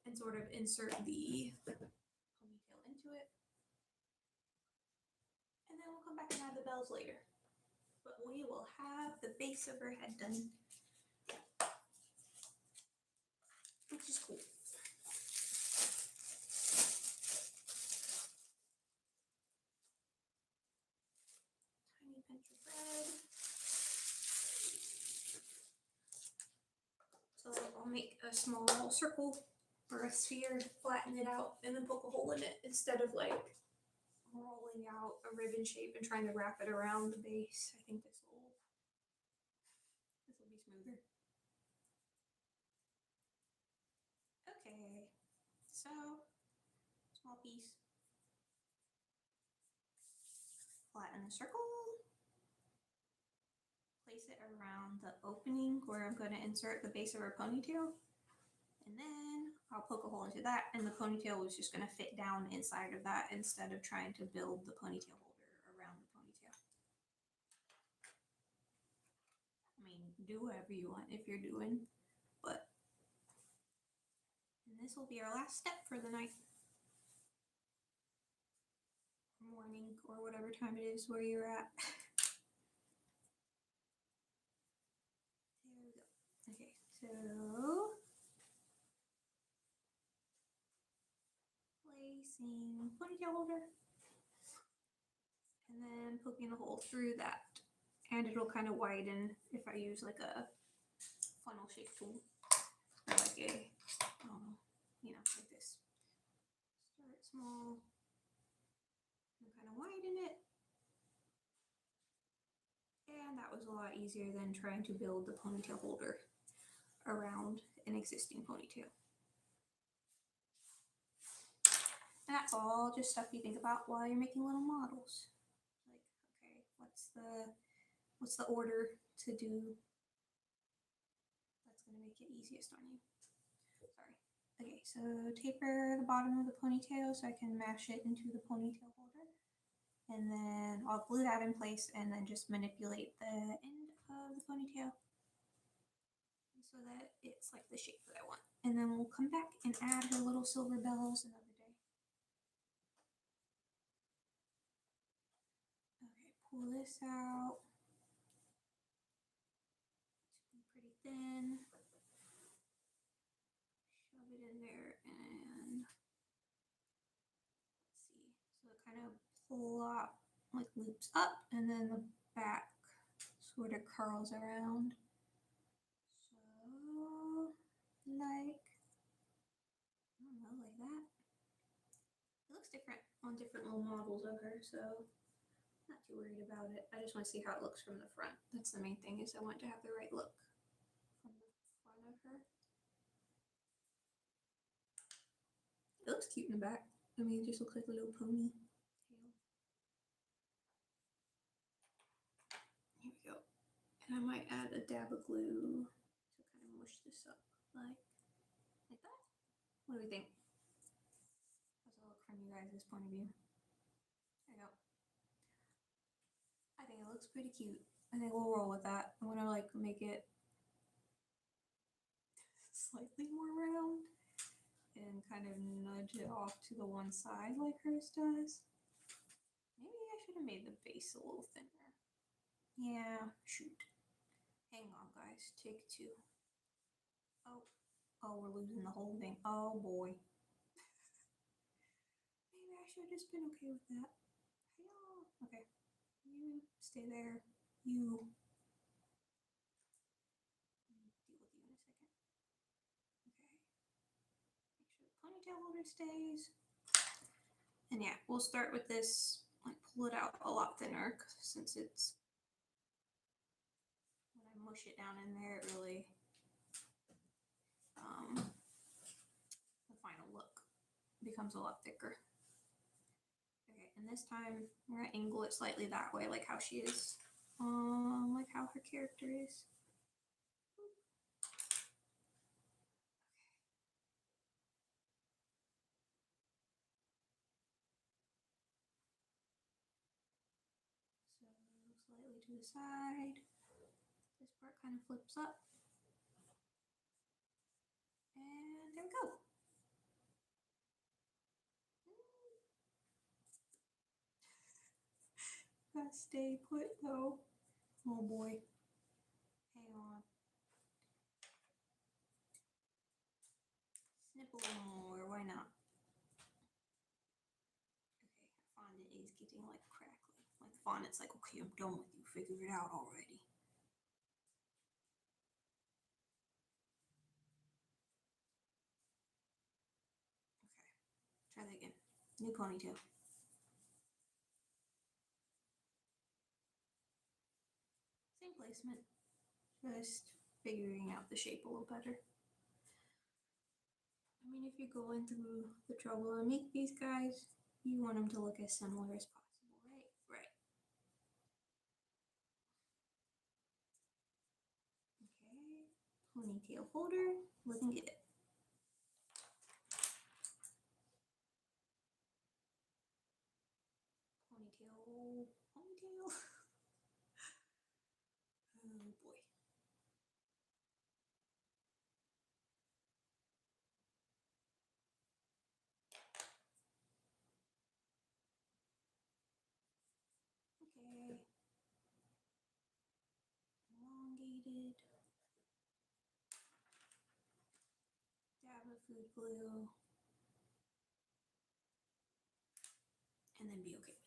and sort of insert the ponytail into it. And then we'll come back and add the bells later. But we will have the base of her head done, which is cool. Tiny pinch of So I'll make a small circle or a sphere, flatten it out, and then poke a hole in it instead of like rolling out a ribbon shape and trying to wrap it around the base. I think this will be smoother. Okay, so small piece, flatten the circle, place it around the opening where I'm going to insert the base of her ponytail, and then I'll poke a hole into that, and the ponytail was just going to fit down inside of that instead of trying to build the ponytail holder around the ponytail. I mean, do whatever you want if you're doing, but and this will be our last step for the night. Morning or whatever time it is where you're at. There we go. Okay, so placing ponytail holder and then poking a hole through that, and it'll kind of widen if I use like a funnel shape tool or like a, I don't know, you know, like this. Start small and kind of widen it. And that was a lot easier than trying to build the ponytail holder around an existing ponytail. And that's all just stuff you think about while you're making little models. Like, okay, what's the order to do that's going to make it easiest on you? Sorry. Okay, so taper the bottom of the ponytail so I can mash it into the ponytail holder. And then I'll glue that in place and then just manipulate the end of the ponytail so that it's like the shape that I want. And then we'll come back and add her little silver bells another day. Okay, pull this out. It's pretty thin. Shove it in there and let's see. So it kind of plop, like loops up, and then the back sort of curls around. So like, I don't know, like that. It looks different on different little models of her, so not too worried about it. I just want to see how it looks from the front. That's the main thing, is I want to have the right look from the front of her. It looks cute in the back. I mean, it just looks like a little pony tail. Here we go. And I might add a dab of glue to kind of mush this up like that. What do we think? How's it look from you guys' point of view? There you go. I think it looks pretty cute. I think we'll roll with that. I want to like make it slightly more round and kind of nudge it off to the one side like hers does. Maybe I should have made the base a little thinner. Yeah, shoot. Hang on, guys. Take two. Oh, we're losing the whole thing. Oh boy. Maybe I should have just been okay with that. Okay. You stay there. You. Deal with you in a second. Okay. Make sure the ponytail holder stays. And yeah, we'll start with this, like pull it out a lot thinner since it's, when I mush it down in there, it really, the final look becomes a lot thicker. Okay, and this time we're gonna angle it slightly that way, like how she is, like how her character is. So slightly to the side. This part kind of flips up. And there we go. Gotta stay put though. Oh boy. Hang on. Snip a little more, why not? Okay, fondant is getting like crackly. Like fondant's like, okay, I'm done with you. Figure it out already. Try that again. New ponytail. Same placement. Just figuring out the shape a little better. I mean, if you're going through the trouble to make these guys, you want them to look as similar as possible, right? Right. Okay. Ponytail holder, looking good. Ponytail. Oh boy. Okay. Elongated. Dab of food glue. And then be okay.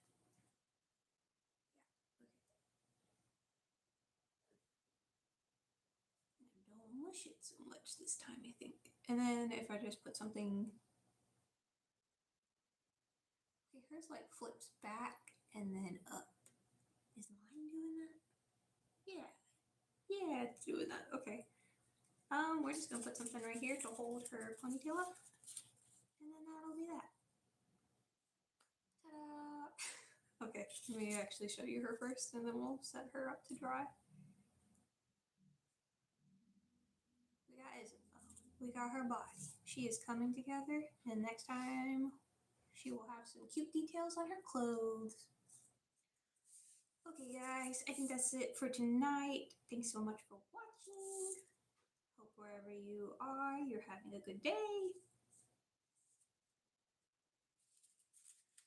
Don't mush it so much this time, I think. And then if I just put something. Okay, hers like flips back and then up. Is mine doing that? Yeah. Yeah, it's doing that. Okay. We're just gonna put something right here to hold her ponytail up. And then that'll be that. Ta-da! Okay, let me actually show you her first and then we'll set her up to dry. We got her body. She is coming together, and next time she will have some cute details on her clothes. Okay, guys, I think that's it for tonight. Thanks so much for watching. Hope wherever you are, you're having a good day.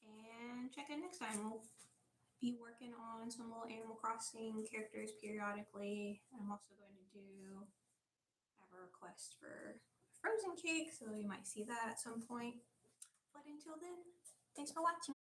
And check in next time. We'll be working on some little Animal Crossing characters periodically. I'm also going to have a request for frozen cake, so you might see that at some point. But until then, thanks for watching.